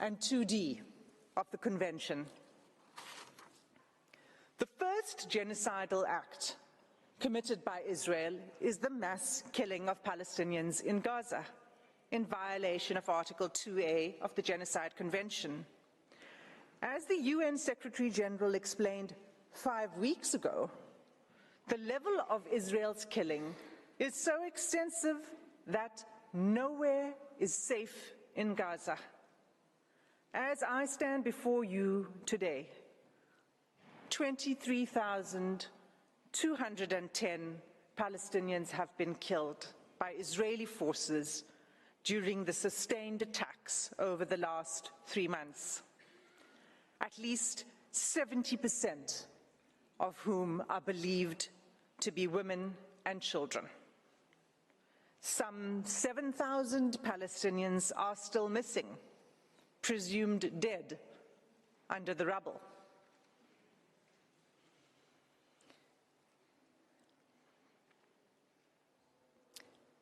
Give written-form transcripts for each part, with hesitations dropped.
and 2D of the Convention. The first genocidal act committed by Israel is the mass killing of Palestinians in Gaza, in violation of Article 2A of the Genocide Convention. As the UN Secretary General explained 5 weeks ago, the level of Israel's killing is so extensive that nowhere is safe in Gaza. As I stand before you today, 23,210 Palestinians have been killed by Israeli forces during the sustained attacks over the last 3 months. At least 70% of whom are believed to be women and children. Some 7,000 Palestinians are still missing, presumed dead under the rubble.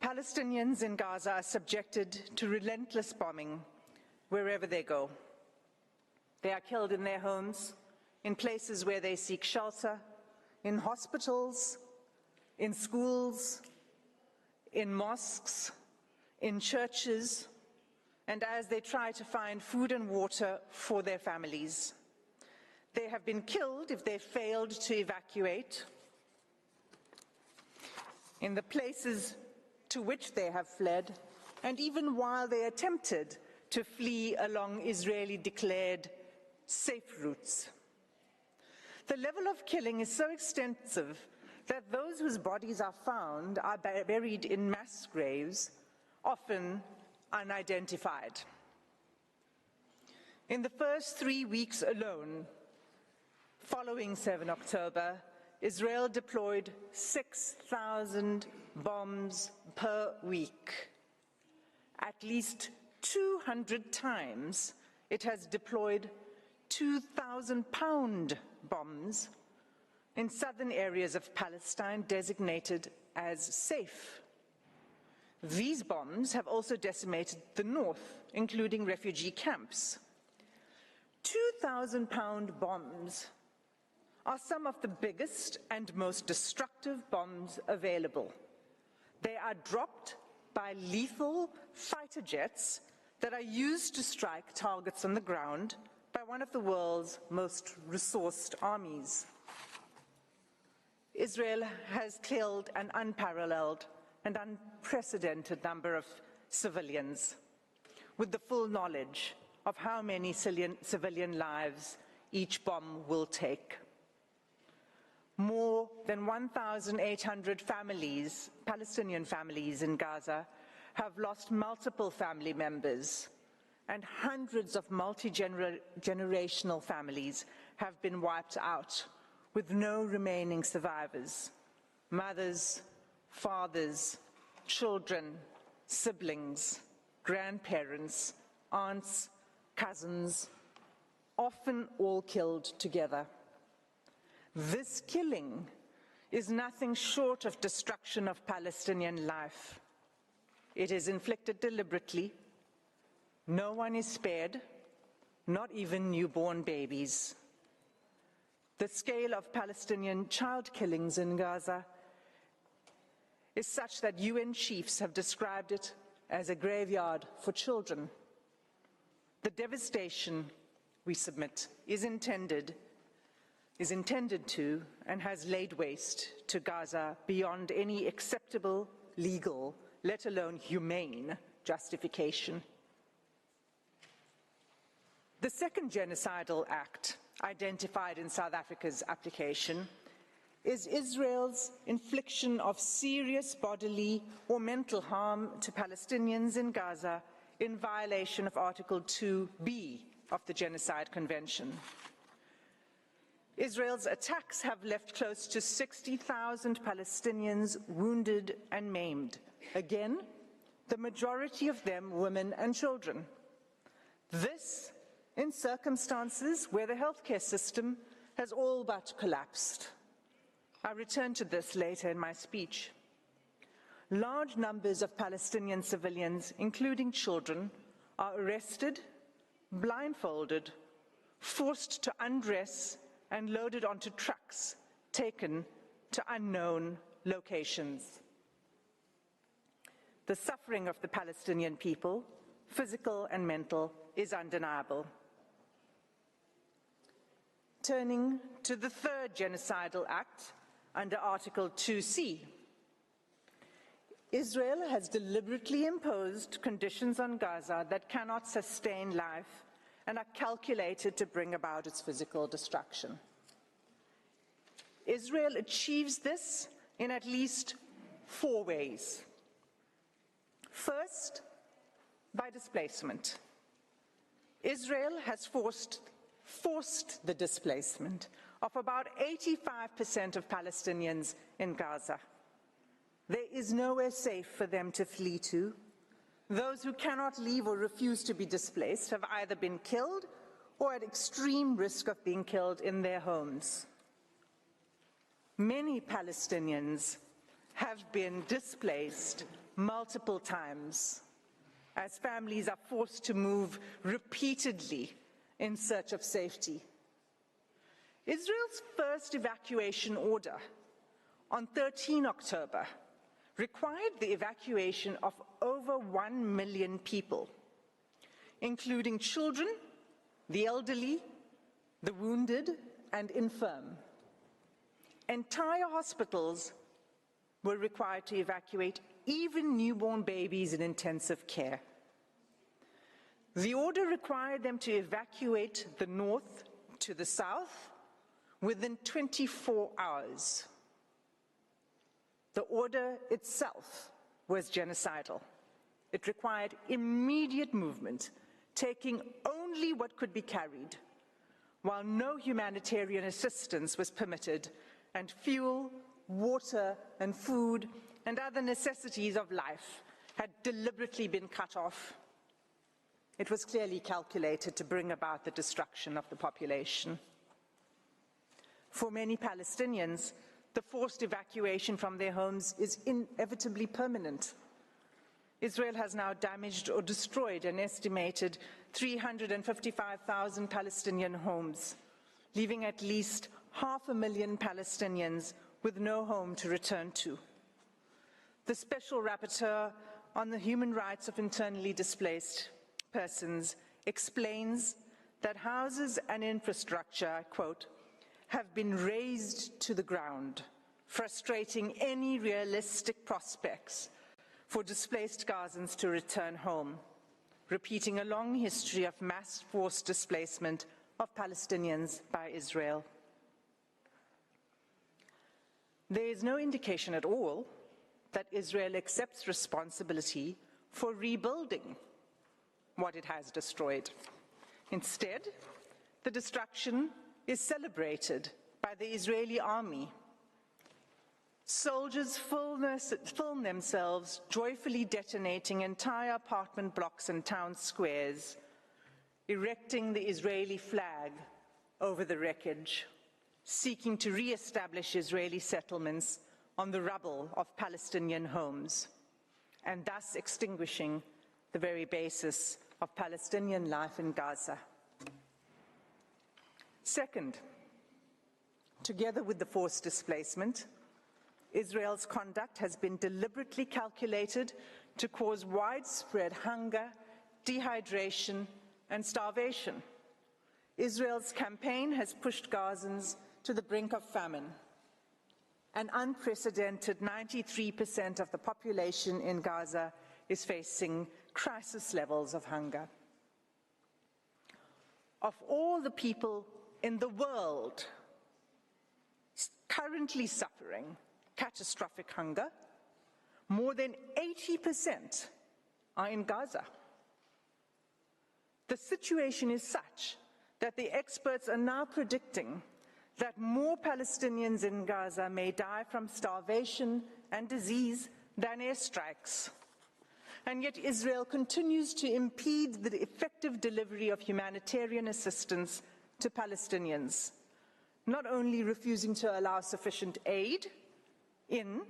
Palestinians in Gaza are subjected to relentless bombing wherever they go. They are killed in their homes, in places where they seek shelter, in hospitals, in schools, in mosques, in churches, and as they try to find food and water for their families. They have been killed if they failed to evacuate. In the places to which they have fled, and even while they attempted to flee along Israeli-declared safe routes. The level of killing is so extensive that those whose bodies are found are buried in mass graves, often unidentified. In the first 3 weeks alone, following 7 October, Israel deployed 6,000 bombs per week. At least 200 times it has deployed 2,000-pound bombs in southern areas of Palestine designated as safe. These bombs have also decimated the north, including refugee camps. 2,000-pound bombs are some of the biggest and most destructive bombs available. They are dropped by lethal fighter jets that are used to strike targets on the ground by one of the world's most resourced armies. Israel has killed an unparalleled and unprecedented number of civilians, with the full knowledge of how many civilian lives each bomb will take. More than 1,800 families, Palestinian families in Gaza, have lost multiple family members, and hundreds of multi-generational families have been wiped out, with no remaining survivors. Mothers, fathers, children, siblings, grandparents, aunts, cousins, often all killed together. This killing is nothing short of destruction of Palestinian life. It is inflicted deliberately. No one is spared, not even newborn babies. The scale of Palestinian child killings in Gaza is such that UN chiefs have described it as a graveyard for children. The devastation, we submit, is intended to and has laid waste to Gaza beyond any acceptable legal, let alone humane, justification. The second genocidal act identified in South Africa's application is Israel's infliction of serious bodily or mental harm to Palestinians in Gaza in violation of Article 2B of the Genocide Convention. Israel's attacks have left close to 60,000 Palestinians wounded and maimed. Again, the majority of them women and children. This in circumstances where the healthcare system has all but collapsed. I'll return to this later in my speech. Large numbers of Palestinian civilians, including children, are arrested, blindfolded, forced to undress and loaded onto trucks, taken to unknown locations. The suffering of the Palestinian people, physical and mental, is undeniable. Turning to the third genocidal act under Article 2C, Israel has deliberately imposed conditions on Gaza that cannot sustain life and are calculated to bring about its physical destruction. Israel achieves this in at least 4 ways. First, by displacement. Israel has forced the displacement of about 85% of Palestinians in Gaza. There is nowhere safe for them to flee to. Those who cannot leave or refuse to be displaced have either been killed or at extreme risk of being killed in their homes. Many Palestinians have been displaced multiple times as families are forced to move repeatedly in search of safety. Israel's first evacuation order on 13 October required the evacuation of over 1 million people, including children, the elderly, the wounded, and infirm. Entire hospitals were required to evacuate, even newborn babies in intensive care. The order required them to evacuate the north to the south within 24 hours. The order itself was genocidal. It required immediate movement, taking only what could be carried, while no humanitarian assistance was permitted, and fuel, water, and food, and other necessities of life had deliberately been cut off. It was clearly calculated to bring about the destruction of the population. For many Palestinians, the forced evacuation from their homes is inevitably permanent. Israel has now damaged or destroyed an estimated 355,000 Palestinian homes, leaving at least 500,000 Palestinians with no home to return to. The Special Rapporteur on the Human Rights of Internally Displaced Persons explains that houses and infrastructure, I quote, have been razed to the ground, frustrating any realistic prospects for displaced Gazans to return home, repeating a long history of mass forced displacement of Palestinians by Israel. There is no indication at all that Israel accepts responsibility for rebuilding what it has destroyed. Instead, the destruction is celebrated by the Israeli army. Soldiers film themselves joyfully detonating entire apartment blocks and town squares, erecting the Israeli flag over the wreckage, seeking to re-establish Israeli settlements on the rubble of Palestinian homes, and thus extinguishing the very basis of Palestinian life in Gaza. Second, together with the forced displacement, Israel's conduct has been deliberately calculated to cause widespread hunger, dehydration, and starvation. Israel's campaign has pushed Gazans to the brink of famine. An unprecedented 93% of the population in Gaza is facing crisis levels of hunger. Of all the people in the world currently suffering catastrophic hunger, more than 80% are in Gaza. The situation is such that the experts are now predicting that more Palestinians in Gaza may die from starvation and disease than airstrikes. And yet Israel continues to impede the effective delivery of humanitarian assistance to Palestinians, not only refusing to allow sufficient aid in,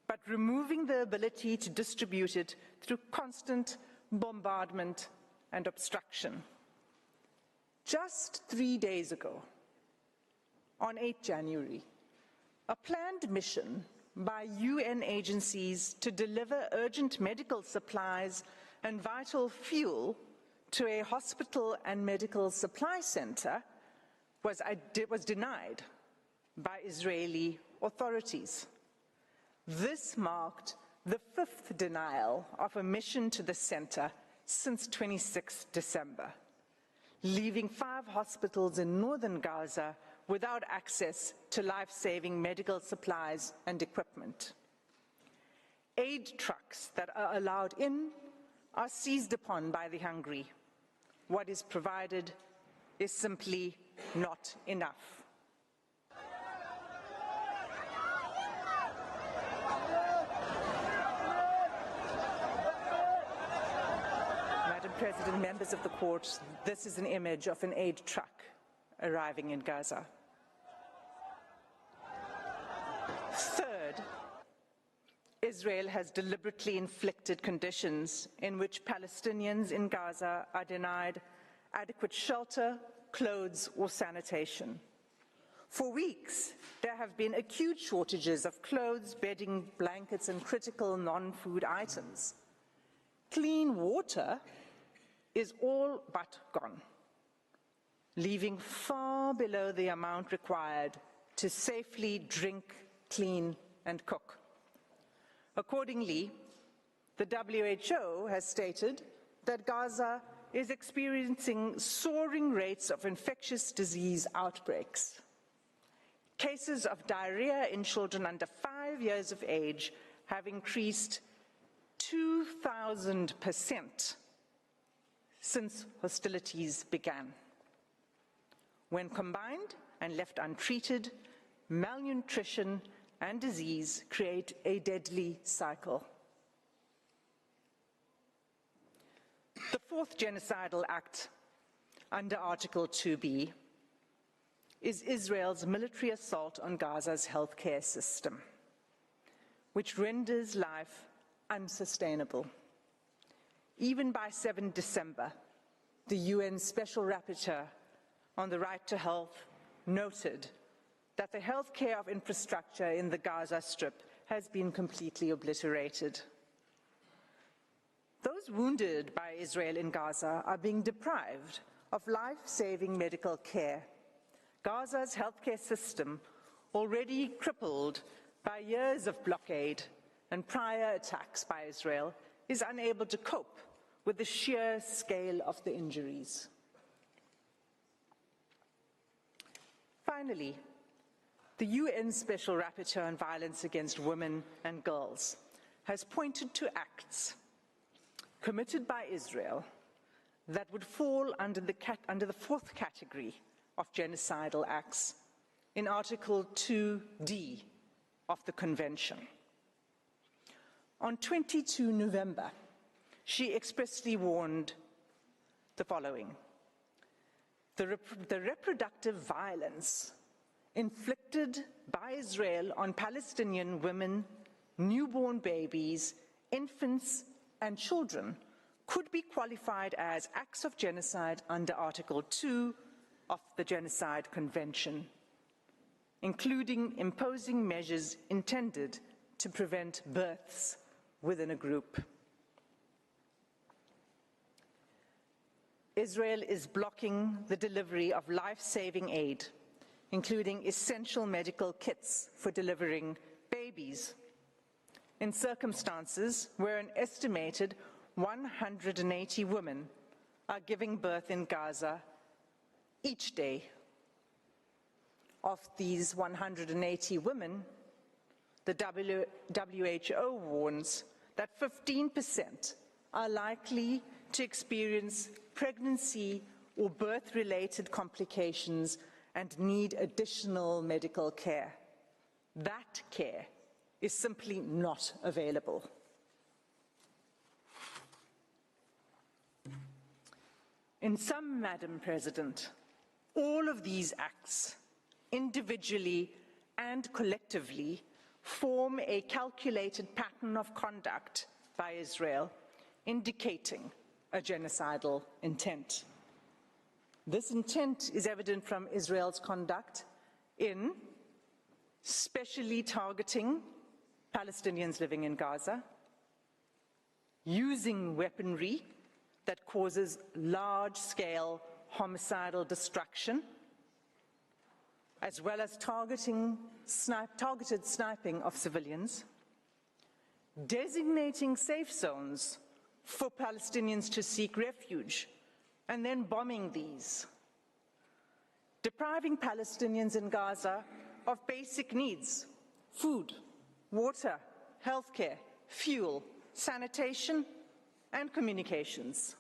but removing the ability to distribute it through constant bombardment and obstruction. Just 3 days ago, on 8 January, a planned mission by UN agencies to deliver urgent medical supplies and vital fuel to a hospital and medical supply center was denied by Israeli authorities. This marked the 5th denial of a mission to the center since 26 December, leaving 5 hospitals in northern Gaza without access to life-saving medical supplies and equipment. Aid trucks that are allowed in are seized upon by the hungry. What is provided is simply not enough. Madam President, members of the court, this is an image of an aid truck arriving in Gaza. Third, Israel has deliberately inflicted conditions in which Palestinians in Gaza are denied adequate shelter, clothes, or sanitation. For weeks, there have been acute shortages of clothes, bedding, blankets, and critical non-food items. Clean water is all but gone, leaving far below the amount required to safely drink, clean, and cook. Accordingly, the WHO has stated that Gaza is experiencing soaring rates of infectious disease outbreaks. Cases of diarrhea in children under 5 years of age have increased 2,000% since hostilities began. When combined and left untreated, malnutrition and disease create a deadly cycle. The 4th genocidal act under Article 2B is Israel's military assault on Gaza's healthcare system, which renders life unsustainable. Even by 7 December, the UN Special Rapporteur on the right to health noted that the healthcare infrastructure in the Gaza Strip has been completely obliterated. Those wounded by Israel in Gaza are being deprived of life-saving medical care. Gaza's healthcare system, already crippled by years of blockade and prior attacks by Israel, is unable to cope with the sheer scale of the injuries. Finally, the UN Special Rapporteur on Violence Against Women and Girls has pointed to acts committed by Israel that would fall under the 4th category of genocidal acts in Article 2D of the Convention. On 22 November, she expressly warned the following: the reproductive violence inflicted by Israel on Palestinian women, newborn babies, infants, and children could be qualified as acts of genocide under Article 2 of the Genocide Convention, including imposing measures intended to prevent births within a group. Israel is blocking the delivery of life-saving aid, including essential medical kits for delivering babies, in circumstances where an estimated 180 women are giving birth in Gaza each day. Of these 180 women, the WHO warns that 15% are likely to experience pregnancy or birth-related complications and need additional medical care. That care is simply not available. In sum, Madam President, all of these acts, individually and collectively, form a calculated pattern of conduct by Israel, indicating a genocidal intent. This intent is evident from Israel's conduct in specially targeting Palestinians living in Gaza, using weaponry that causes large-scale homicidal destruction, as well as targeted sniping of civilians, designating safe zones for Palestinians to seek refuge, and then bombing these, depriving Palestinians in Gaza of basic needs: food, water, healthcare, fuel, sanitation, and communications,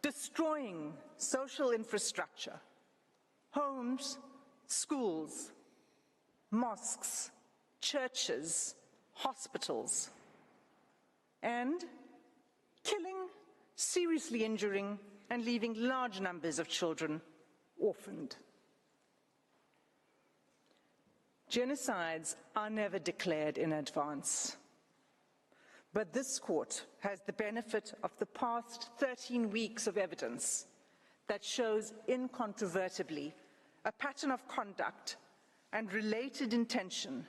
destroying social infrastructure, homes, schools, mosques, churches, hospitals, and killing, seriously injuring, and leaving large numbers of children orphaned. Genocides are never declared in advance, but this court has the benefit of the past 13 weeks of evidence that shows incontrovertibly a pattern of conduct and related intention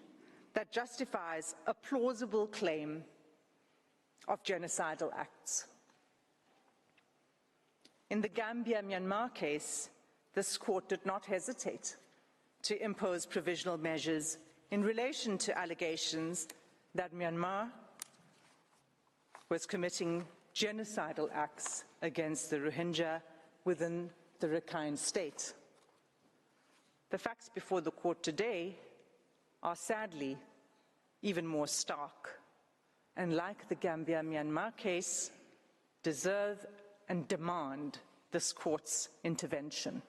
that justifies a plausible claim of genocidal acts. In the Gambia-Myanmar case, this court did not hesitate to impose provisional measures in relation to allegations that Myanmar was committing genocidal acts against the Rohingya within the Rakhine state. The facts before the court today are sadly even more stark, and like the Gambia-Myanmar case, deserve and demand this court's intervention.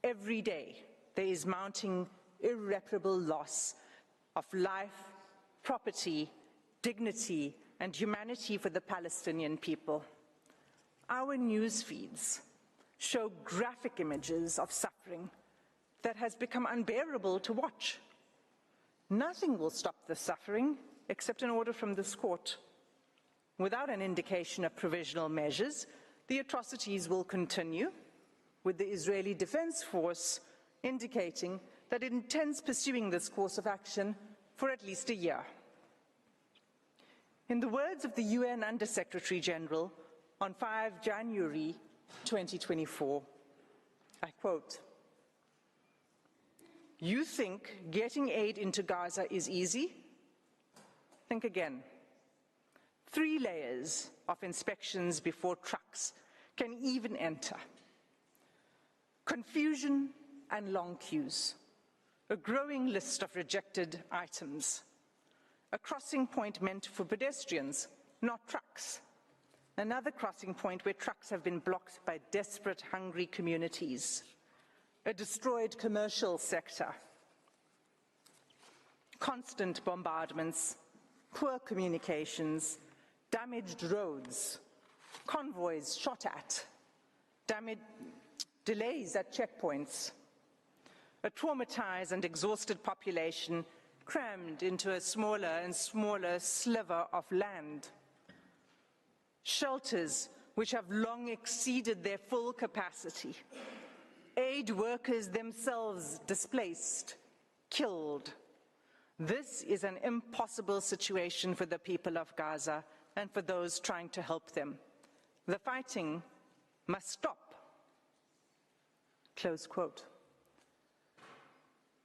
Every day, there is mounting irreparable loss of life, property, dignity, and humanity for the Palestinian people. Our news feeds show graphic images of suffering that has become unbearable to watch. Nothing will stop the suffering except an order from this court. Without an indication of provisional measures, the atrocities will continue, with the Israeli Defense Force indicating that it intends pursuing this course of action for at least a year. In the words of the UN Under-Secretary General on 5 January 2024, I quote, "You think getting aid into Gaza is easy? Think again. 3 layers of inspections before trucks can even enter. Confusion and long queues. A growing list of rejected items. A crossing point meant for pedestrians, not trucks. Another crossing point where trucks have been blocked by desperate, hungry communities. A destroyed commercial sector. Constant bombardments, poor communications, damaged roads, convoys shot at, delays at checkpoints, a traumatized and exhausted population crammed into a smaller and smaller sliver of land, shelters which have long exceeded their full capacity, aid workers themselves displaced, killed. This is an impossible situation for the people of Gaza and for those trying to help them. The fighting must stop." Close quote.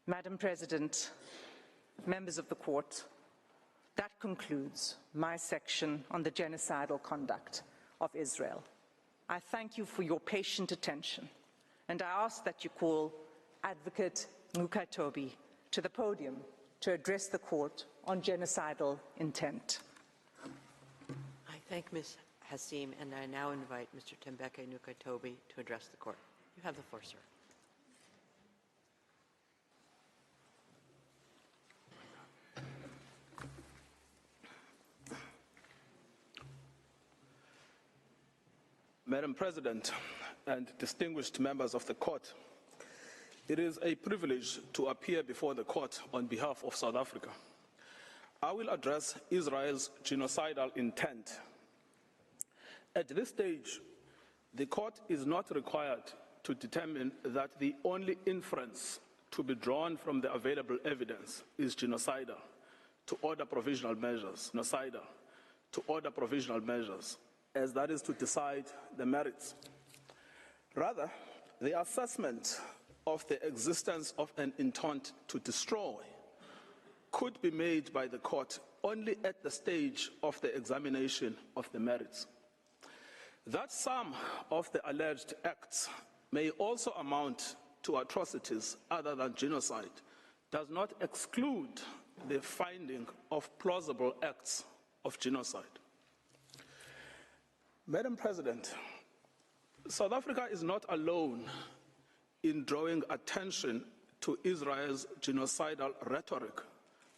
Madam President, members of the court, that concludes my section on the genocidal conduct of Israel. I thank you for your patient attention, and I ask that you call Advocate Nkatobi to the podium to address the court on genocidal intent. I thank Ms. Hassim, and I now invite Mr. Tembeke Nkatobi to address the court. You have the floor, sir. Madam President and distinguished members of the court, it is a privilege to appear before the court on behalf of South Africa. I will address Israel's genocidal intent. At this stage, The court is not required to determine that the only inference to be drawn from the available evidence is genocidal to order provisional measures, genocidal to order provisional measures, as that is to decide the merits. Rather, the assessment of the existence of an intent to destroy could be made by the court only at the stage of the examination of the merits. That some of the alleged acts may also amount to atrocities other than genocide does not exclude the finding of plausible acts of genocide. Madam President, South Africa is not alone in drawing attention to Israel's genocidal rhetoric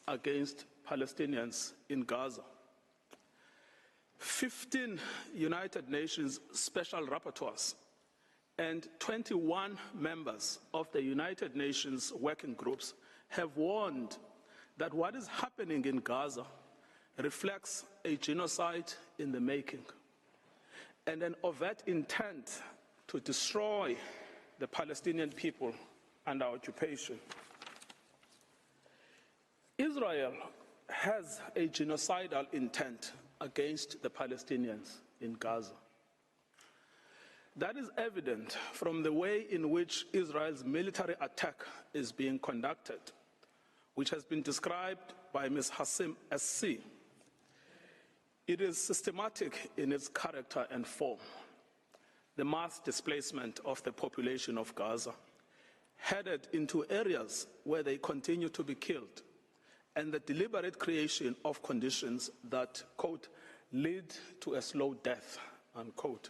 against Palestinians in Gaza. 15 United Nations special rapporteurs and 21 members of the United Nations working groups have warned that what is happening in Gaza reflects a genocide in the making and an overt intent to destroy the Palestinian people under occupation. Israel has a genocidal intent against the Palestinians in Gaza. That is evident from the way in which Israel's military attack is being conducted, which has been described by Ms. Hassim SC. It is systematic in its character and form. The mass displacement of the population of Gaza, headed into areas where they continue to be killed, and the deliberate creation of conditions that, quote, lead to a slow death, unquote.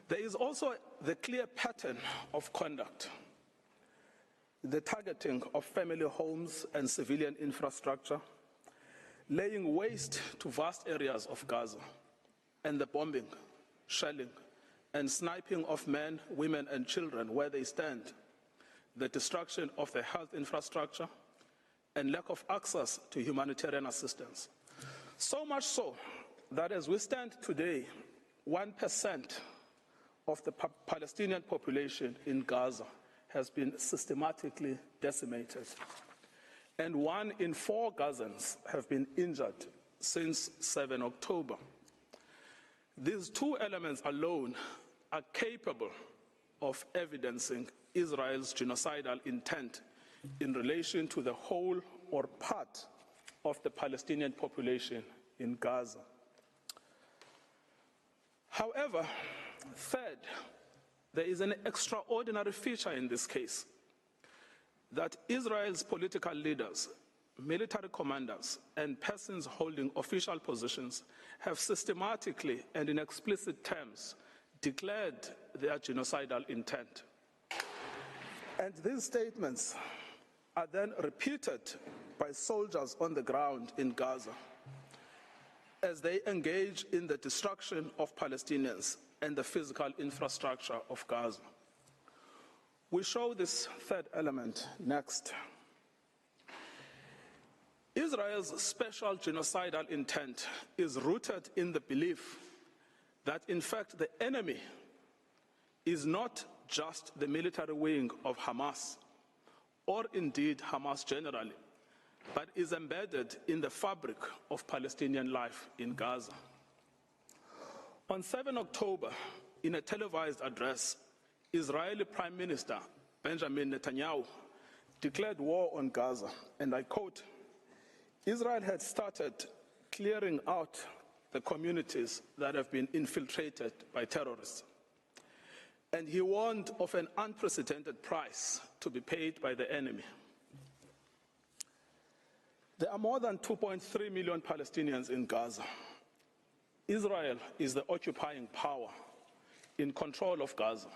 There is also the clear pattern of conduct, the targeting of family homes and civilian infrastructure, laying waste to vast areas of Gaza, and the bombing, shelling, and sniping of men, women, and children where they stand, the destruction of the health infrastructure, and lack of access to humanitarian assistance. So much so that as we stand today, 1% of the Palestinian population in Gaza has been systematically decimated, and 1 in 4 Gazans have been injured since 7 October. These two elements alone are capable of evidencing Israel's genocidal intent in relation to the whole or part of the Palestinian population in Gaza. However, third, there is an extraordinary feature in this case, that Israel's political leaders, military commanders, and persons holding official positions have systematically and in explicit terms declared their genocidal intent. And these statements are then repeated by soldiers on the ground in Gaza as they engage in the destruction of Palestinians and the physical infrastructure of Gaza. We show this third element next. Israel's special genocidal intent is rooted in the belief that, in fact, the enemy is not just the military wing of Hamas, or indeed Hamas generally, but is embedded in the fabric of Palestinian life in Gaza. On 7 October, in a televised address, Israeli Prime Minister Benjamin Netanyahu declared war on Gaza, and I quote, "Israel had started clearing out the communities that have been infiltrated by terrorists." And he warned of an unprecedented price to be paid by the enemy. There are more than 2.3 million Palestinians in Gaza. Israel is the occupying power in control of Gaza.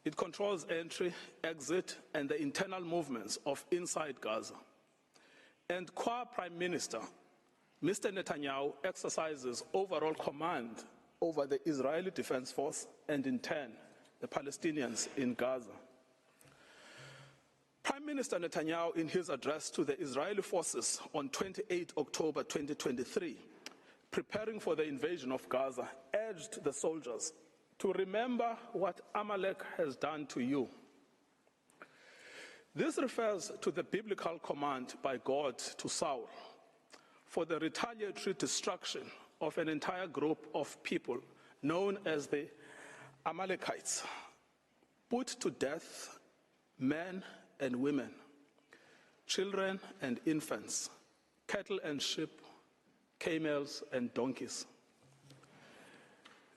It controls entry, exit, and the internal movements of inside Gaza. And Prime Minister, Mr. Netanyahu, exercises overall command over the Israeli Defense Force and, in turn, the Palestinians in Gaza. Prime Minister Netanyahu, in his address to the Israeli forces on 28 October 2023, preparing for the invasion of Gaza, urged the soldiers to remember what Amalek has done to you. This refers to the biblical command by God to Saul for the retaliatory destruction of an entire group of people known as the Amalekites, put to death men and women, children and infants, cattle and sheep, camels and donkeys.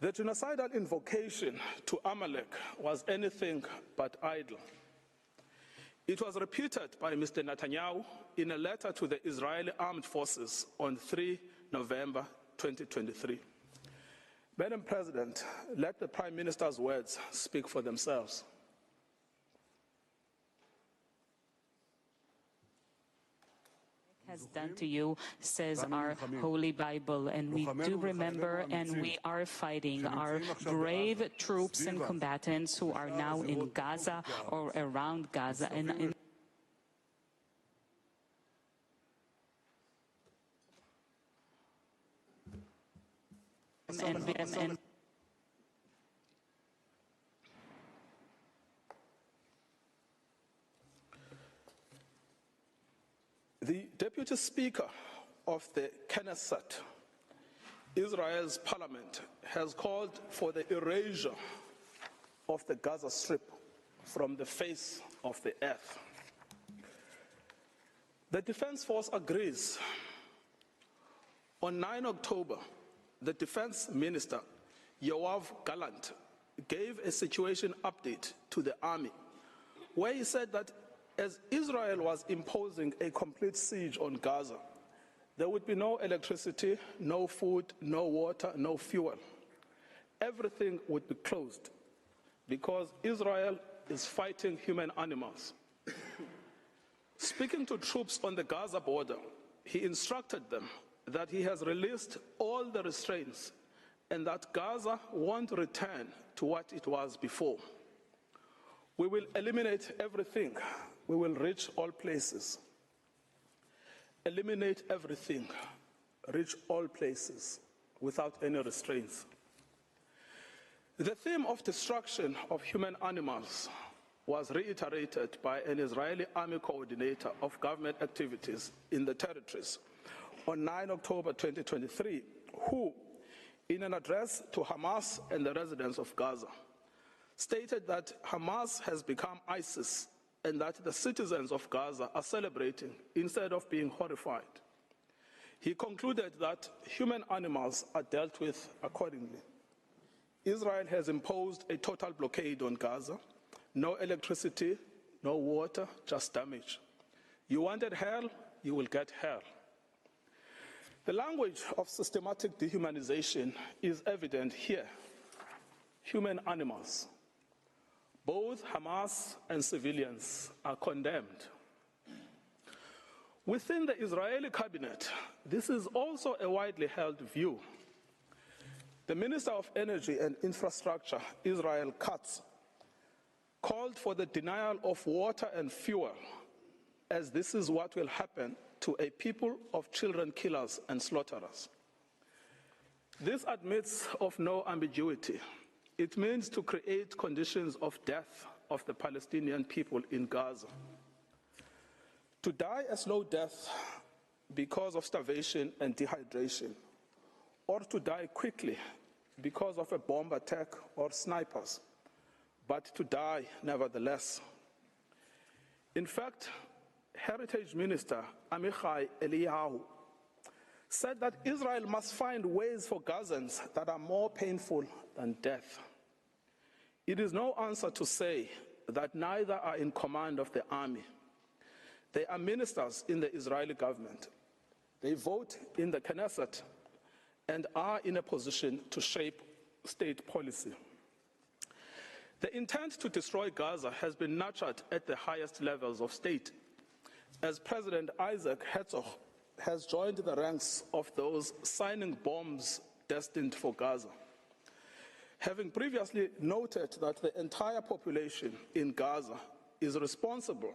The genocidal invocation to Amalek was anything but idle. It was repeated by Mr. Netanyahu in a letter to the Israeli Armed Forces on 3 November 2023. Madam President, let the Prime Minister's words speak for themselves. Has done to you, says our Holy Bible, and we do remember and we are fighting our brave troops and combatants who are now in Gaza or around Gaza and The Deputy Speaker of the Knesset, Israel's parliament, has called for the erasure of the Gaza Strip from the face of the earth. The Defense Force agrees. On 9 October, the Defense Minister, Yoav Gallant, gave a situation update to the army, where he said that as Israel was imposing a complete siege on Gaza, there would be no electricity, no food, no water, no fuel. Everything would be closed because Israel is fighting human animals. Speaking to troops on the Gaza border, he instructed them that he has released all the restraints and that Gaza won't return to what it was before. We will eliminate everything. We will reach all places. Eliminate everything. Reach all places without any restraints. The theme of destruction of human animals was reiterated by an Israeli army coordinator of government activities in the territories on 9 October 2023, who, in an address to Hamas and the residents of Gaza, stated that Hamas has become ISIS and that the citizens of Gaza are celebrating instead of being horrified. He concluded that human animals are dealt with accordingly. Israel has imposed a total blockade on Gaza. No electricity, no water, just damage. You wanted hell, you will get hell. The language of systematic dehumanization is evident here. Human animals. Both Hamas and civilians are condemned. Within the Israeli cabinet, this is also a widely held view. The Minister of Energy and Infrastructure, Israel Katz, called for the denial of water and fuel, as this is what will happen to a people of children killers and slaughterers. This admits of no ambiguity. It means to create conditions of death of the Palestinian people in Gaza. To die a slow death because of starvation and dehydration, or to die quickly because of a bomb attack or snipers, but to die nevertheless. In fact, Heritage Minister Amichai Eliyahu said that Israel must find ways for Gazans that are more painful than death. It is no answer to say that neither are in command of the army. They are ministers in the Israeli government. They vote in the Knesset and are in a position to shape state policy. The intent to destroy Gaza has been nurtured at the highest levels of state, as President Isaac Herzog has joined the ranks of those signing bombs destined for Gaza, having previously noted that the entire population in Gaza is responsible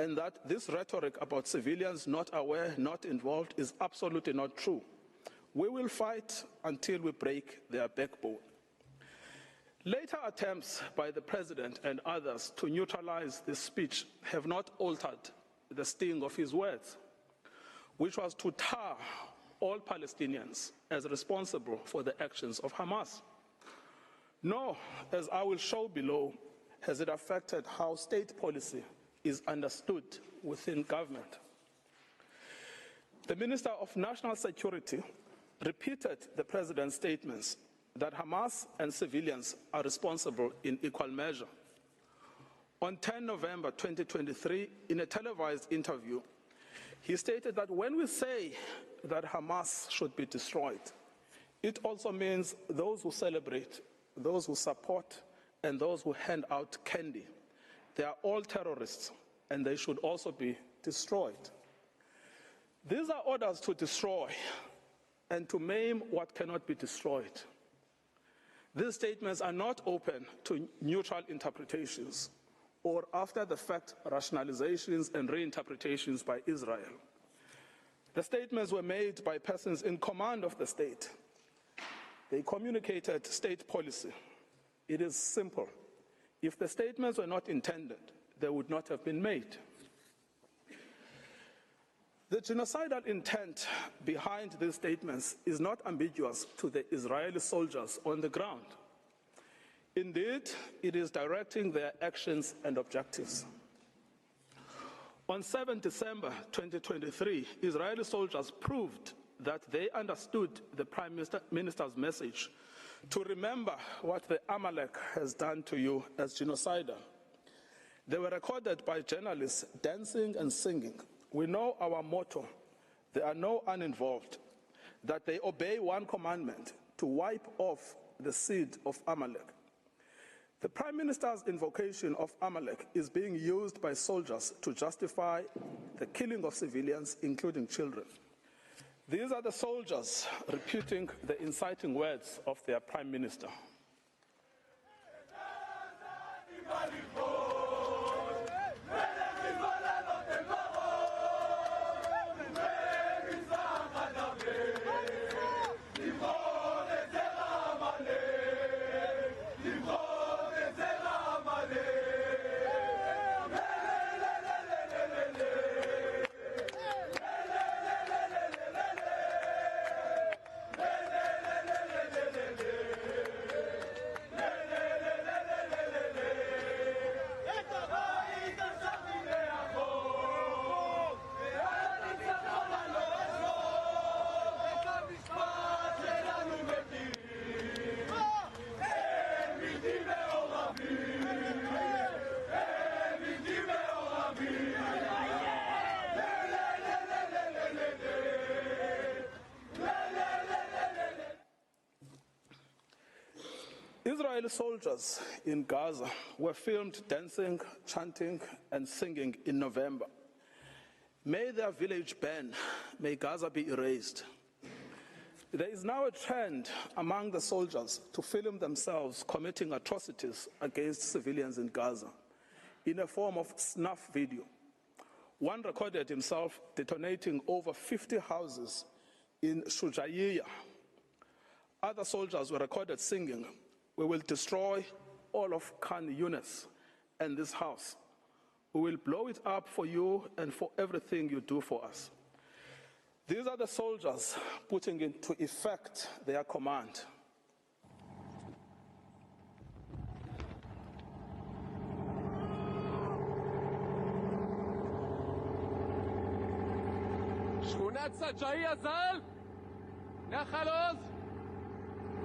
and that this rhetoric about civilians not aware, not involved is absolutely not true. We will fight until we break their backbone. Later attempts by the President and others to neutralize this speech have not altered the sting of his words, which was to tar all Palestinians as responsible for the actions of Hamas. Nor, as I will show below, has it affected how state policy is understood within government. The Minister of National Security repeated the President's statements that Hamas and civilians are responsible in equal measure. On 10 November 2023, in a televised interview, he stated that when we say that Hamas should be destroyed, it also means those who celebrate, those who support, and those who hand out candy. They are all terrorists, and they should also be destroyed. These are orders to destroy and to maim what cannot be destroyed. These statements are not open to neutral interpretations or after-the-fact rationalizations and reinterpretations by Israel. The statements were made by persons in command of the state. They communicated state policy. It is simple. If the statements were not intended, they would not have been made. The genocidal intent behind these statements is not ambiguous to the Israeli soldiers on the ground. Indeed, it is directing their actions and objectives. On 7 December 2023, Israeli soldiers proved that they understood the Prime Minister's message to remember what the Amalek has done to you as genocidal. They were recorded by journalists dancing and singing. We know our motto, there are no uninvolved, that they obey one commandment, to wipe off the seed of Amalek. The Prime Minister's invocation of Amalek is being used by soldiers to justify the killing of civilians, including children. These are the soldiers repeating the inciting words of their Prime Minister. Israeli soldiers in Gaza were filmed dancing, chanting, and singing in November. May their village burn, may Gaza be erased. There is now a trend among the soldiers to film themselves committing atrocities against civilians in Gaza in a form of snuff video. One recorded himself detonating over 50 houses in Shujaiya. Other soldiers were recorded singing, "We will destroy all of Khan Yunis and this house. We will blow it up for you and for everything you do for us." These are the soldiers putting into effect their command. שכונת סג'אעיה ז"ל, נחל עוז,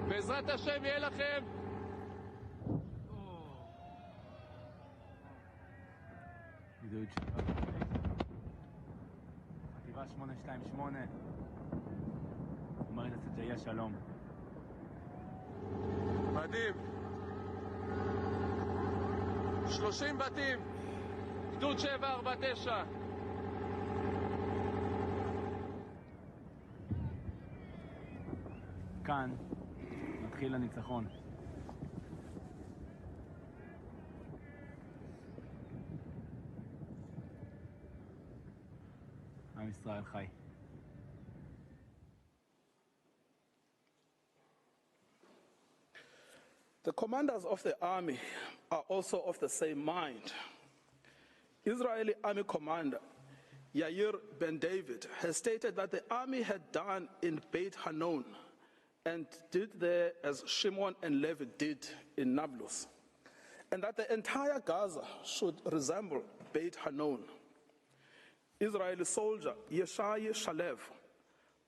בעזרת השם יהיה לכם. גדוד חטיבה 828, אומרת סג'אעיה שלום. מדהים. 30 בתים, גדוד 749. כאן מתחיל הניצחון. עם ישראל חי. The commanders of the army are also of the same mind. Israeli army commander Yair Ben David has stated that the army had done in Beit Hanon and did there as Shimon and Levi did in Nablus, and that the entire Gaza should resemble Beit Hanon. Israeli soldier Yeshai Shalev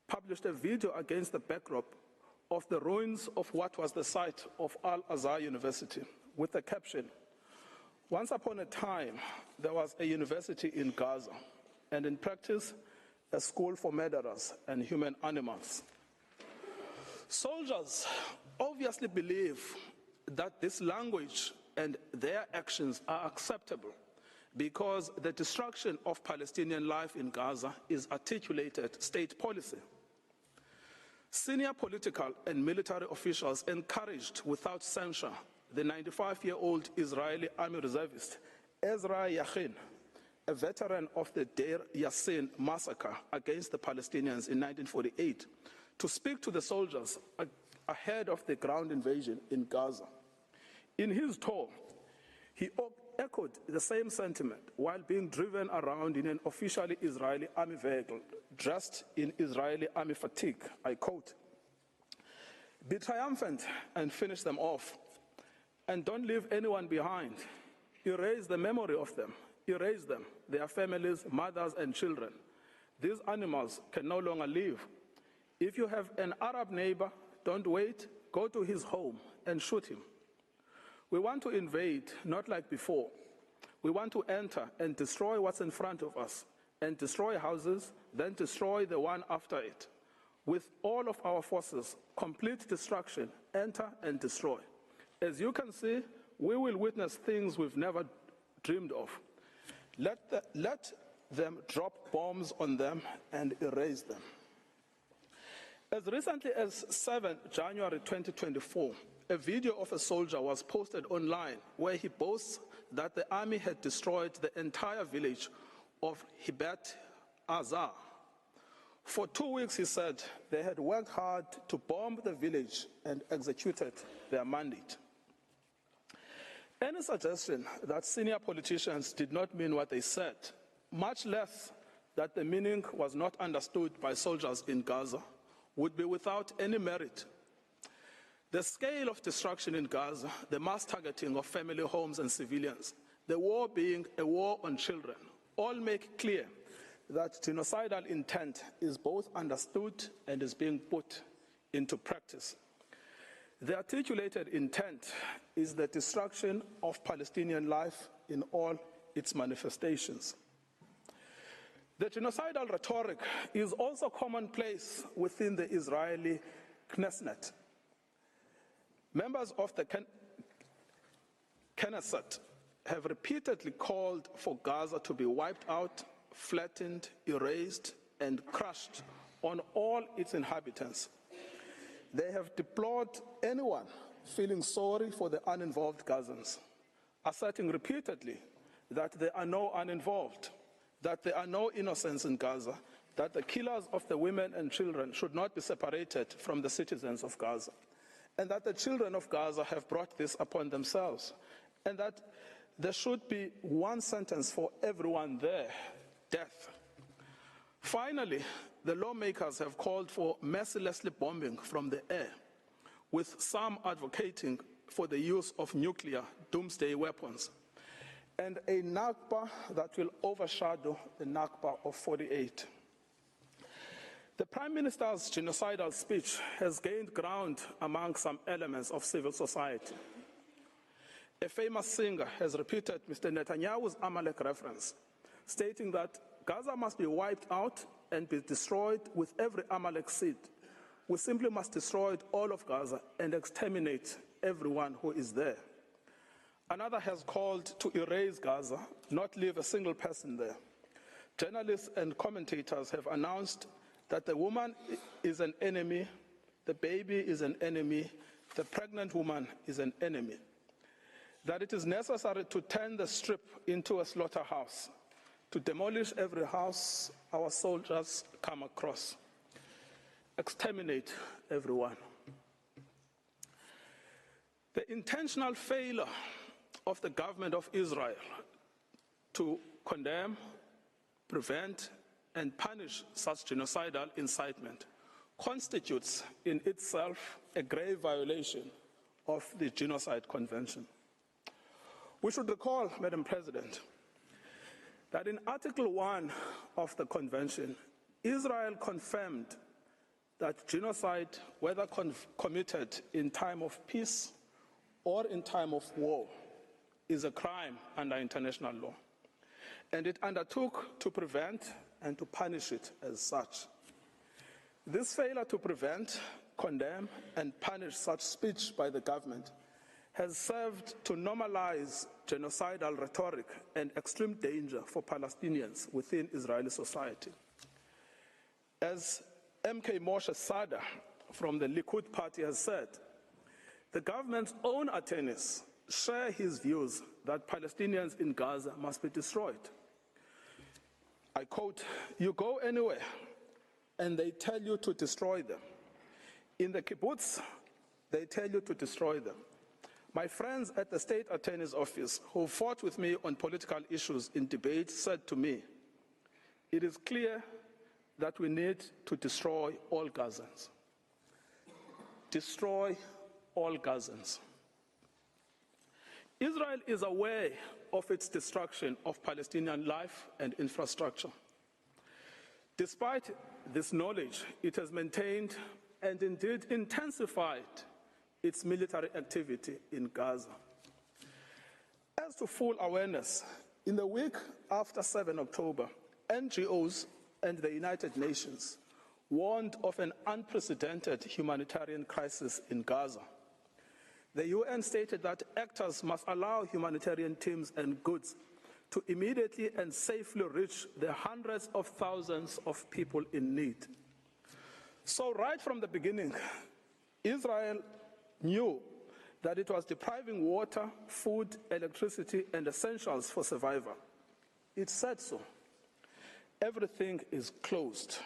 published a video against the backdrop of the ruins of what was the site of Al-Azhar University with the caption, "Once upon a time, there was a university in Gaza, and in practice, a school for murderers and human animals." Soldiers obviously believe that this language and their actions are acceptable because the destruction of Palestinian life in Gaza is articulated state policy. Senior political and military officials encouraged without censure the 95-year-old Israeli army reservist Ezra Yachin, a veteran of the Deir Yassin massacre against the Palestinians in 1948, to speak to the soldiers ahead of the ground invasion in Gaza. In his tour, he echoed the same sentiment while being driven around in an officially Israeli army vehicle dressed in Israeli army fatigue. I quote, "Be triumphant and finish them off, and don't leave anyone behind. Erase the memory of them. Erase them, their families, mothers and children. These animals can no longer live. If you have an Arab neighbor, don't wait, go to his home and shoot him. We want to invade, not like before. We want to enter and destroy what's in front of us, and destroy houses, then destroy the one after it. With all of our forces, complete destruction, enter and destroy. As you can see, we will witness things we've never dreamed of. Let them drop bombs on them and erase them." As recently as 7 January 2024, a video of a soldier was posted online where he boasts that the army had destroyed the entire village of Hibat Azar. For 2 weeks, he said, they had worked hard to bomb the village and executed their mandate. Any suggestion that senior politicians did not mean what they said, much less that the meaning was not understood by soldiers in Gaza, would be without any merit. The scale of destruction in Gaza, the mass targeting of family homes and civilians, the war being a war on children, all make clear that genocidal intent is both understood and is being put into practice. The articulated intent is the destruction of Palestinian life in all its manifestations. The genocidal rhetoric is also commonplace within the Israeli Knesset. Members of the Knesset have repeatedly called for Gaza to be wiped out, flattened, erased, and crushed on all its inhabitants. They have deplored anyone feeling sorry for the uninvolved Gazans, asserting repeatedly that there are no uninvolved, that there are no innocents in Gaza, that the killers of the women and children should not be separated from the citizens of Gaza, and that the children of Gaza have brought this upon themselves, and that there should be one sentence for everyone there, death. Finally, the lawmakers have called for mercilessly bombing from the air, with some advocating for the use of nuclear doomsday weapons, and a Nakba that will overshadow the Nakba of 48. The Prime Minister's genocidal speech has gained ground among some elements of civil society. A famous singer has repeated Mr. Netanyahu's Amalek reference, stating that Gaza must be wiped out and be destroyed with every Amalek seed. We simply must destroy all of Gaza and exterminate everyone who is there. Another has called to erase Gaza, not leave a single person there. Journalists and commentators have announced that the woman is an enemy, the baby is an enemy, the pregnant woman is an enemy. That it is necessary to turn the strip into a slaughterhouse, to demolish every house our soldiers come across, exterminate everyone. The intentional failure of the government of Israel to condemn, prevent, and punish such genocidal incitement constitutes in itself a grave violation of the Genocide Convention. We should recall, Madam President, that in Article 1 of the Convention, Israel confirmed that genocide, whether committed in time of peace or in time of war, is a crime under international law, and it undertook to prevent and to punish it as such. This failure to prevent, condemn, and punish such speech by the government has served to normalize genocidal rhetoric and extreme danger for Palestinians within Israeli society. As MK Moshe Sada from the Likud party has said, the government's own attorneys share his views that Palestinians in Gaza must be destroyed. I quote, "You go anywhere and they tell you to destroy them. In the kibbutz, they tell you to destroy them. My friends at the state attorney's office who fought with me on political issues in debate said to me, it is clear that we need to destroy all Gazans. Destroy all Gazans." Israel is aware of its destruction of Palestinian life and infrastructure. Despite this knowledge, it has maintained and indeed intensified its military activity in Gaza. As to full awareness, in the week after 7 October, NGOs and the United Nations warned of an unprecedented humanitarian crisis in Gaza. The UN stated that actors must allow humanitarian teams and goods to immediately and safely reach the hundreds of thousands of people in need. So right from the beginning, Israel knew that it was depriving water, food, electricity, and essentials for survival. It said so. Everything is closed.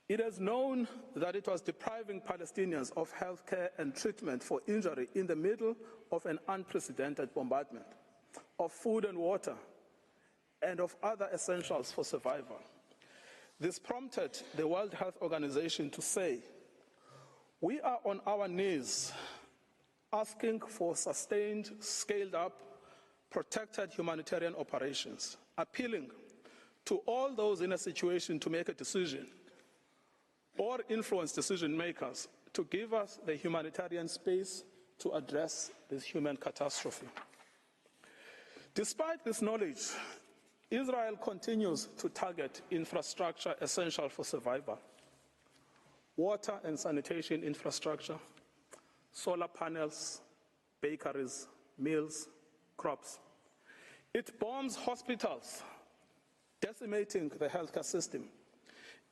It has known that it was depriving Palestinians of health care and treatment for injury in the middle of an unprecedented bombardment, of food and water, and of other essentials for survival. This prompted the World Health Organization to say, "We are on our knees asking for sustained, scaled-up, protected humanitarian operations, appealing to all those in a situation to make a decision or influence decision makers to give us the humanitarian space to address this human catastrophe." Despite this knowledge, Israel continues to target infrastructure essential for survival: water and sanitation infrastructure, solar panels, bakeries, mills, crops. It bombs hospitals, decimating the healthcare system.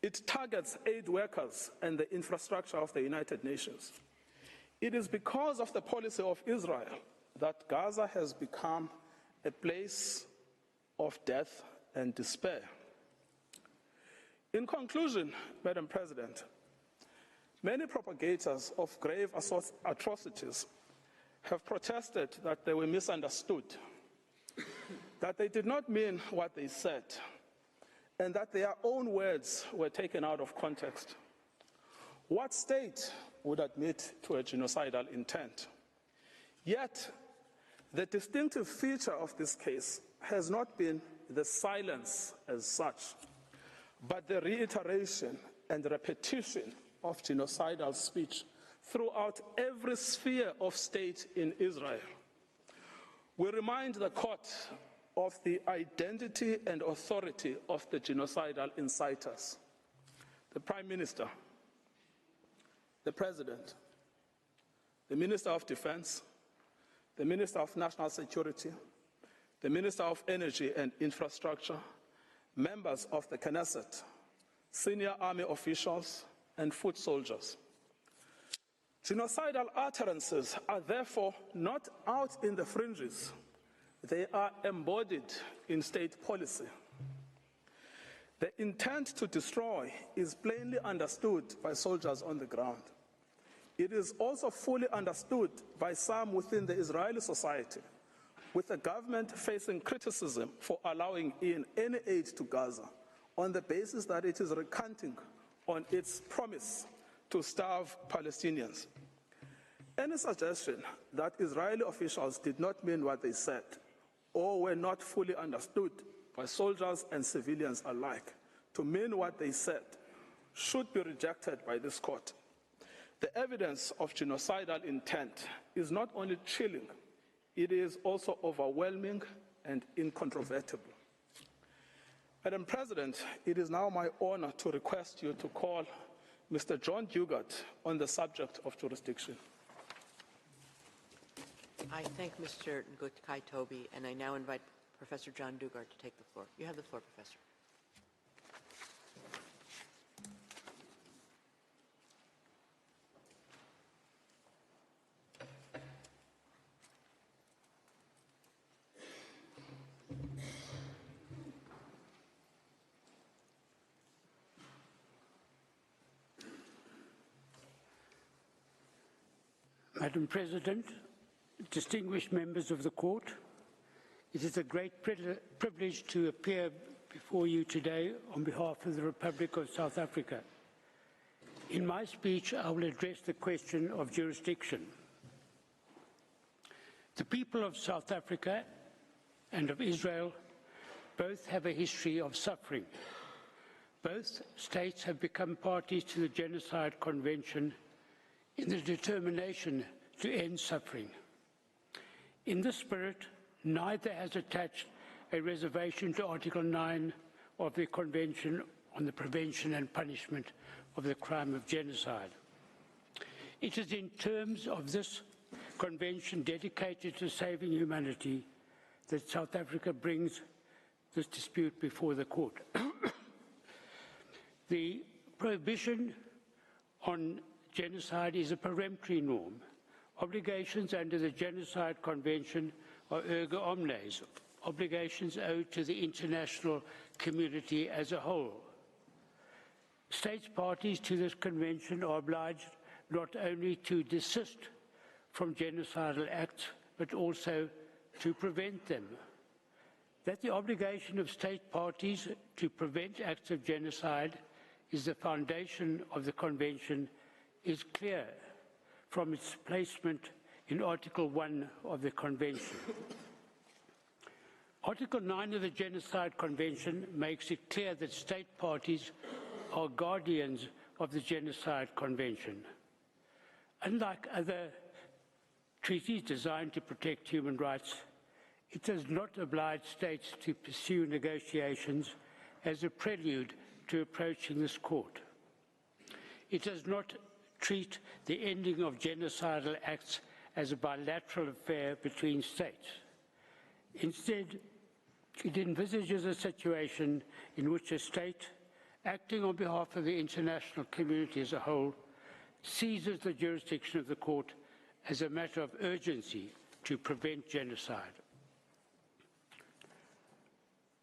It targets aid workers and the infrastructure of the United Nations. It is because of the policy of Israel that Gaza has become a place of death and despair. In conclusion, Madam President, many propagators of grave atrocities have protested that they were misunderstood, that they did not mean what they said, and that their own words were taken out of context. What state would admit to a genocidal intent? Yet, the distinctive feature of this case has not been the silence as such, but the reiteration and repetition of genocidal speech throughout every sphere of state in Israel. We remind the court of the identity and authority of the genocidal inciters: the Prime Minister, the President, the Minister of Defense, the Minister of National Security, the Minister of Energy and Infrastructure, members of the Knesset, senior army officials, and foot soldiers. Genocidal utterances are therefore not out in the fringes. They are embodied in state policy. The intent to destroy is plainly understood by soldiers on the ground. It is also fully understood by some within the Israeli society, with the government facing criticism for allowing in any aid to Gaza on the basis that it is recanting on its promise to starve Palestinians. Any suggestion that Israeli officials did not mean what they said or were not fully understood by soldiers and civilians alike to mean what they said should be rejected by this court. The evidence of genocidal intent is not only chilling, it is also overwhelming and incontrovertible. Madam President, it is now my honor to request you to call Mr. John Dugard on the subject of jurisdiction. I thank Mr. Ngukai-Toby, and I now invite Professor John Dugard to take the floor. You have the floor, Professor. Madam President, distinguished members of the Court, it is a great privilege to appear before you today on behalf of the Republic of South Africa. In my speech, I will address the question of jurisdiction. The people of South Africa and of Israel both have a history of suffering. Both states have become parties to the Genocide Convention in the determination to end suffering. In this spirit, neither has attached a reservation to Article 9 of the Convention on the Prevention and Punishment of the Crime of Genocide. It is in terms of this convention dedicated to saving humanity that South Africa brings this dispute before the court. The prohibition on genocide is a peremptory norm. Obligations under the Genocide Convention are erga omnes, obligations owed to the international community as a whole. States parties to this convention are obliged not only to desist from genocidal acts, but also to prevent them. That the obligation of state parties to prevent acts of genocide is the foundation of the convention is clear from its placement in Article 1 of the Convention. Article 9 of the Genocide Convention makes it clear that state parties are guardians of the Genocide Convention. Unlike other treaties designed to protect human rights, it does not oblige states to pursue negotiations as a prelude to approaching this court. It does not treat the ending of genocidal acts as a bilateral affair between states. Instead, it envisages a situation in which a state, acting on behalf of the international community as a whole, seizes the jurisdiction of the court as a matter of urgency to prevent genocide.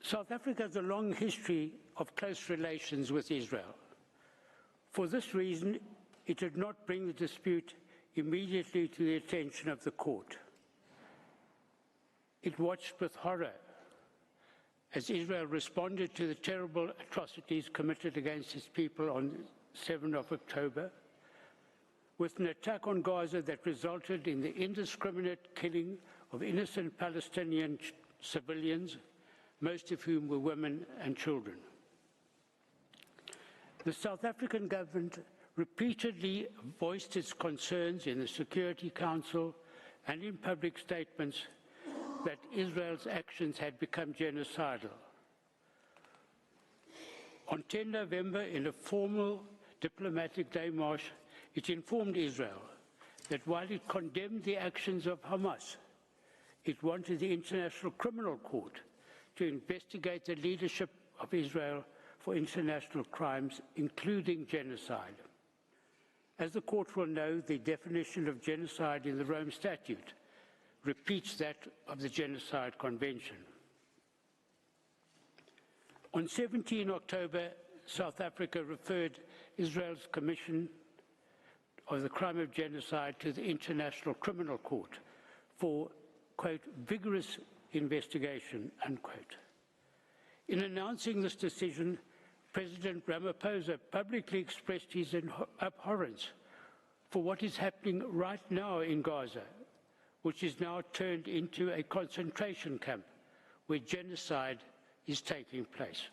South Africa has a long history of close relations with Israel. For this reason, it did not bring the dispute immediately to the attention of the court. It watched with horror as Israel responded to the terrible atrocities committed against its people on 7 October, with an attack on Gaza that resulted in the indiscriminate killing of innocent Palestinian civilians, most of whom were women and children. The South African government repeatedly voiced its concerns in the Security Council and in public statements that Israel's actions had become genocidal. On 10 November, in a formal diplomatic démarche, it informed Israel that while it condemned the actions of Hamas, it wanted the International Criminal Court to investigate the leadership of Israel for international crimes, including genocide. As the court will know, the definition of genocide in the Rome Statute repeats that of the Genocide Convention. On 17 October, South Africa referred Israel's commission of the crime of genocide to the International Criminal Court for, quote, vigorous investigation, unquote. In announcing this decision, President Ramaphosa publicly expressed his abhorrence for what is happening right now in Gaza, which is now turned into a concentration camp where genocide is taking place.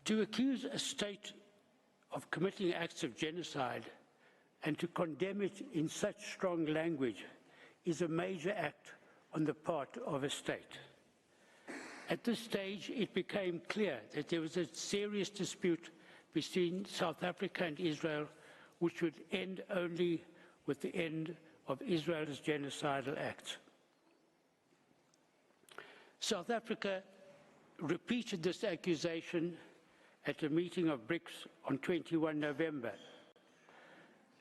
To accuse a state of committing acts of genocide and to condemn it in such strong language is a major act on the part of a state. At this stage, it became clear that there was a serious dispute between South Africa and Israel, which would end only with the end of Israel's genocidal acts. South Africa repeated this accusation at a meeting of BRICS on 21 November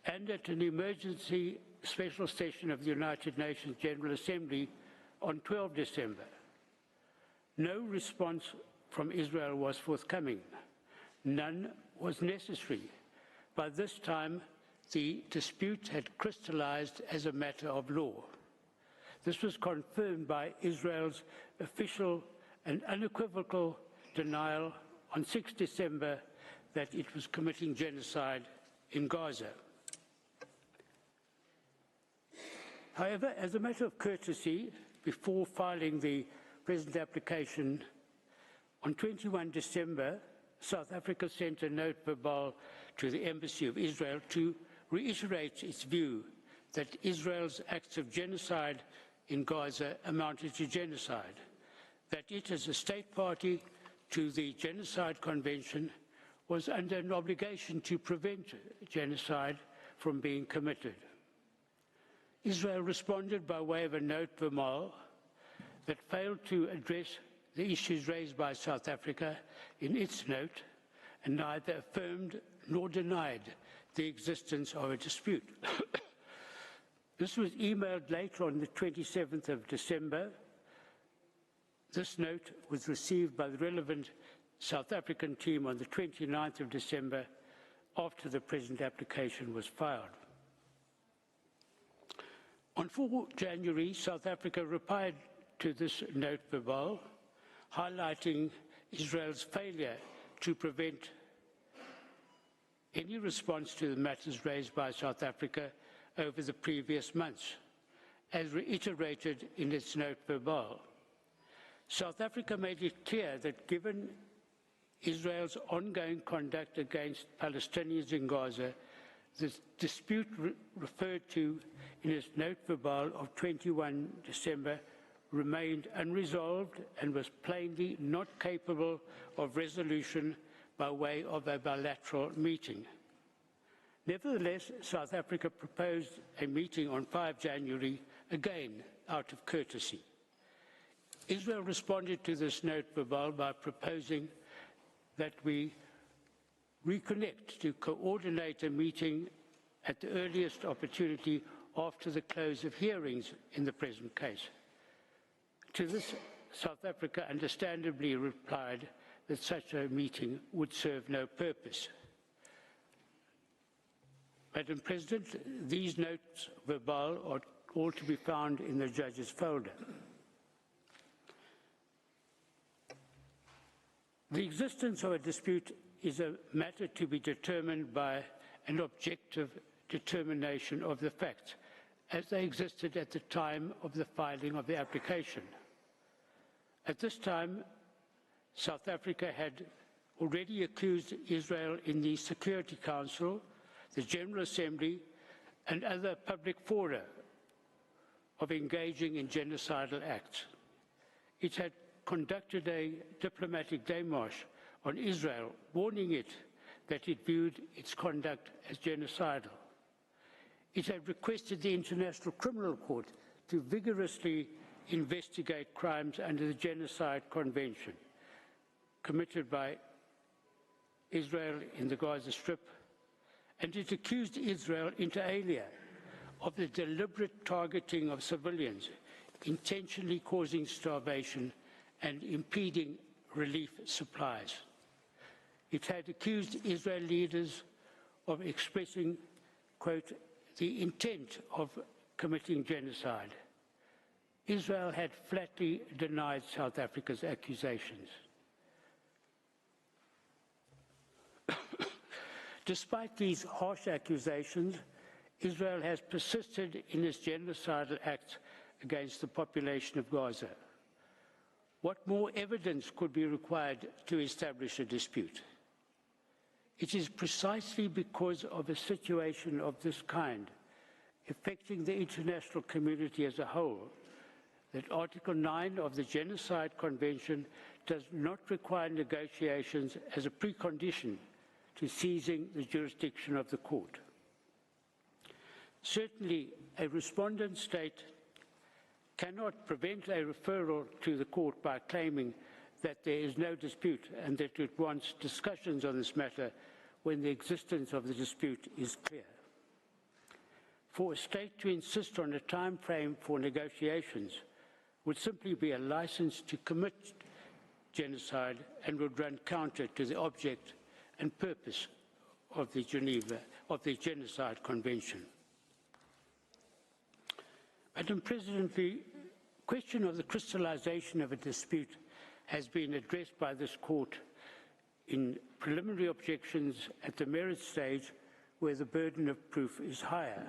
and at an emergency special session of the United Nations General Assembly on 12 December. No response from Israel was forthcoming. None was necessary. By this time, the dispute had crystallized as a matter of law. This was confirmed by Israel's official and unequivocal denial on 6 December that it was committing genocide in Gaza. However, as a matter of courtesy, before filing the present application, on 21 December, South Africa sent a note verbal to the Embassy of Israel to reiterate its view that Israel's acts of genocide in Gaza amounted to genocide, that it, as a state party to the Genocide Convention, was under an obligation to prevent genocide from being committed. Israel responded by way of a note verbal that failed to address the issues raised by South Africa in its note and neither affirmed nor denied the existence of a dispute. This was emailed later on the 27th of December. This note was received by the relevant South African team on the 29th of December after the present application was filed. On 4 January, South Africa replied to this note verbal, highlighting Israel's failure to prevent any response to the matters raised by South Africa over the previous months, as reiterated in its note verbal. South Africa made it clear that given Israel's ongoing conduct against Palestinians in Gaza, the dispute referred to in its note verbal of 21 December remained unresolved and was plainly not capable of resolution by way of a bilateral meeting. Nevertheless, South Africa proposed a meeting on 5 January, again out of courtesy. Israel responded to this note verbal by proposing that we reconnect to coordinate a meeting at the earliest opportunity after the close of hearings in the present case. To this, South Africa understandably replied that such a meeting would serve no purpose. Madam President, these notes verbal are all to be found in the judge's folder. The existence of a dispute is a matter to be determined by an objective determination of the facts as they existed at the time of the filing of the application. At this time, South Africa had already accused Israel in the Security Council, the General Assembly, and other public fora of engaging in genocidal acts. It had conducted a diplomatic démarche on Israel, warning it that it viewed its conduct as genocidal. It had requested the International Criminal Court to vigorously investigate crimes under the Genocide Convention committed by Israel in the Gaza Strip, and it accused Israel inter alia of the deliberate targeting of civilians, intentionally causing starvation and impeding relief supplies. It had accused Israel leaders of expressing, quote, the intent of committing genocide. Israel had flatly denied South Africa's accusations. Despite these harsh accusations, Israel has persisted in its genocidal acts against the population of Gaza. What more evidence could be required to establish a dispute? It is precisely because of a situation of this kind, affecting the international community as a whole, that Article 9 of the Genocide Convention does not require negotiations as a precondition to seizing the jurisdiction of the court. Certainly, a respondent state cannot prevent a referral to the court by claiming that there is no dispute and that it wants discussions on this matter when the existence of the dispute is clear. For a state to insist on a time frame for negotiations would simply be a license to commit genocide and would run counter to the object and purpose of the Genocide Convention. Madam President, the question of the crystallization of a dispute has been addressed by this court in preliminary objections at the merits stage where the burden of proof is higher.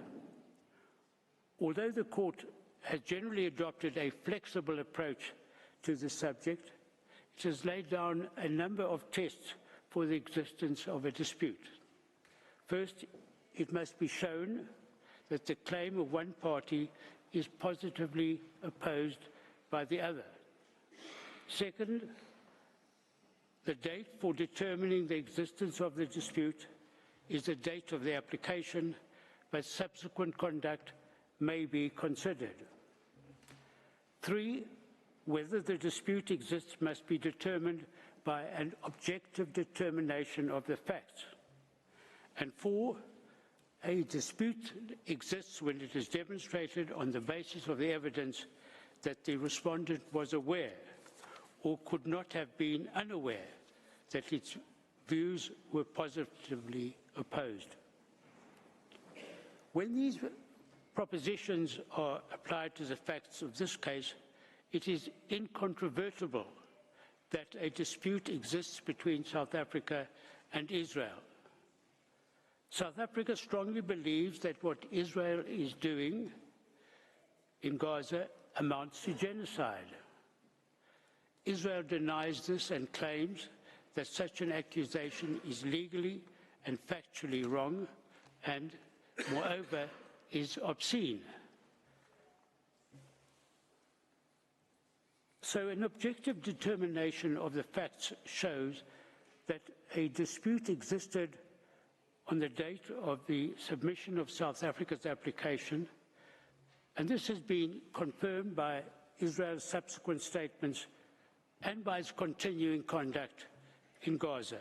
Although the court has generally adopted a flexible approach to the subject, it has laid down a number of tests for the existence of a dispute. First, it must be shown that the claim of one party is positively opposed by the other. Second, the date for determining the existence of the dispute is the date of the application, but subsequent conduct may be considered. 3, whether the dispute exists must be determined by an objective determination of the facts. And 4, a dispute exists when it is demonstrated on the basis of the evidence that the respondent was aware or could not have been unaware that its views were positively opposed. When these propositions are applied to the facts of this case, it is incontrovertible that a dispute exists between South Africa and Israel. South Africa strongly believes that what Israel is doing in Gaza amounts to genocide. Israel denies this and claims that such an accusation is legally and factually wrong and, moreover, is obscene. So an objective determination of the facts shows that a dispute existed on the date of the submission of South Africa's application, and this has been confirmed by Israel's subsequent statements and by its continuing conduct in Gaza.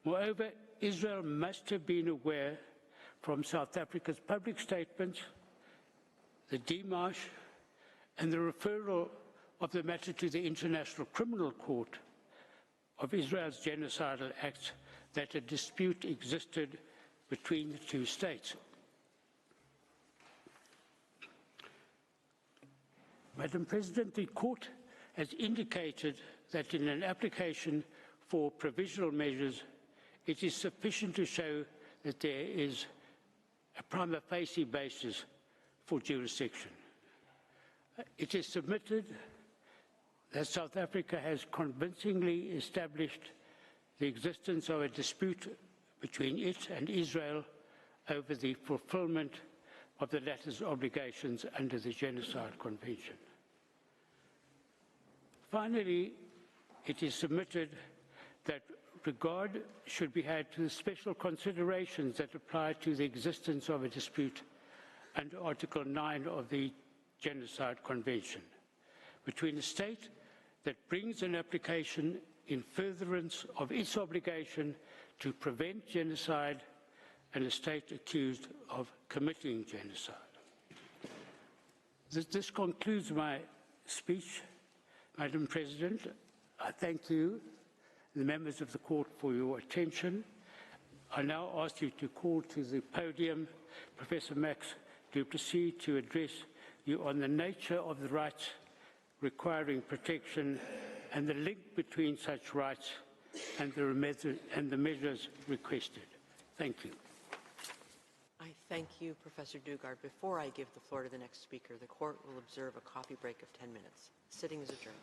Moreover, Israel must have been aware from South Africa's public statements, the démarche, and the referral of the matter to the International Criminal Court of Israel's genocidal acts that a dispute existed between the two states. Madam President, the Court has indicated that in an application for provisional measures, it is sufficient to show that there is a prima facie basis for jurisdiction. It is submitted that South Africa has convincingly established the existence of a dispute between it and Israel over the fulfillment of the latter's obligations under the Genocide Convention. Finally, it is submitted that regard should be had to the special considerations that apply to the existence of a dispute under Article 9 of the Genocide Convention between a state that brings an application in furtherance of its obligation to prevent genocide and a state accused of committing genocide. This concludes my speech, Madam President. I thank you, the members of the Court, for your attention, I now ask you to call to the podium Professor Max du Plessis to address you on the nature of the rights requiring protection and the link between such rights and the measures requested. Thank you. I thank you, Professor Dugard. Before I give the floor to the next speaker, the court will observe a coffee break of 10 minutes. Sitting is adjourned.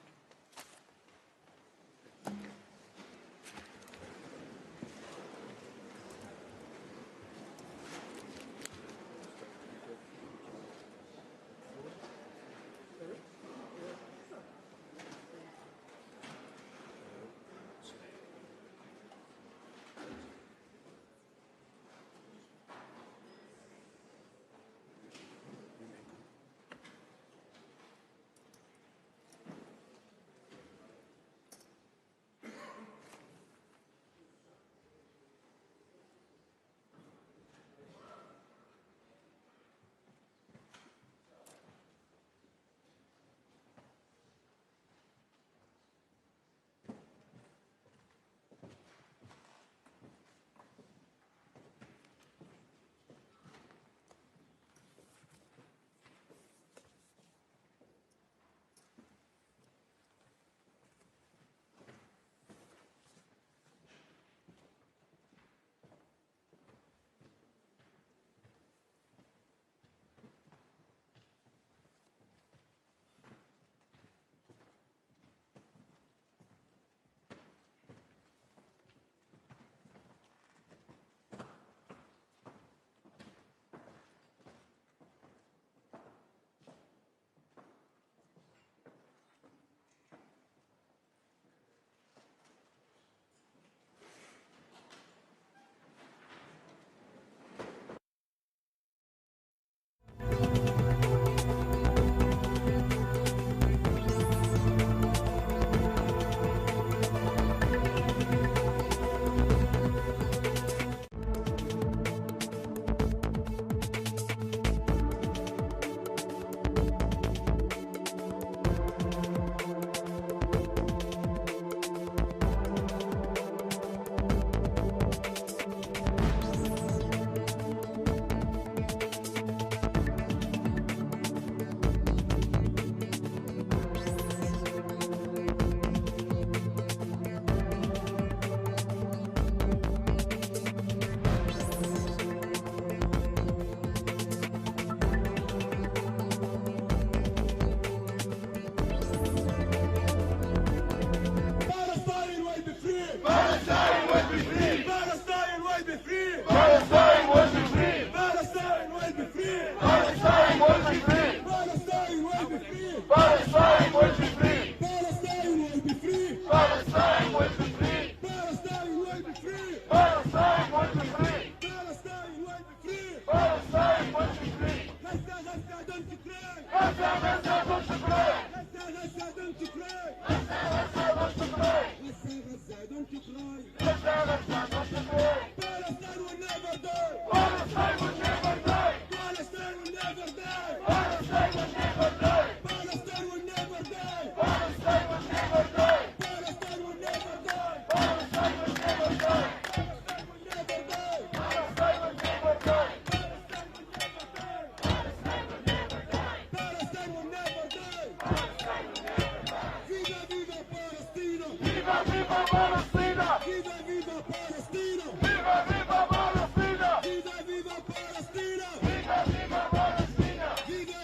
Viva Palestina!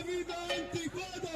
Viva Antigua!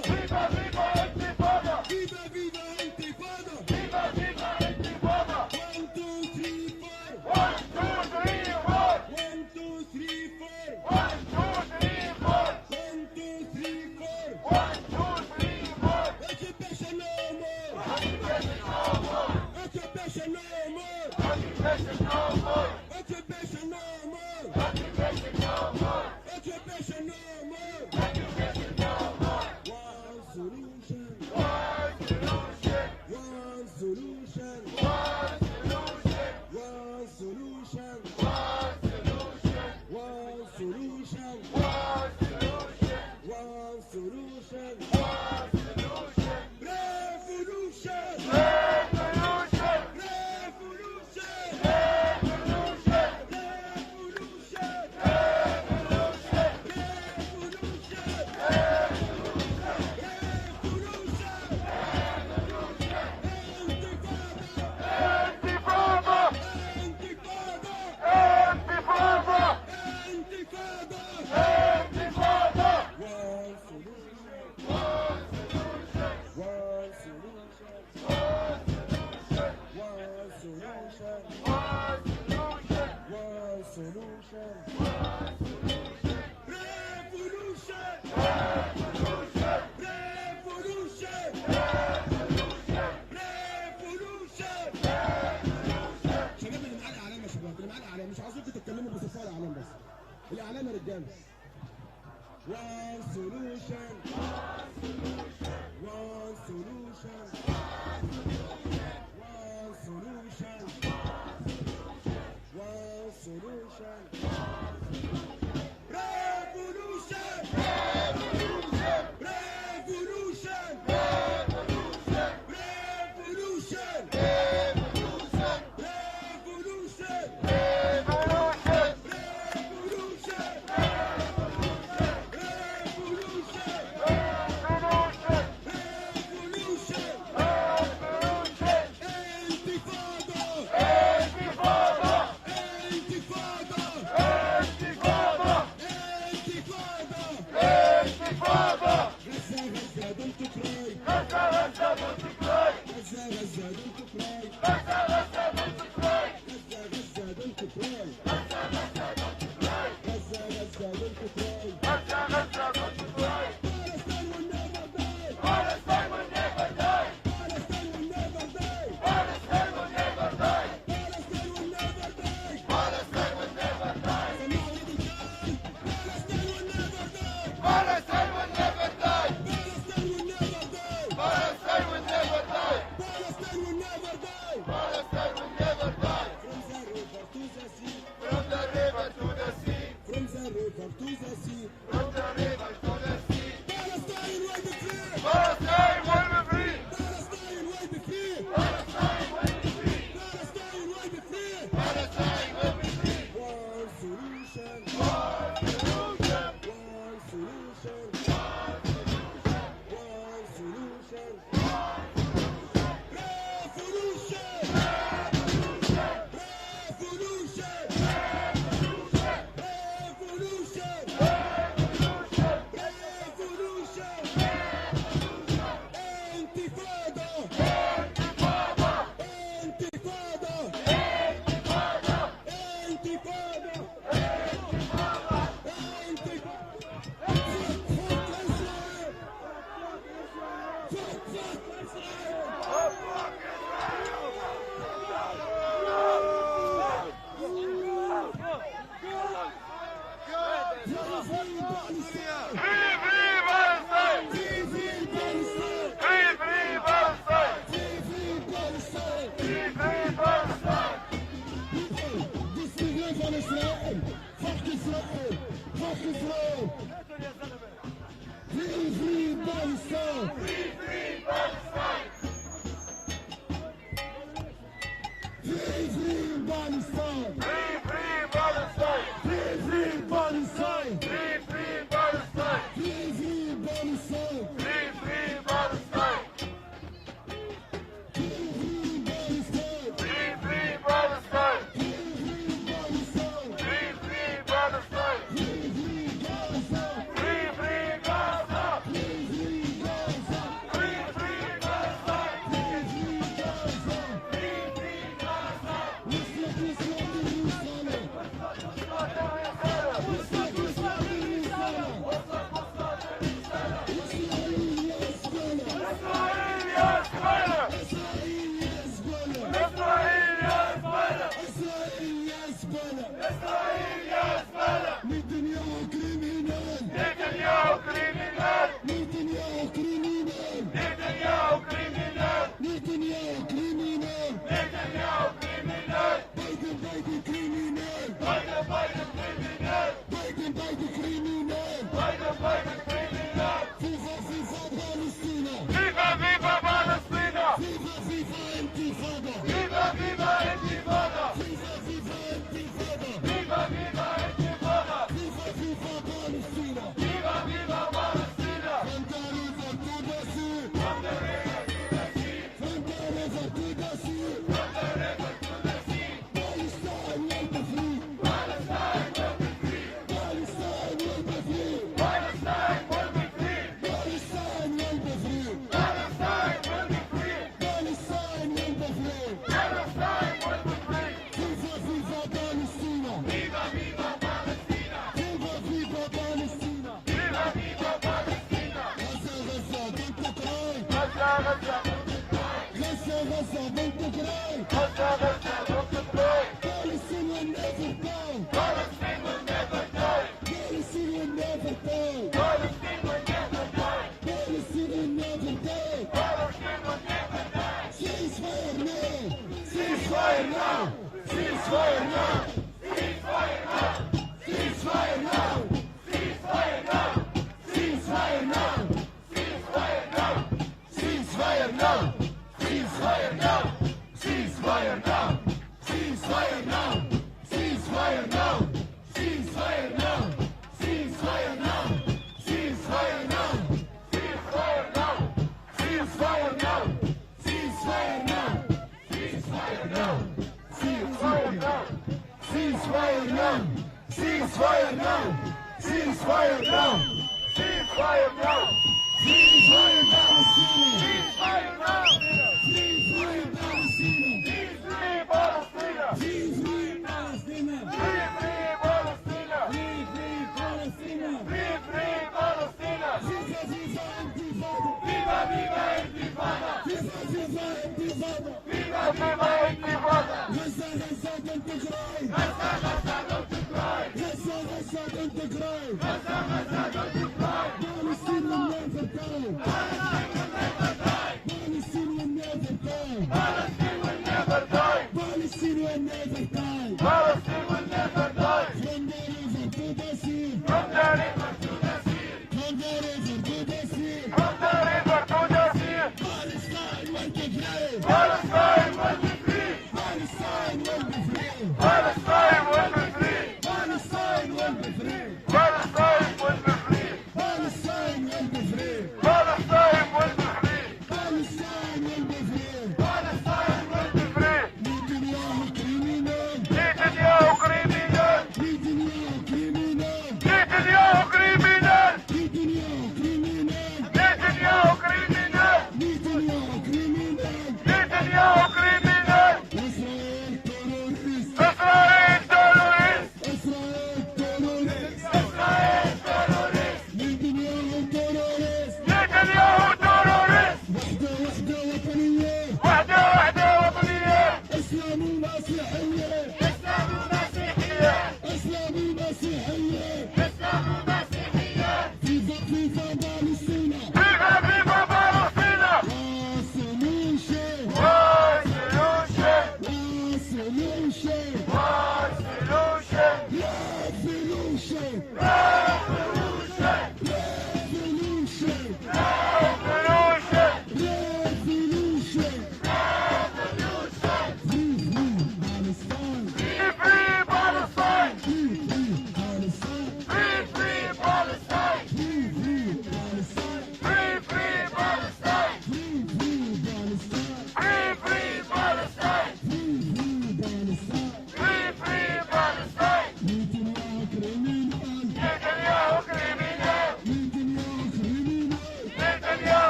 Precedents. One solution. One solution. One solution. One solution. One solution. Revolution. Revolution. Revolution. Revolution. Revolution. Palestine will never die.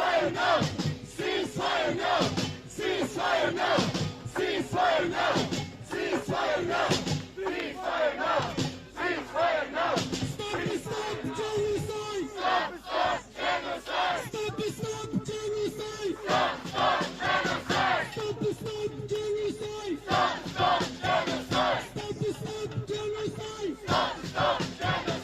Ceasefire now! Ceasefire now! Ceasefire now! Ceasefire now! Ceasefire now! Ceasefire now! Ceasefire now! Stop genocide! Stop genocide! Stop genocide! Stop genocide! Stop genocide! Stop genocide! Stop genocide! Stop genocide!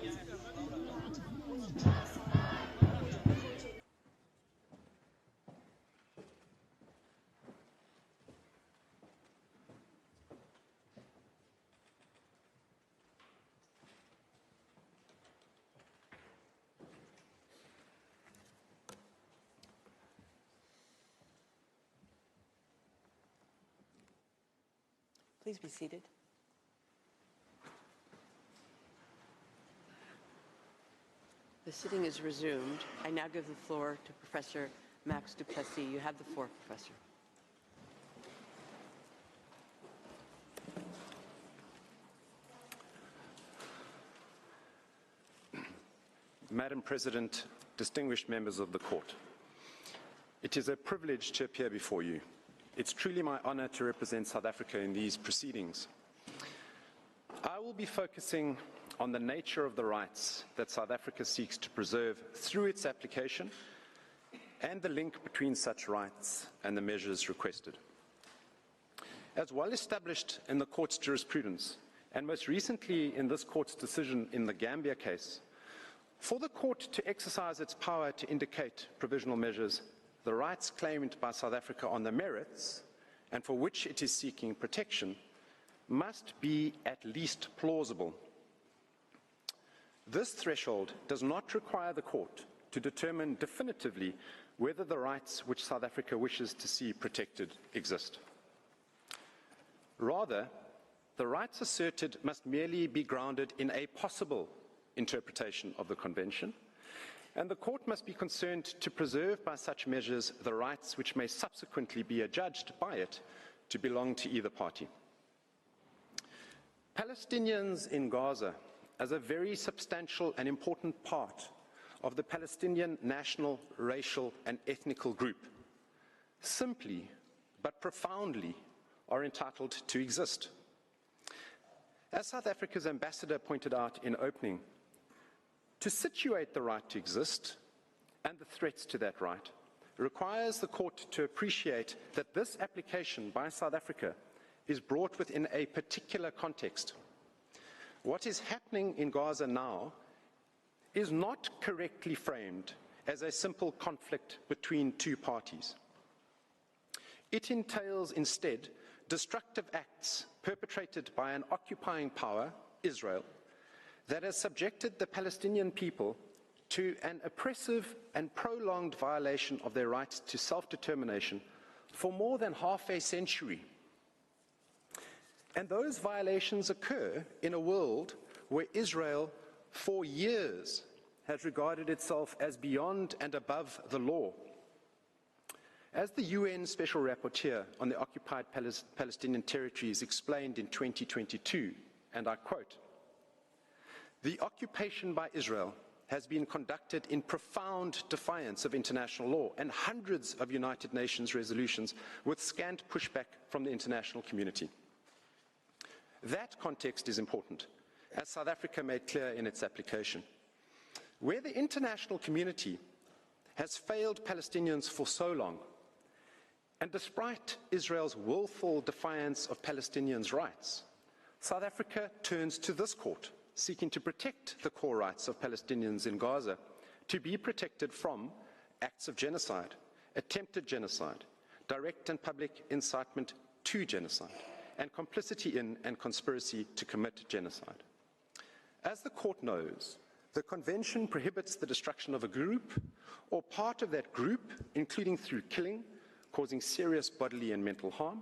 Israel criminal! Please be seated. The sitting is resumed. I now give the floor to Professor Max Duplessis. You have the floor, Professor. Madam President, distinguished members of the Court, it is a privilege to appear before you. It's truly my honor to represent South Africa in these proceedings. I will be focusing on the nature of the rights that South Africa seeks to preserve through its application and the link between such rights and the measures requested. As well established in the Court's jurisprudence, and most recently in this Court's decision in the Gambia case, for the Court to exercise its power to indicate provisional measures, the rights claimed by South Africa on the merits, and for which it is seeking protection, must be at least plausible. This threshold does not require the Court to determine definitively whether the rights which South Africa wishes to see protected exist. Rather, the rights asserted must merely be grounded in a possible interpretation of the Convention, and the Court must be concerned to preserve by such measures the rights which may subsequently be adjudged by it to belong to either party. Palestinians in Gaza, as a very substantial and important part of the Palestinian national, racial, and ethnical group, simply but profoundly are entitled to exist. As South Africa's ambassador pointed out in opening, to situate the right to exist and the threats to that right requires the Court to appreciate that this application by South Africa is brought within a particular context. What is happening in Gaza now is not correctly framed as a simple conflict between two parties. It entails instead destructive acts perpetrated by an occupying power, Israel, that has subjected the Palestinian people to an oppressive and prolonged violation of their right to self-determination for more than half a century. And those violations occur in a world where Israel, for years, has regarded itself as beyond and above the law. As the UN Special Rapporteur on the occupied Palestinian territories explained in 2022, and I quote, "The occupation by Israel has been conducted in profound defiance of international law and hundreds of United Nations resolutions with scant pushback from the international community." That context is important, as South Africa made clear in its application. Where the international community has failed Palestinians for so long, and despite Israel's willful defiance of Palestinians' rights, South Africa turns to this Court, seeking to protect the core rights of Palestinians in Gaza to be protected from acts of genocide, attempted genocide, direct and public incitement to genocide, and complicity in and conspiracy to commit genocide. As the Court knows, the Convention prohibits the destruction of a group or part of that group, including through killing, causing serious bodily and mental harm,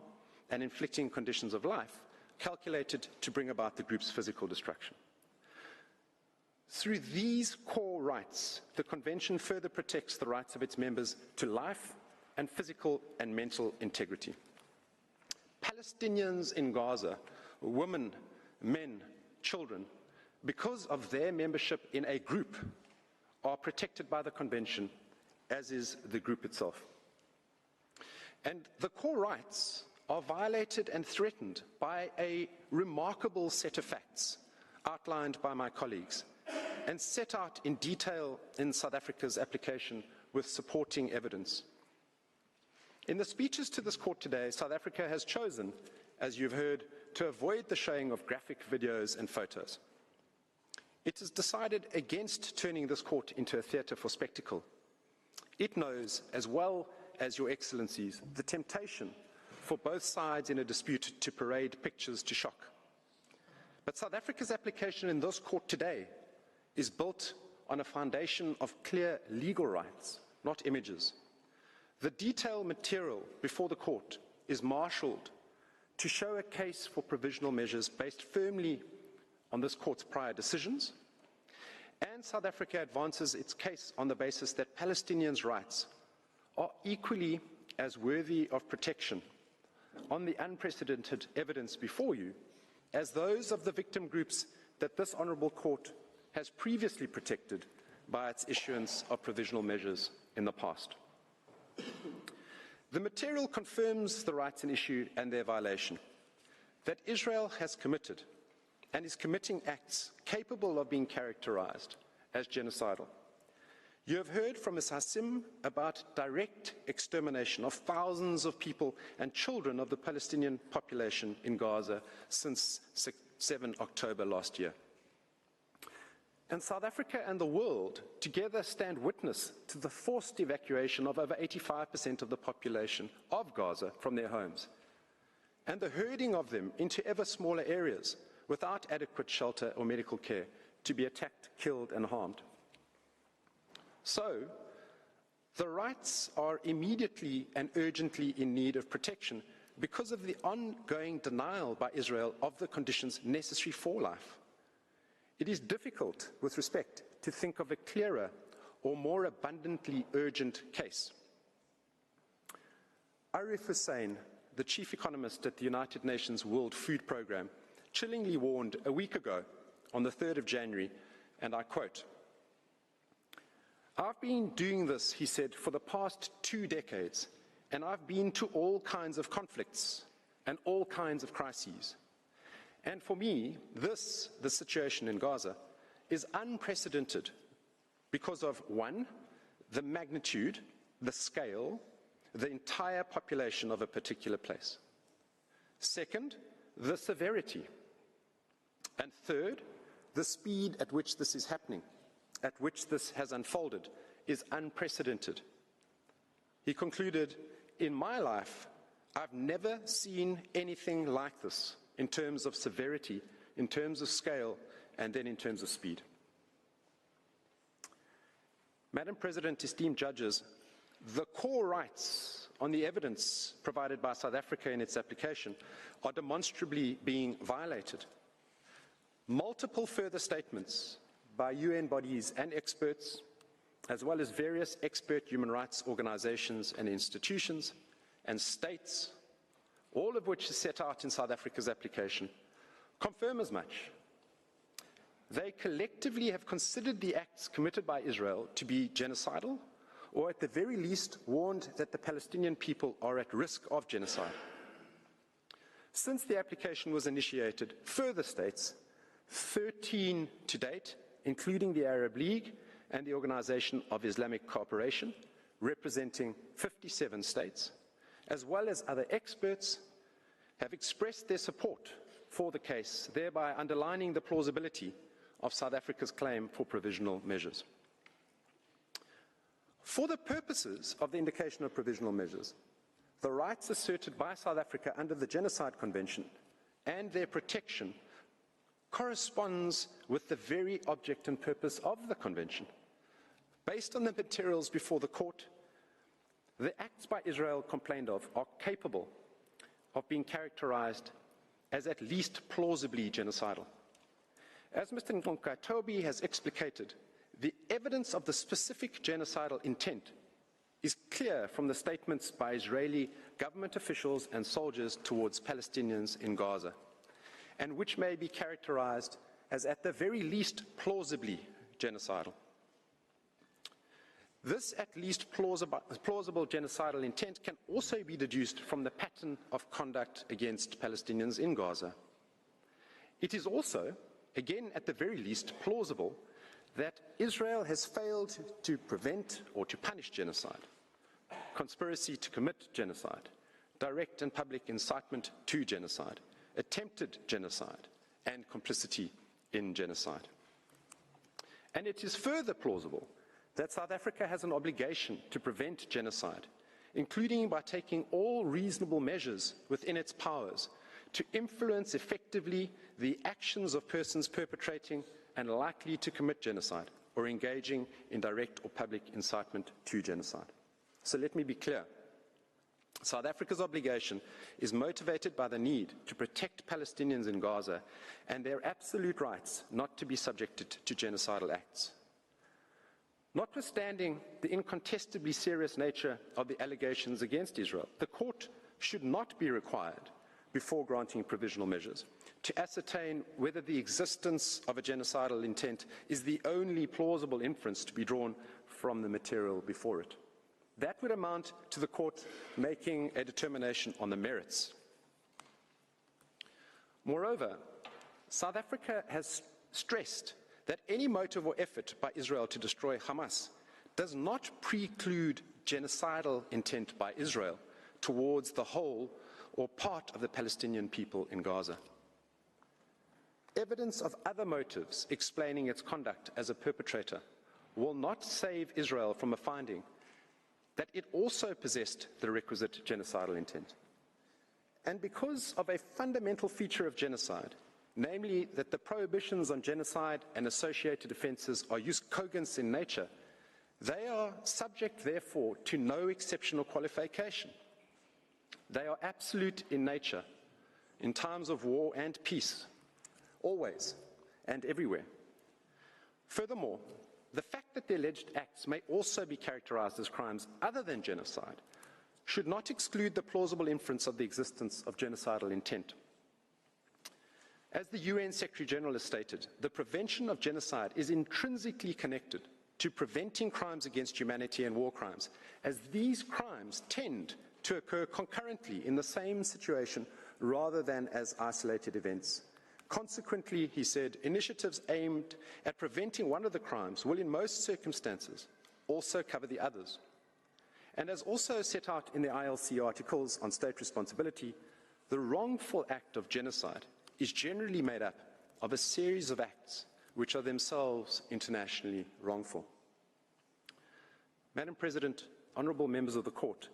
and inflicting conditions of life calculated to bring about the group's physical destruction. Through these core rights, the Convention further protects the rights of its members to life and physical and mental integrity. Palestinians in Gaza, women, men, children, because of their membership in a group, are protected by the Convention, as is the group itself. And the core rights are violated and threatened by a remarkable set of facts outlined by my colleagues and set out in detail in South Africa's application with supporting evidence. In the speeches to this Court today, South Africa has chosen, as you've heard, to avoid the showing of graphic videos and photos. It has decided against turning this Court into a theatre for spectacle. It knows, as well as Your Excellencies, the temptation for both sides in a dispute to parade pictures to shock. But South Africa's application in this Court today is built on a foundation of clear legal rights, not images. The detailed material before the Court is marshalled to show a case for provisional measures based firmly on this Court's prior decisions And South Africa advances its case on the basis that Palestinians' rights are equally as worthy of protection on the unprecedented evidence before you as those of the victim groups that this Honourable Court has previously protected by its issuance of provisional measures in the past. The material confirms the rights in issue and their violation, that Israel has committed and is committing acts capable of being characterized as genocidal. You have heard from Ms. Hassim about direct extermination of thousands of people and children of the Palestinian population in Gaza since 7 October last year. And South Africa and the world together stand witness to the forced evacuation of over 85% of the population of Gaza from their homes, and the herding of them into ever smaller areas without adequate shelter or medical care to be attacked, killed and harmed. So, the rights are immediately and urgently in need of protection because of the ongoing denial by Israel of the conditions necessary for life. It is difficult, with respect, to think of a clearer or more abundantly urgent case. Arif Hussein, the chief economist at the United Nations World Food Programme, chillingly warned a week ago, on the 3rd of January, and I quote, "I've been doing this," he said, "for the past 2 decades, and I've been to all kinds of conflicts and all kinds of crises. And for me, the situation in Gaza, is unprecedented because of, 1, the magnitude, the scale, the entire population of a particular place. 2nd, the severity. And 3rd, the speed at which this is happening, at which this has unfolded, is unprecedented." He concluded, "In my life, I've never seen anything like this in terms of severity, in terms of scale, and then in terms of speed." Madam President, esteemed judges, the core rights on the evidence provided by South Africa in its application are demonstrably being violated. Multiple further statements by UN bodies and experts, as well as various expert human rights organizations and institutions and states, all of which is set out in South Africa's application, confirm as much. They collectively have considered the acts committed by Israel to be genocidal, or at the very least warned that the Palestinian people are at risk of genocide. Since the application was initiated, further states, 13 to date, including the Arab League and the Organization of Islamic Cooperation, representing 57 states, as well as other experts, have expressed their support for the case, thereby underlining the plausibility of South Africa's claim for provisional measures. For the purposes of the indication of provisional measures, the rights asserted by South Africa under the Genocide Convention and their protection corresponds with the very object and purpose of the Convention. Based on the materials before the court, the acts by Israel complained of are capable of being characterized as at least plausibly genocidal. As Mr. Nkonkatobi has explicated, the evidence of the specific genocidal intent is clear from the statements by Israeli government officials and soldiers towards Palestinians in Gaza, and which may be characterized as at the very least plausibly genocidal. This at least plausible genocidal intent can also be deduced from the pattern of conduct against Palestinians in Gaza. It is also, again at the very least, plausible that Israel has failed to prevent or to punish genocide, conspiracy to commit genocide, direct and public incitement to genocide, attempted genocide, and complicity in genocide. And it is further plausible that South Africa has an obligation to prevent genocide, including by taking all reasonable measures within its powers to influence effectively the actions of persons perpetrating and likely to commit genocide or engaging in direct or public incitement to genocide. So let me be clear. South Africa's obligation is motivated by the need to protect Palestinians in Gaza and their absolute rights not to be subjected to genocidal acts. Notwithstanding the incontestably serious nature of the allegations against Israel, the court should not be required, before granting provisional measures, to ascertain whether the existence of a genocidal intent is the only plausible inference to be drawn from the material before it. That would amount to the court making a determination on the merits. Moreover, South Africa has stressed that any motive or effort by Israel to destroy Hamas does not preclude genocidal intent by Israel towards the whole or part of the Palestinian people in Gaza. Evidence of other motives explaining its conduct as a perpetrator will not save Israel from a finding that it also possessed the requisite genocidal intent. And because of a fundamental feature of genocide, namely that the prohibitions on genocide and associated offences are jus cogens in nature, they are subject, therefore, to no exceptional qualification. They are absolute in nature, in times of war and peace, always and everywhere. Furthermore, the fact that the alleged acts may also be characterized as crimes other than genocide should not exclude the plausible inference of the existence of genocidal intent. As the UN Secretary-General has stated, the prevention of genocide is intrinsically connected to preventing crimes against humanity and war crimes, as these crimes tend to occur concurrently in the same situation rather than as isolated events. Consequently, he said, initiatives aimed at preventing one of the crimes will in most circumstances also cover the others. And as also set out in the ILC articles on state responsibility, the wrongful act of genocide is generally made up of a series of acts which are themselves internationally wrongful. Madam President, honourable members of the Court,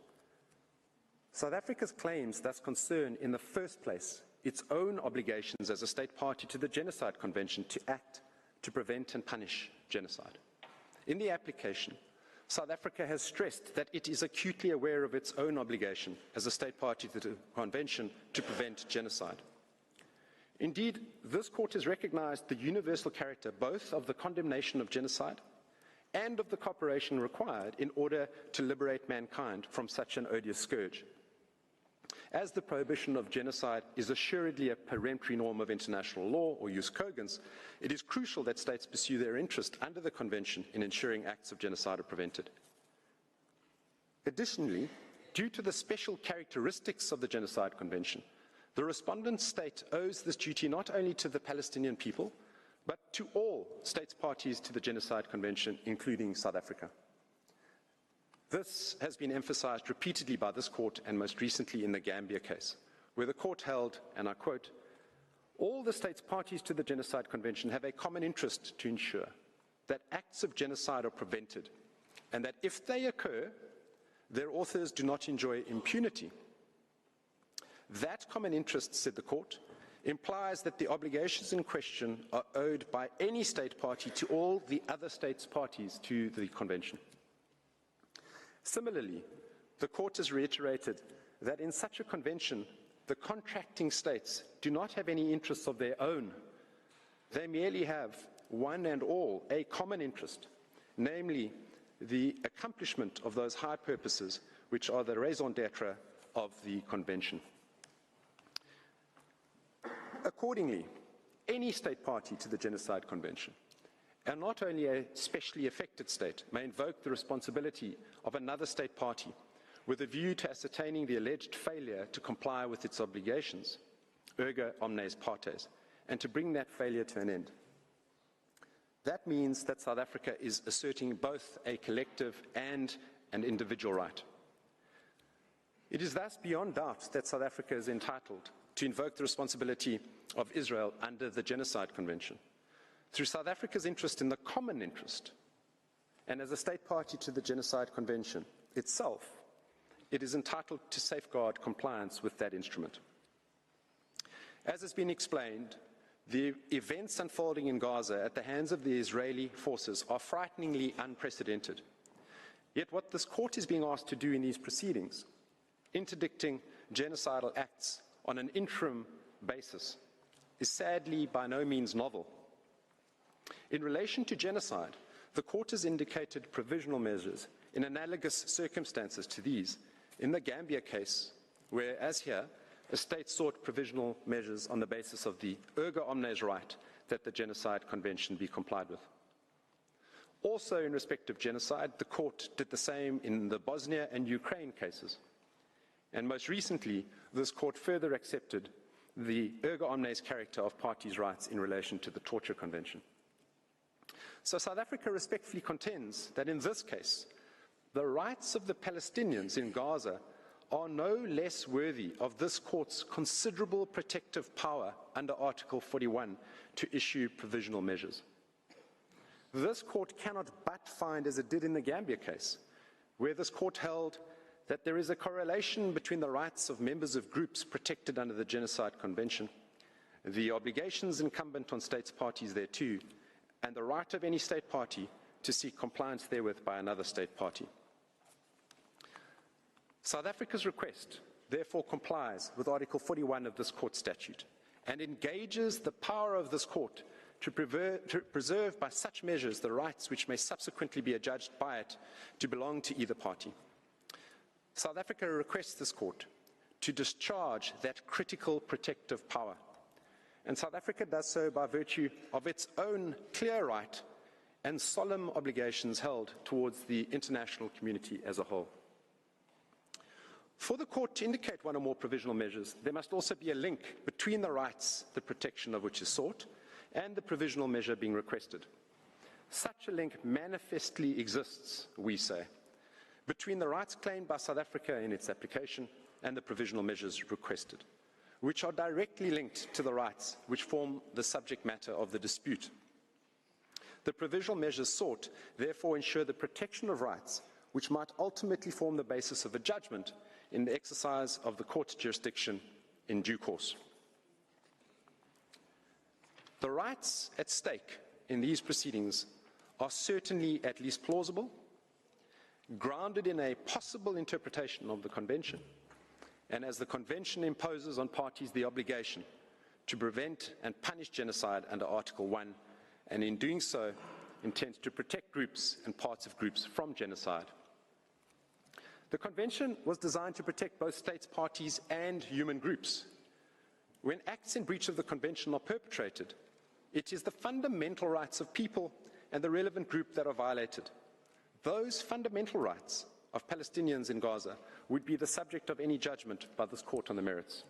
South Africa's claims thus concern in the first place its own obligations as a state party to the Genocide Convention to act to prevent and punish genocide. In the application, South Africa has stressed that it is acutely aware of its own obligation as a state party to the Convention to prevent genocide. Indeed, this court has recognized the universal character both of the condemnation of genocide and of the cooperation required in order to liberate mankind from such an odious scourge. As the prohibition of genocide is assuredly a peremptory norm of international law, or jus cogens, it is crucial that states pursue their interest under the Convention in ensuring acts of genocide are prevented. Additionally, due to the special characteristics of the Genocide Convention, the respondent state owes this duty not only to the Palestinian people, but to all states parties to the Genocide Convention, including South Africa. This has been emphasized repeatedly by this court and most recently in the Gambia case, where the court held, and I quote, all the states parties to the Genocide Convention have a common interest to ensure that acts of genocide are prevented and that if they occur, their authors do not enjoy impunity. That common interest, said the court, implies that the obligations in question are owed by any state party to all the other states parties to the Convention. Similarly, the court has reiterated that in such a convention, the contracting states do not have any interests of their own. They merely have, one and all, a common interest, namely the accomplishment of those high purposes which are the raison d'etre of the convention. Accordingly, any state party to the Genocide Convention, and not only a specially affected state, may invoke the responsibility of another state party with a view to ascertaining the alleged failure to comply with its obligations, erga omnes partes, and to bring that failure to an end. That means that South Africa is asserting both a collective and an individual right. It is thus beyond doubt that South Africa is entitled to invoke the responsibility of Israel under the Genocide Convention. Through South Africa's interest in the common interest, and as a state party to the Genocide Convention itself, it is entitled to safeguard compliance with that instrument. As has been explained, the events unfolding in Gaza at the hands of the Israeli forces are frighteningly unprecedented. Yet what this court is being asked to do in these proceedings interdicting genocidal acts on an interim basis is sadly by no means novel. In relation to genocide, the court has indicated provisional measures in analogous circumstances to these in the Gambia case, where, as here, a state sought provisional measures on the basis of the erga omnes right that the Genocide Convention be complied with. Also in respect of genocide, the court did the same in the Bosnia and Ukraine cases. And most recently, this court further accepted the erga omnes character of parties' rights in relation to the Torture Convention. So South Africa respectfully contends that in this case, the rights of the Palestinians in Gaza are no less worthy of this court's considerable protective power under Article 41 to issue provisional measures. This court cannot but find, as it did in the Gambia case, where this court held that there is a correlation between the rights of members of groups protected under the Genocide Convention, the obligations incumbent on states parties thereto, and the right of any state party to seek compliance therewith by another state party. South Africa's request therefore complies with Article 41 of this court statute and engages the power of this court to preserve by such measures the rights which may subsequently be adjudged by it to belong to either party. South Africa requests this court to discharge that critical protective power, and South Africa does so by virtue of its own clear right and solemn obligations held towards the international community as a whole. For the court to indicate one or more provisional measures, there must also be a link between the rights, the protection of which is sought, and the provisional measure being requested. Such a link manifestly exists, we say, between the rights claimed by South Africa in its application and the provisional measures requested, which are directly linked to the rights which form the subject matter of the dispute. The provisional measures sought therefore ensure the protection of rights which might ultimately form the basis of a judgment in the exercise of the court's jurisdiction in due course. The rights at stake in these proceedings are certainly at least plausible, grounded in a possible interpretation of the Convention, and as the Convention imposes on parties the obligation to prevent and punish genocide under Article 1, and in doing so intends to protect groups and parts of groups from genocide. The Convention was designed to protect both states, parties, and human groups. When acts in breach of the Convention are perpetrated, it is the fundamental rights of people and the relevant group that are violated. Those fundamental rights of Palestinians in Gaza would be the subject of any judgment by this court on the merits.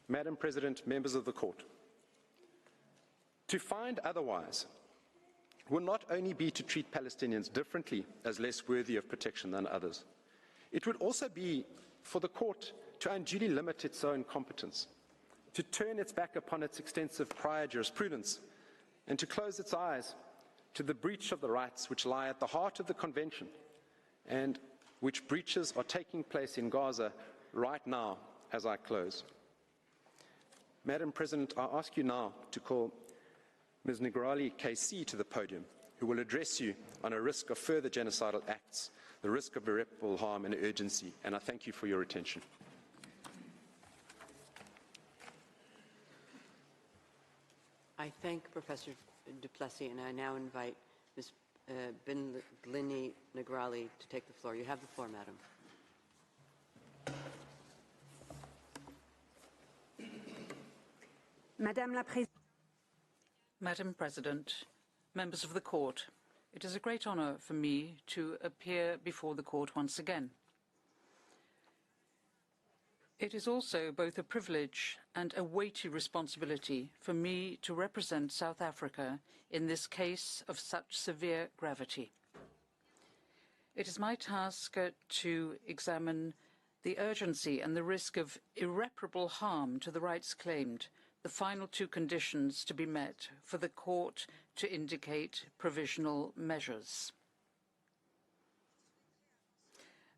Madam President, members of the court, to find otherwise will not only be to treat Palestinians differently as less worthy of protection than others, it would also be for the court to unduly limit its own competence, to turn its back upon its extensive prior jurisprudence, and to close its eyes to the breach of the rights which lie at the heart of the Convention and which breaches are taking place in Gaza right now as I close. Madam President, I ask you now to call Ms. Negrali KC to the podium, who will address you on a risk of further genocidal acts, the risk of irreparable harm and urgency, and I thank you for your attention. I thank Professor du Plessis, and I now invite Ms. Bodily Negrali to take the floor. You have the floor, Madam. Madam President, members of the Court, it is a great honour for me to appear before the Court once again. It is also both a privilege and a weighty responsibility for me to represent South Africa in this case of such severe gravity. It is my task to examine the urgency and the risk of irreparable harm to the rights claimed, the final two conditions to be met for the Court to indicate provisional measures.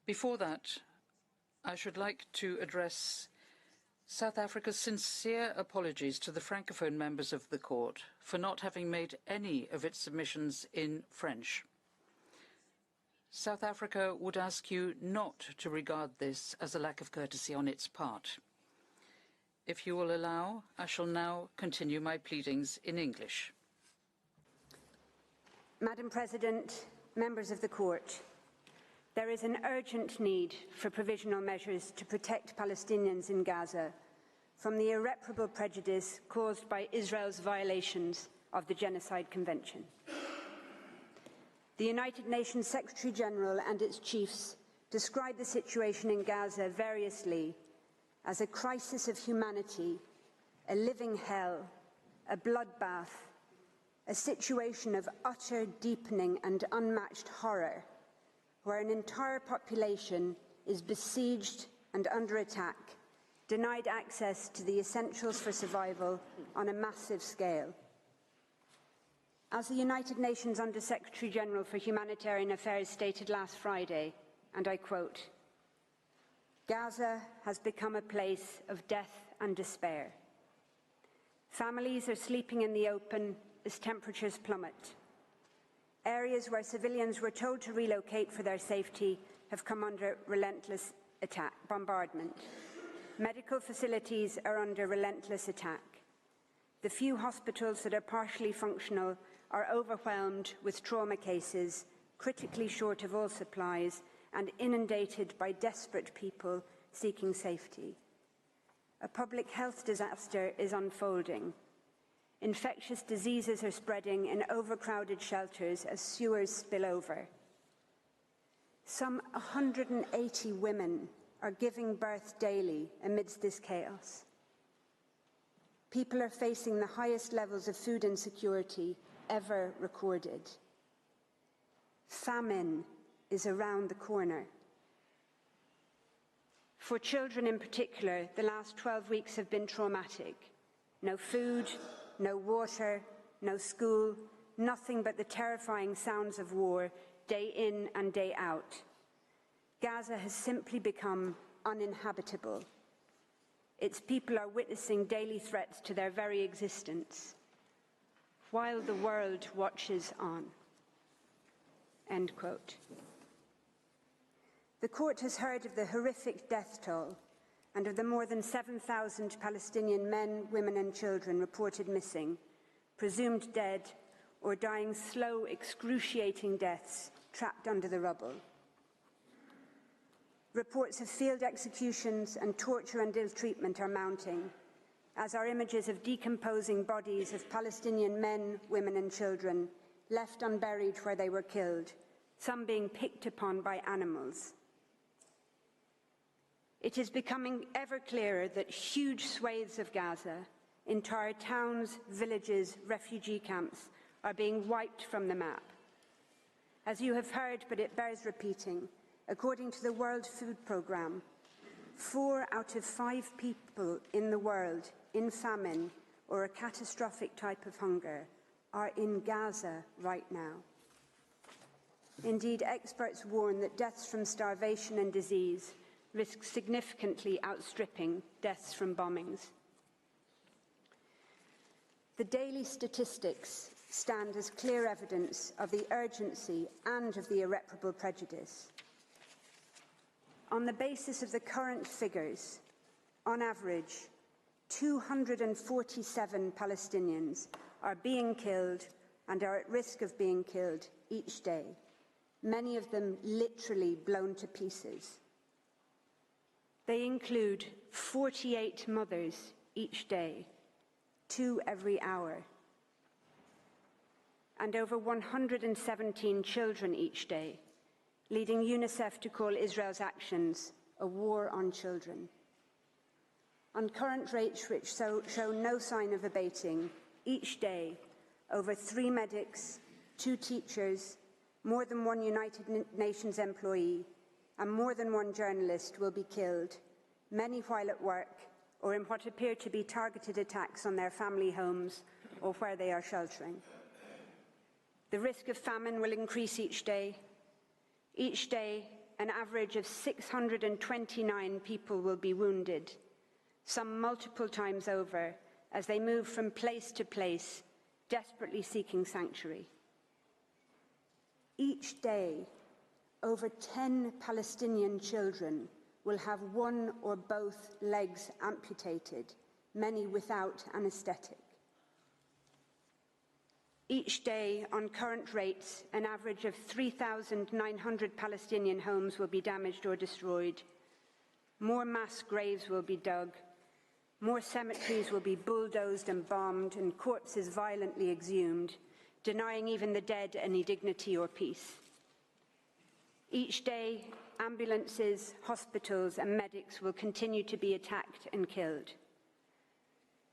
Before that, I should like to address South Africa's sincere apologies to the Francophone members of the Court for not having made any of its submissions in French. South Africa would ask you not to regard this as a lack of courtesy on its part. If you will allow, I shall now continue my pleadings in English. Madam President, members of the Court, there is an urgent need for provisional measures to protect Palestinians in Gaza from the irreparable prejudice caused by Israel's violations of the Genocide Convention. The United Nations Secretary-General and its chiefs describe the situation in Gaza variously as a crisis of humanity, a living hell, a bloodbath, a situation of utter deepening and unmatched horror, where an entire population is besieged and under attack, denied access to the essentials for survival on a massive scale. As the United Nations Under-Secretary-General for Humanitarian Affairs stated last Friday, and I quote, "Gaza has become a place of death and despair. Families are sleeping in the open as temperatures plummet. Areas where civilians were told to relocate for their safety have come under relentless bombardment. Medical facilities are under relentless attack. The few hospitals that are partially functional are overwhelmed with trauma cases, critically short of all supplies, and inundated by desperate people seeking safety. A public health disaster is unfolding. Infectious diseases are spreading in overcrowded shelters as sewers spill over. Some 180 women are giving birth daily amidst this chaos. People are facing the highest levels of food insecurity ever recorded. Famine is around the corner. For children in particular, the last 12 weeks have been traumatic. No food, no water, no school, nothing but the terrifying sounds of war, day in and day out. Gaza has simply become uninhabitable. Its people are witnessing daily threats to their very existence, while the world watches on." End quote. The Court has heard of the horrific death toll and of the more than 7,000 Palestinian men, women and children reported missing, presumed dead or dying slow, excruciating deaths trapped under the rubble. Reports of field executions and torture and ill-treatment are mounting, as are images of decomposing bodies of Palestinian men, women and children left unburied where they were killed, some being picked upon by animals. It is becoming ever clearer that huge swathes of Gaza, entire towns, villages, refugee camps, are being wiped from the map. As you have heard, but it bears repeating, according to the World Food Programme, 4 out of 5 people in the world in famine or a catastrophic type of hunger are in Gaza right now. Indeed, experts warn that deaths from starvation and disease risk significantly outstripping deaths from bombings. The daily statistics stand as clear evidence of the urgency and of the irreparable prejudice. On the basis of the current figures, on average, 247 Palestinians are being killed and are at risk of being killed each day, many of them literally blown to pieces. They include 48 mothers each day, 2 every hour, and over 117 children each day, leading UNICEF to call Israel's actions a war on children. On current rates which show no sign of abating, each day, over 3 medics, 2 teachers, more than 1 United Nations employee, and more than 1 journalist will be killed, many while at work or in what appear to be targeted attacks on their family homes or where they are sheltering. The risk of famine will increase each day. Each day, an average of 629 people will be wounded, some multiple times over, as they move from place to place, desperately seeking sanctuary. Each day, over 10 Palestinian children will have one or both legs amputated, many without anaesthetic. Each day, on current rates, an average of 3,900 Palestinian homes will be damaged or destroyed. More mass graves will be dug. More cemeteries will be bulldozed and bombed, and corpses violently exhumed, denying even the dead any dignity or peace. Each day, ambulances, hospitals, and medics will continue to be attacked and killed.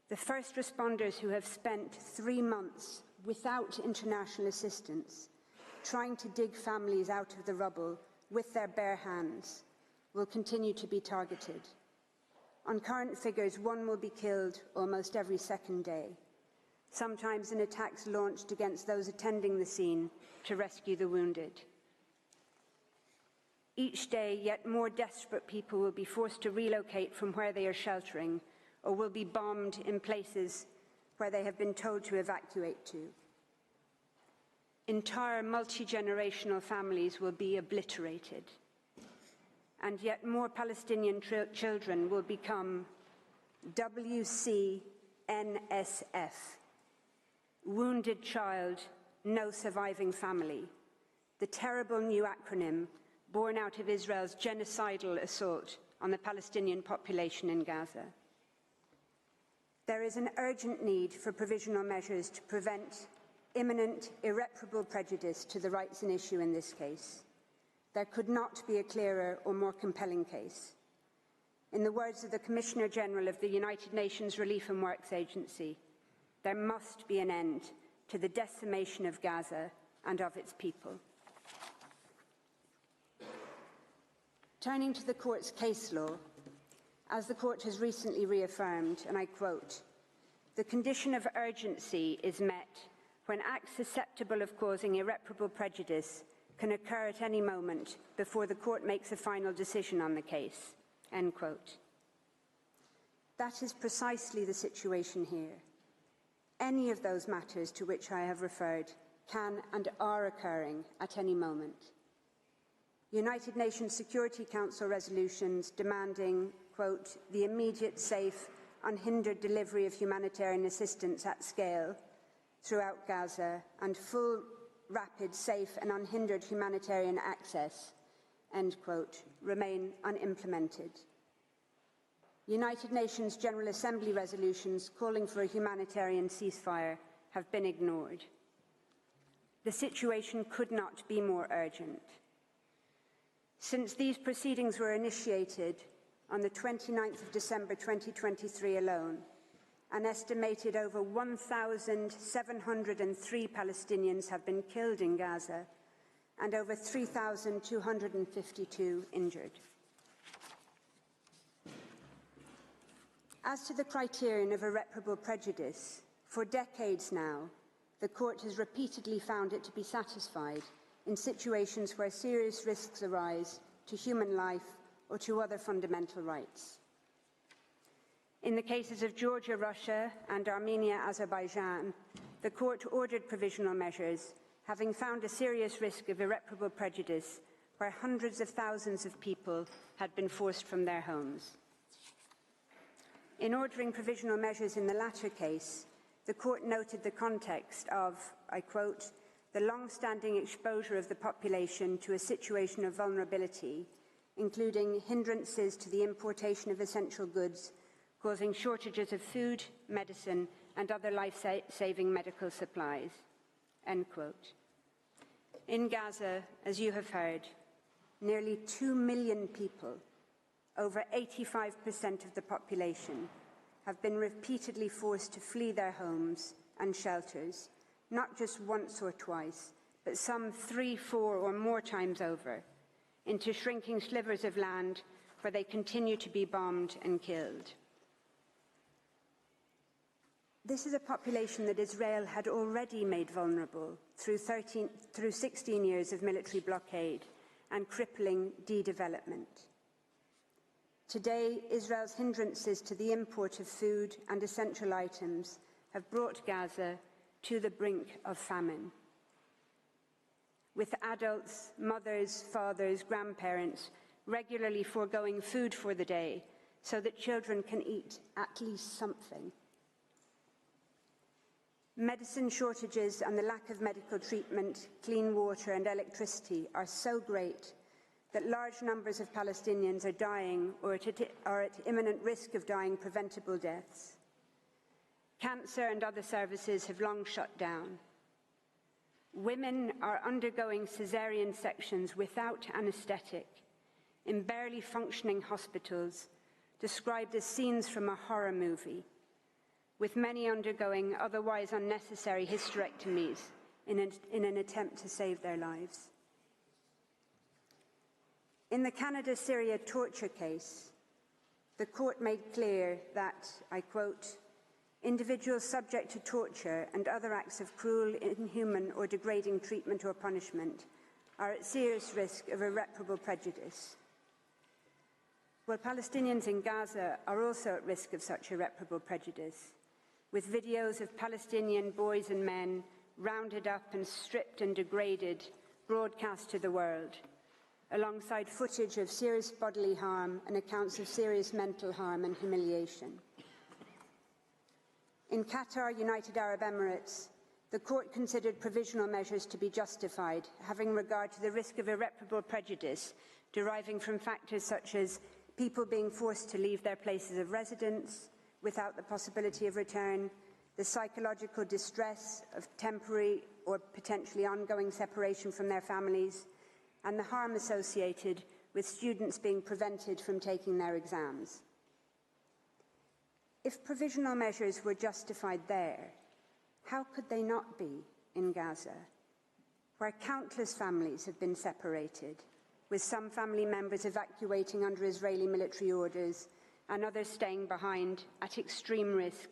The first responders who have spent 3 months without international assistance, trying to dig families out of the rubble with their bare hands, will continue to be targeted. On current figures, one will be killed almost every second day, sometimes in attacks launched against those attending the scene to rescue the wounded. Each day, yet more desperate people will be forced to relocate from where they are sheltering, or will be bombed in places where they have been told to evacuate to. Entire multi-generational families will be obliterated, and yet more Palestinian children will become WCNSF, Wounded Child, No Surviving Family, the terrible new acronym born out of Israel's genocidal assault on the Palestinian population in Gaza. There is an urgent need for provisional measures to prevent imminent, irreparable prejudice to the rights in issue in this case. There could not be a clearer or more compelling case. In the words of the Commissioner General of the United Nations Relief and Works Agency, there must be an end to the decimation of Gaza and of its people. Turning to the Court's case law, as the Court has recently reaffirmed, and I quote, "The condition of urgency is met when acts susceptible of causing irreparable prejudice can occur at any moment before the Court makes a final decision on the case," end quote. That is precisely the situation here. Any of those matters to which I have referred can and are occurring at any moment. United Nations Security Council resolutions demanding, quote, "the immediate, safe, unhindered delivery of humanitarian assistance at scale throughout Gaza and full, rapid, safe and unhindered humanitarian access," end quote, remain unimplemented. United Nations General Assembly resolutions calling for a humanitarian ceasefire have been ignored. The situation could not be more urgent. Since these proceedings were initiated on the 29th of December 2023 alone, an estimated over 1,703 Palestinians have been killed in Gaza and over 3,252 injured. As to the criterion of irreparable prejudice, for decades now, the Court has repeatedly found it to be satisfied in situations where serious risks arise to human life or to other fundamental rights. In the cases of Georgia, Russia, and Armenia, Azerbaijan, the Court ordered provisional measures, having found a serious risk of irreparable prejudice where hundreds of thousands of people had been forced from their homes. In ordering provisional measures in the latter case, the Court noted the context of, I quote, "the long-standing exposure of the population to a situation of vulnerability, including hindrances to the importation of essential goods, causing shortages of food, medicine, and other life-saving medical supplies," end quote. In Gaza, as you have heard, nearly 2 million people, over 85% of the population, have been repeatedly forced to flee their homes and shelters, not just once or twice, but some 3, 4, or more times over, into shrinking slivers of land where they continue to be bombed and killed. This is a population that Israel had already made vulnerable through 16 years of military blockade and crippling de-development. Today, Israel's hindrances to the import of food and essential items have brought Gaza to the brink of famine. with adults, mothers, fathers, grandparents regularly foregoing food for the day so that children can eat at least something. Medicine shortages and the lack of medical treatment, clean water and electricity are so great that large numbers of Palestinians are dying or are at imminent risk of dying preventable deaths. Cancer and other services have long shut down. Women are undergoing caesarean sections without anaesthetic in barely functioning hospitals, described as scenes from a horror movie, with many undergoing otherwise unnecessary hysterectomies in an attempt to save their lives. In the Canada-Syria torture case, the court made clear that, I quote, individuals subject to torture and other acts of cruel, inhuman or degrading treatment or punishment are at serious risk of irreparable prejudice. Well, Palestinians in Gaza are also at risk of such irreparable prejudice, with videos of Palestinian boys and men rounded up and stripped and degraded broadcast to the world, alongside footage of serious bodily harm and accounts of serious mental harm and humiliation. In Qatar, United Arab Emirates, the court considered provisional measures to be justified, having regard to the risk of irreparable prejudice deriving from factors such as people being forced to leave their places of residence without the possibility of return, the psychological distress of temporary or potentially ongoing separation from their families, and the harm associated with students being prevented from taking their exams. If provisional measures were justified there, how could they not be in Gaza, where countless families have been separated, with some family members evacuating under Israeli military orders and others staying behind at extreme risk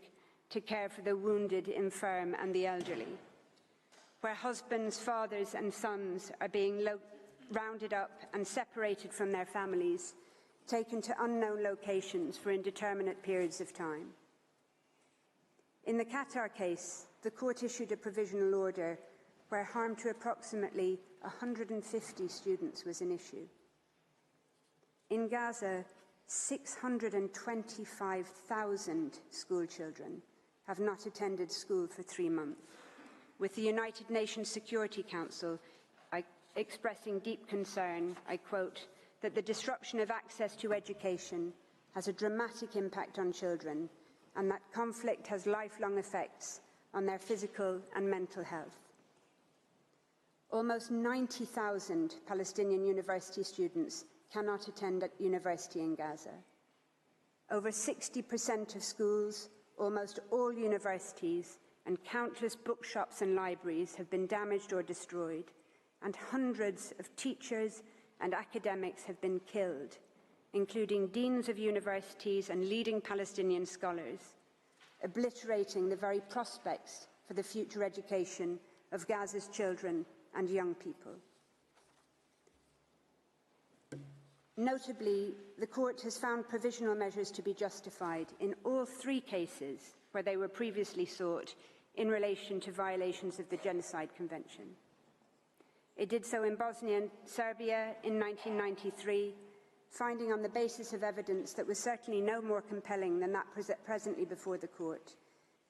to care for the wounded, infirm and the elderly, where husbands, fathers and sons are being rounded up and separated from their families, taken to unknown locations for indeterminate periods of time. In the Qatar case, the court issued a provisional order where harm to approximately 150 students was an issue. In Gaza, 625,000 school children have not attended school for 3 months, with the United Nations Security Council expressing deep concern, I quote, that the disruption of access to education has a dramatic impact on children and that conflict has lifelong effects on their physical and mental health. Almost 90,000 Palestinian university students cannot attend at university in Gaza. Over 60% of schools, almost all universities, and countless bookshops and libraries have been damaged or destroyed, and hundreds of teachers and academics have been killed, including deans of universities and leading Palestinian scholars, obliterating the very prospects for the future education of Gaza's children and young people. Notably, the court has found provisional measures to be justified in all 3 cases where they were previously sought in relation to violations of the Genocide Convention. It did so in Bosnia and Serbia in 1993, finding on the basis of evidence that was certainly no more compelling than that presently before the court,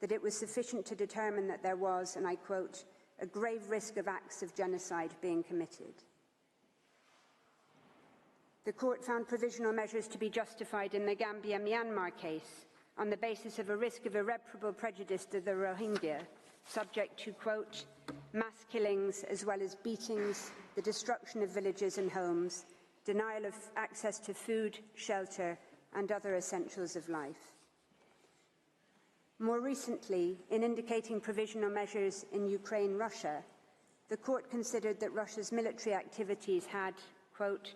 that it was sufficient to determine that there was, and I quote, a grave risk of acts of genocide being committed. The court found provisional measures to be justified in the Gambia-Myanmar case on the basis of a risk of irreparable prejudice to the Rohingya, subject to, quote, mass killings as well as beatings, the destruction of villages and homes, denial of access to food, shelter, and other essentials of life. More recently, in indicating provisional measures in Ukraine-Russia, the court considered that Russia's military activities had, quote,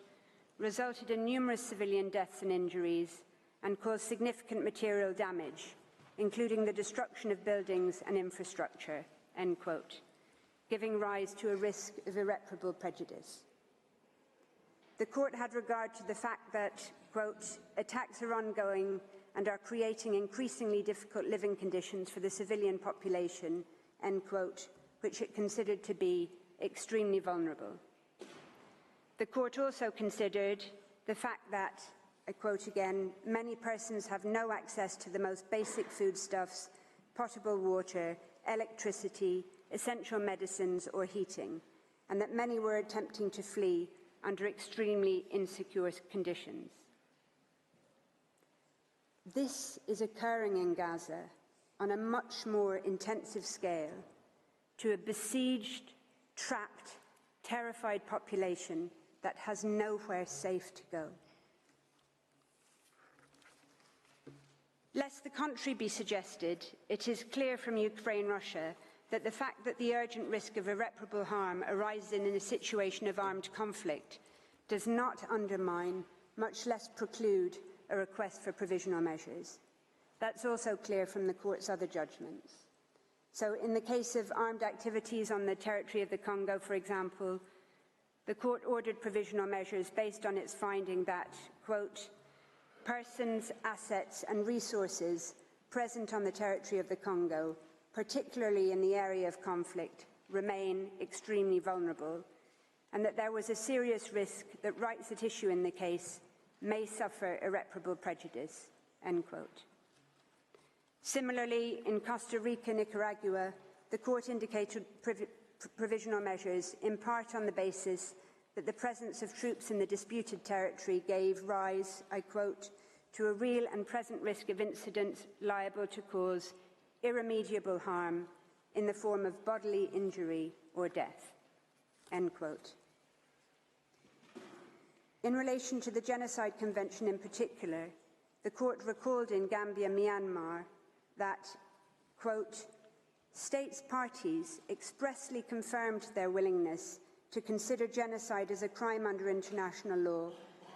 resulted in numerous civilian deaths and injuries and caused significant material damage, including the destruction of buildings and infrastructure, end quote, giving rise to a risk of irreparable prejudice. The court had regard to the fact that, quote, attacks are ongoing and are creating increasingly difficult living conditions for the civilian population, end quote, which it considered to be extremely vulnerable. The court also considered the fact that, I quote again, many persons have no access to the most basic foodstuffs, potable water, electricity, essential medicines or heating, and that many were attempting to flee under extremely insecure conditions. This is occurring in Gaza on a much more intensive scale to a besieged, trapped, terrified population that has nowhere safe to go. Lest the contrary be suggested, it is clear from Ukraine-Russia that the fact that the urgent risk of irreparable harm arises in a situation of armed conflict does not undermine, much less preclude, a request for provisional measures. That's also clear from the court's other judgments. So in the case of armed activities on the territory of the Congo, for example, the court ordered provisional measures based on its finding that, quote, persons, assets and resources present on the territory of the Congo, particularly in the area of conflict, remain extremely vulnerable, and that there was a serious risk that rights at issue in the case may suffer irreparable prejudice, end quote. Similarly, in Costa Rica, Nicaragua, the court indicated provisional measures in part on the basis that the presence of troops in the disputed territory gave rise, I quote, to a real and present risk of incidents liable to cause irremediable harm in the form of bodily injury or death, end quote. In relation to the Genocide Convention in particular, the court recalled in Gambia, Myanmar, that, quote, states parties expressly confirmed their willingness to consider genocide as a crime under international law,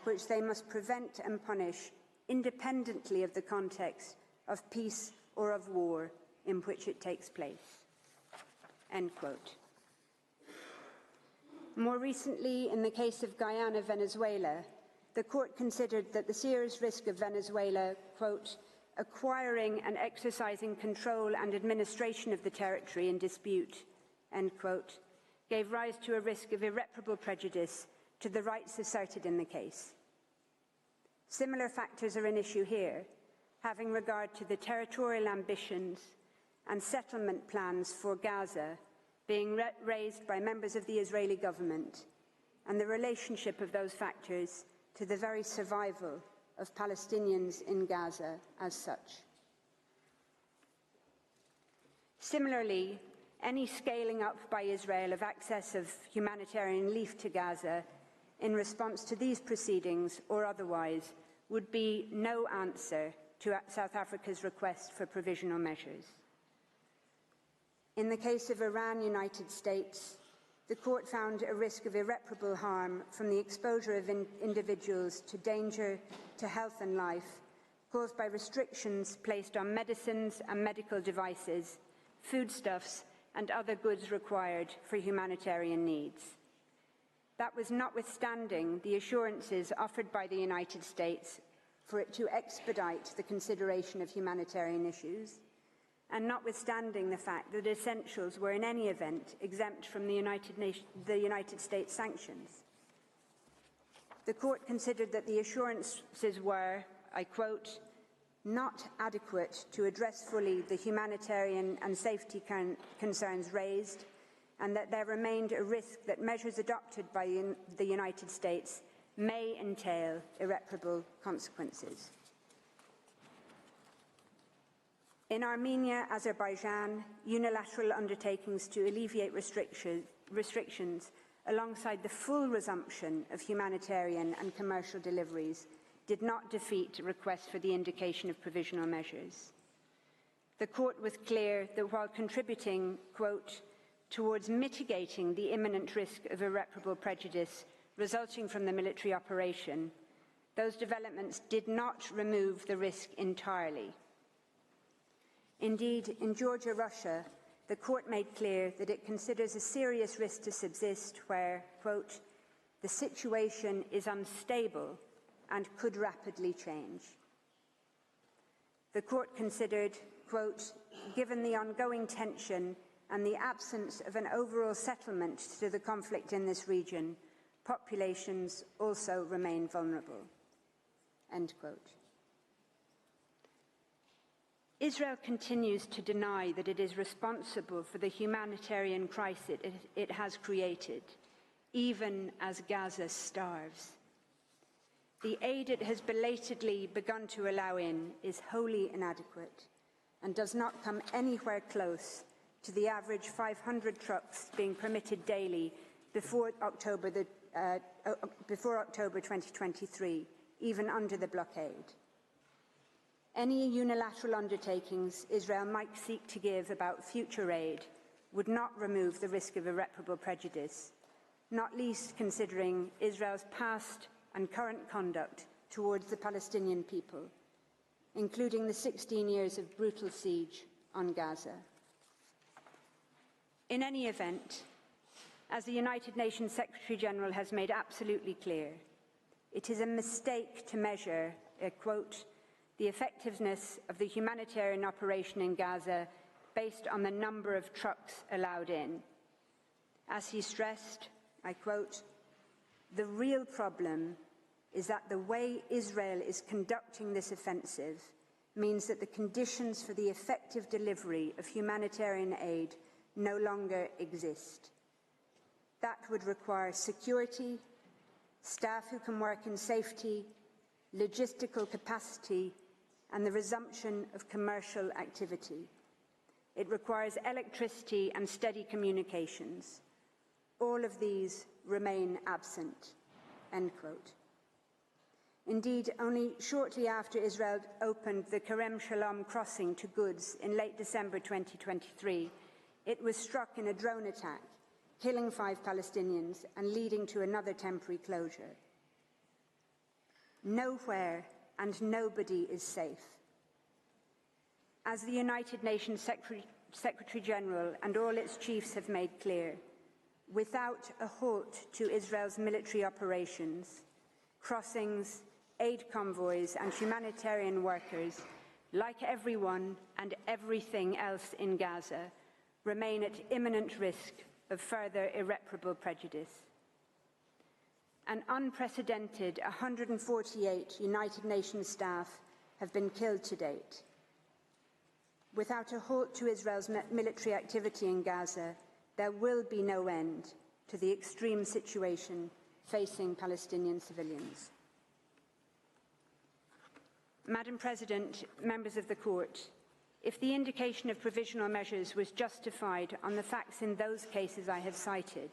which they must prevent and punish independently of the context of peace or of war in which it takes place, end quote. More recently, in the case of Guyana, Venezuela, the court considered that the serious risk of Venezuela, quote, acquiring and exercising control and administration of the territory in dispute, end quote, gave rise to a risk of irreparable prejudice to the rights asserted in the case. Similar factors are an issue here, having regard to the territorial ambitions and settlement plans for Gaza being raised by members of the Israeli government, and the relationship of those factors to the very survival of Palestinians in Gaza as such. Similarly, any scaling up by Israel of access of humanitarian relief to Gaza in response to these proceedings or otherwise would be no answer to South Africa's request for provisional measures. In the case of Iran, United States, the court found a risk of irreparable harm from the exposure of individuals to danger to health and life caused by restrictions placed on medicines and medical devices, foodstuffs, and other goods required for humanitarian needs. That was notwithstanding the assurances offered by the United States for it to expedite the consideration of humanitarian issues, and notwithstanding the fact that essentials were in any event exempt from the United States sanctions. The court considered that the assurances were, I quote, not adequate to address fully the humanitarian and safety concerns raised, and that there remained a risk that measures adopted by the United States may entail irreparable consequences. In Armenia, Azerbaijan, unilateral undertakings to alleviate restrictions alongside the full resumption of humanitarian and commercial deliveries did not defeat requests for the indication of provisional measures. The court was clear that while contributing, quote, towards mitigating the imminent risk of irreparable prejudice resulting from the military operation, those developments did not remove the risk entirely. Indeed, in Georgia, Russia, the court made clear that it considers a serious risk to subsist where, quote, the situation is unstable and could rapidly change. The court considered, quote, given the ongoing tension and the absence of an overall settlement to the conflict in this region, populations also remain vulnerable." End quote. Israel continues to deny that it is responsible for the humanitarian crisis it has created, even as Gaza starves. The aid it has belatedly begun to allow in is wholly inadequate and does not come anywhere close to the average 500 trucks being permitted daily before October 2023, even under the blockade. Any unilateral undertakings Israel might seek to give about future aid would not remove the risk of irreparable prejudice, not least considering Israel's past and current conduct towards the Palestinian people, including the 16 years of brutal siege on Gaza. In any event, as the United Nations Secretary-General has made absolutely clear, it is a mistake to measure, quote, "the effectiveness of the humanitarian operation in Gaza based on the number of trucks allowed in." As he stressed, I quote, "The real problem is that the way Israel is conducting this offensive means that the conditions for the effective delivery of humanitarian aid no longer exist. That would require security, staff who can work in safety, logistical capacity, and the resumption of commercial activity. It requires electricity and steady communications. All of these remain absent." End quote. Indeed, only shortly after Israel opened the Kerem Shalom crossing to goods in late December 2023, it was struck in a drone attack, killing 5 Palestinians and leading to another temporary closure. Nowhere and nobody is safe. As the United Nations Secretary-General and all its chiefs have made clear, without a halt to Israel's military operations, crossings, aid convoys and humanitarian workers, like everyone and everything else in Gaza, remain at imminent risk of further irreparable prejudice. An unprecedented 148 United Nations staff have been killed to date. Without a halt to Israel's military activity in Gaza, there will be no end to the extreme situation facing Palestinian civilians. Madam President, members of the Court, if the indication of provisional measures was justified on the facts in those cases I have cited,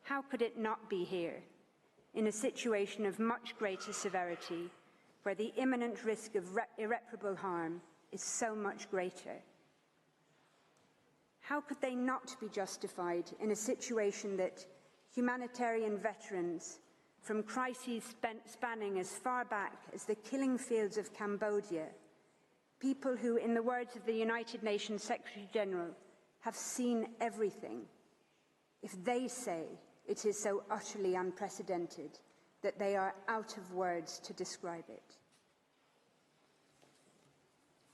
how could it not be here, in a situation of much greater severity, where the imminent risk of irreparable harm is so much greater? How could they not be justified in a situation that humanitarian veterans from crises spanning as far back as the killing fields of Cambodia, people who, in the words of the United Nations Secretary-General, have seen everything, if they say it is so utterly unprecedented that they are out of words to describe it?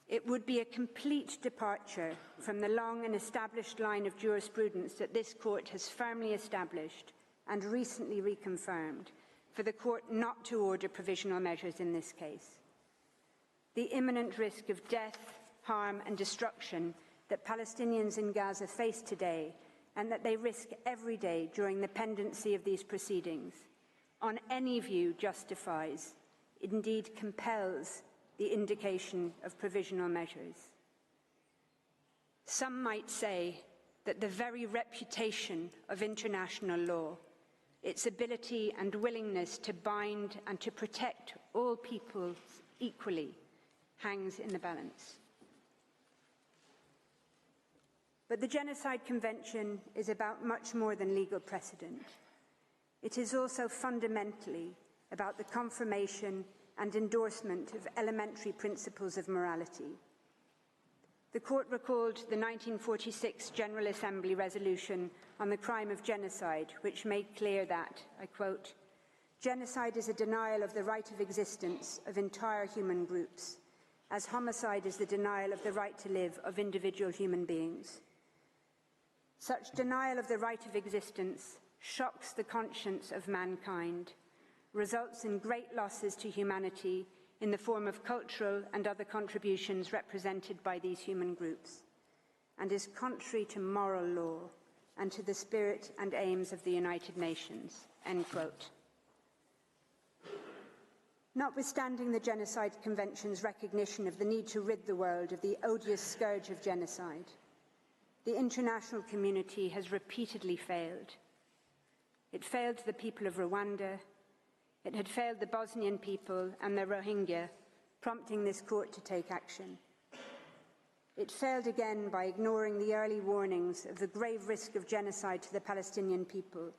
It would be a complete departure from the long and established line of jurisprudence that this court has firmly established and recently reconfirmed for the court not to order provisional measures in this case. The imminent risk of death, harm and destruction that Palestinians in Gaza face today and that they risk every day during the pendency of these proceedings, on any view justifies, indeed compels, the indication of provisional measures. Some might say that the very reputation of international law, its ability and willingness to bind and to protect all peoples equally, hangs in the balance. But the Genocide Convention is about much more than legal precedent. It is also fundamentally about the confirmation and endorsement of elementary principles of morality. The Court recalled the 1946 General Assembly resolution on the crime of genocide, which made clear that, I quote, "Genocide is a denial of the right of existence of entire human groups, as homicide is the denial of the right to live of individual human beings. Such denial of the right of existence shocks the conscience of mankind, results in great losses to humanity in the form of cultural and other contributions represented by these human groups, and is contrary to moral law and to the spirit and aims of the United Nations." End quote. Notwithstanding the Genocide Convention's recognition of the need to rid the world of the odious scourge of genocide, the international community has repeatedly failed. It failed the people of Rwanda, it had failed the Bosnian people and the Rohingya, prompting this court to take action. It failed again by ignoring the early warnings of the grave risk of genocide to the Palestinian people,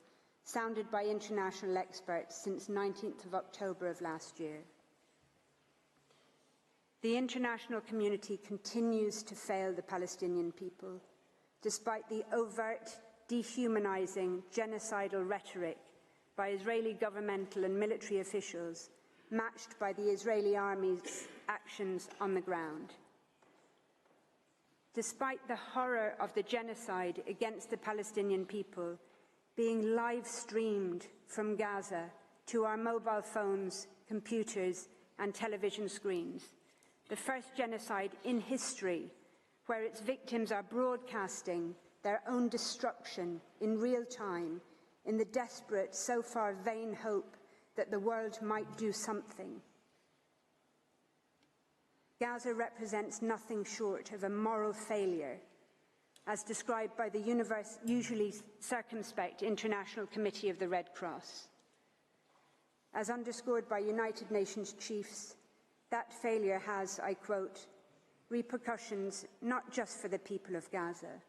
sounded by international experts since 19th of October of last year. The international community continues to fail the Palestinian people, despite the overt, dehumanizing, genocidal rhetoric by Israeli governmental and military officials, matched by the Israeli army's actions on the ground. Despite the horror of the genocide against the Palestinian people being live-streamed from Gaza to our mobile phones, computers, and television screens, the first genocide in history where its victims are broadcasting their own destruction in real time in the desperate, so far vain hope that the world might do something. Gaza represents nothing short of a moral failure, as described by the usually circumspect International Committee of the Red Cross. As underscored by United Nations chiefs, that failure has, I quote, repercussions not just for the people of Gaza,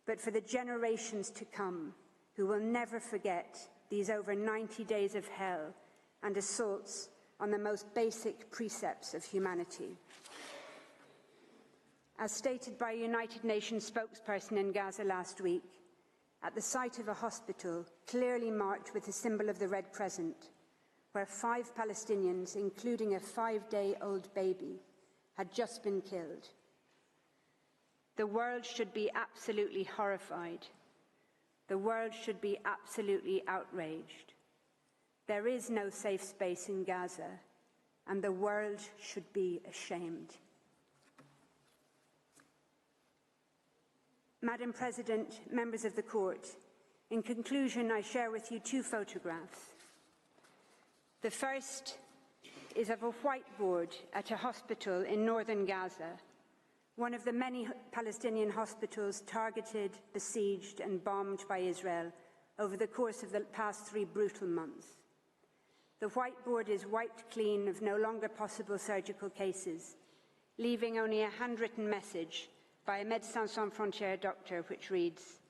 but for the generations to come who will never forget these over 90 days of hell and assaults on the most basic precepts of humanity. As stated by a United Nations spokesperson in Gaza last week, at the site of a hospital clearly marked with the symbol of the Red Crescent, where 5 Palestinians, including a 5-day-old baby, had just been killed. The world should be absolutely horrified. The world should be absolutely outraged. There is no safe space in Gaza, and the world should be ashamed. Madam President, members of the Court, in conclusion, I share with you 2 photographs. The first is of a whiteboard at a hospital in northern Gaza, one of the many Palestinian hospitals targeted, besieged and bombed by Israel over the course of the past 3 brutal months. The whiteboard is wiped clean of no longer possible surgical cases, leaving only a handwritten message by a Médecins Sans Frontières doctor which reads,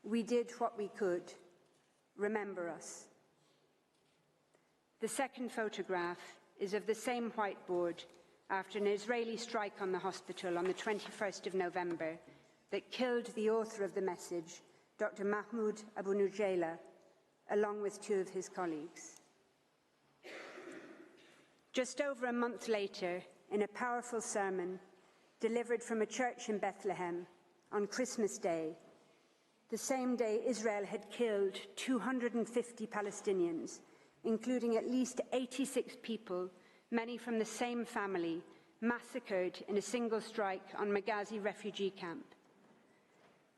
"We did what we could. Remember us." The second photograph is of the same whiteboard after an Israeli strike on the hospital on the 21st of November that killed the author of the message, Dr. Mahmoud Abu Nujayla, along with 2 of his colleagues. Just over a month later, in a powerful sermon delivered from a church in Bethlehem on Christmas Day, the same day Israel had killed 250 Palestinians, including at least 86 people, many from the same family, massacred in a single strike on Maghazi refugee camp.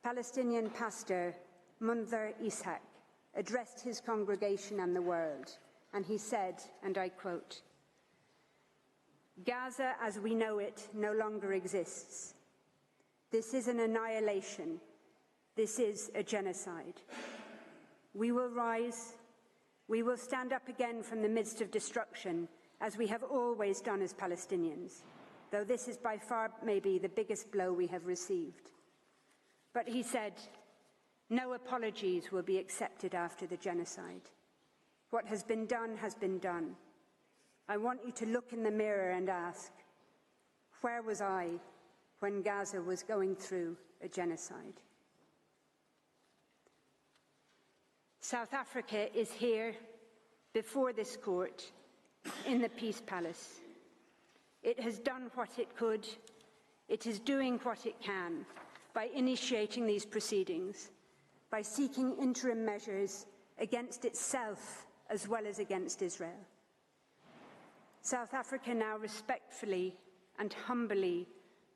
Palestinian pastor Mundhir Ishaq addressed his congregation and the world, and he said, and I quote, "Gaza as we know it no longer exists. This is an annihilation. This is a genocide. We will rise. We will stand up again from the midst of destruction, as we have always done as Palestinians, though this is by far maybe the biggest blow we have received." But he said, "No apologies will be accepted after the genocide. What has been done has been done. I want you to look in the mirror and ask, where was I when Gaza was going through a genocide?" South Africa is here, before this court, in the Peace Palace. It has done what it could. It is doing what it can by initiating these proceedings, by seeking interim measures against itself as well as against Israel. South Africa now respectfully and humbly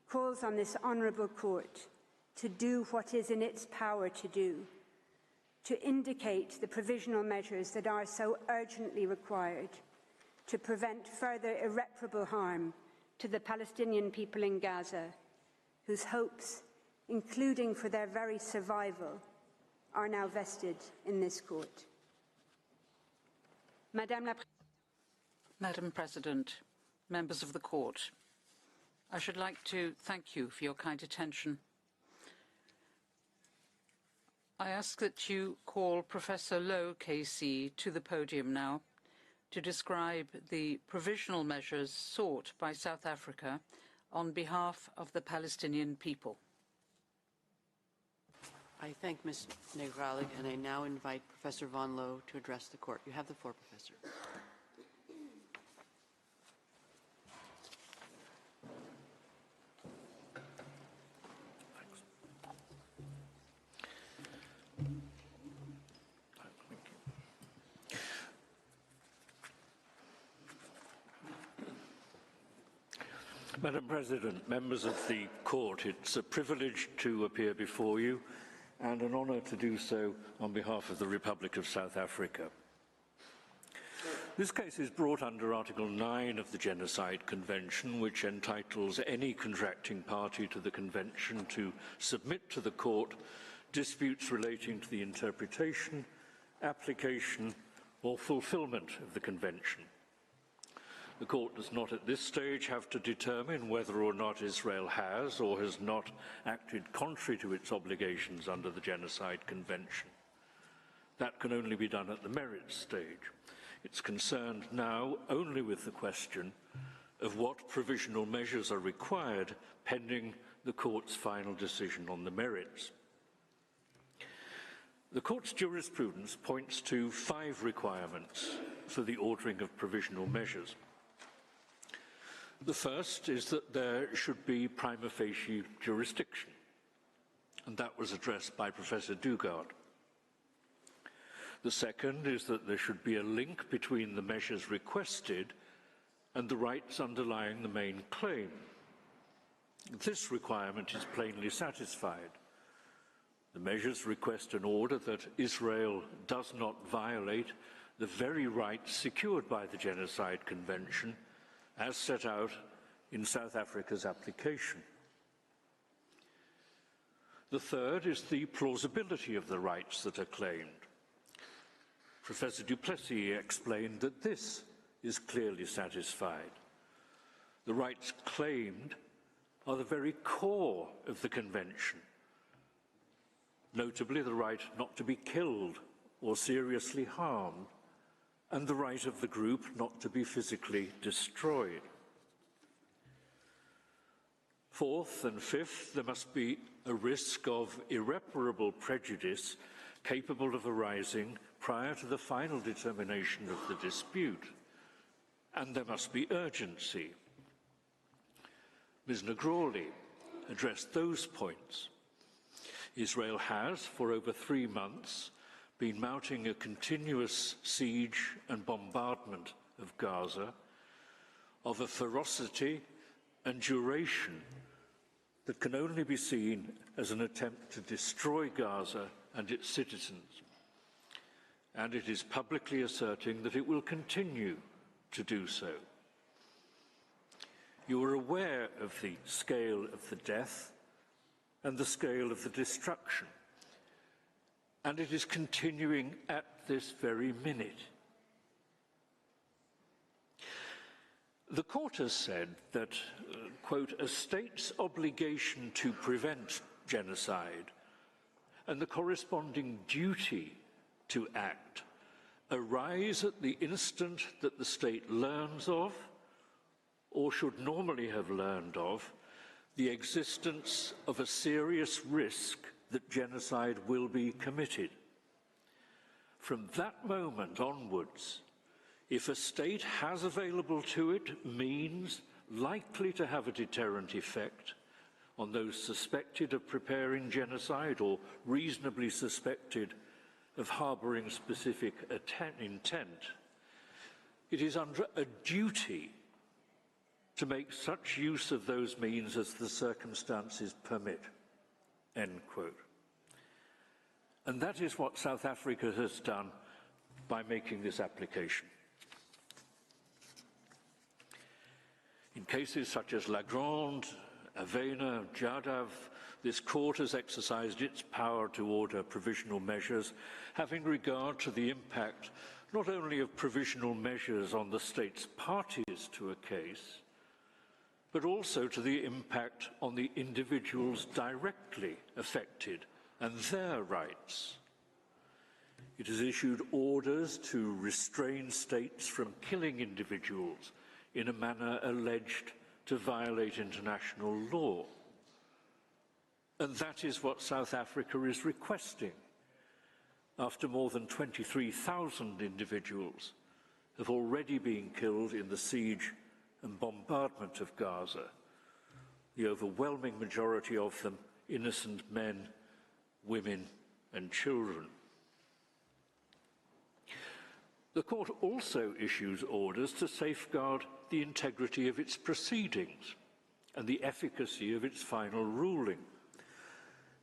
calls on this honourable court to do what is in its power to do, to indicate the provisional measures that are so urgently required to prevent further irreparable harm to the Palestinian people in Gaza, whose hopes, including for their very survival, are now vested in this court. Madam President, members of the court, I should like to thank you for your kind attention. I ask that you call Professor Lowe, KC, to the podium now to describe the provisional measures sought by South Africa on behalf of the Palestinian people. I thank Ms. Negralik, and I now invite Professor Von Lowe to address the court. You have the floor, Professor. Madam President, members of the court, it's a privilege to appear before you and an honour to do so on behalf of the Republic of South Africa. This case is brought under Article 9 of the Genocide Convention, which entitles any contracting party to the convention to submit to the court disputes relating to the interpretation, application or fulfilment of the convention. The court does not at this stage have to determine whether or not Israel has or has not acted contrary to its obligations under the Genocide Convention. That can only be done at the merits stage. It's concerned now only with the question of what provisional measures are required pending the court's final decision on the merits. The court's jurisprudence points to 5 requirements for the ordering of provisional measures. The first is that there should be prima facie jurisdiction, and that was addressed by Professor Dugard. The second is that there should be a link between the measures requested and the rights underlying the main claim. This requirement is plainly satisfied. The measures request an order that Israel does not violate the very rights secured by the Genocide Convention as set out in South Africa's application. The third is the plausibility of the rights that are claimed. Professor du Plessis explained that this is clearly satisfied. The rights claimed are the very core of the convention, notably the right not to be killed or seriously harmed, and the right of the group not to be physically destroyed. Fourth and fifth, there must be a risk of irreparable prejudice capable of arising prior to the final determination of the dispute, and there must be urgency. Ms. Negralik addressed those points. Israel has, for over 3 months, been mounting a continuous siege and bombardment of Gaza of a ferocity and duration that can only be seen as an attempt to destroy Gaza and its citizens. And it is publicly asserting that it will continue to do so. You are aware of the scale of the death and the scale of the destruction, and it is continuing at this very minute. The court has said that, quote, a state's obligation to prevent genocide and the corresponding duty to act arise at the instant that the state learns of, or should normally have learned of, the existence of a serious risk that genocide will be committed. From that moment onwards, if a state has available to it means likely to have a deterrent effect on those suspected of preparing genocide or reasonably suspected of harbouring specific intent, it is under a duty to make such use of those means as the circumstances permit." End quote. And that is what South Africa has done by making this application. In cases such as Lagrande, Avena, Jadav, this court has exercised its power to order provisional measures, having regard to the impact not only of provisional measures on the state's parties to a case, but also to the impact on the individuals directly affected and their rights. It has issued orders to restrain states from killing individuals in a manner alleged to violate international law. And that is what South Africa is requesting, after more than 23,000 individuals have already been killed in the siege and bombardment of Gaza, the overwhelming majority of them innocent men, women and children. The court also issues orders to safeguard the integrity of its proceedings and the efficacy of its final ruling.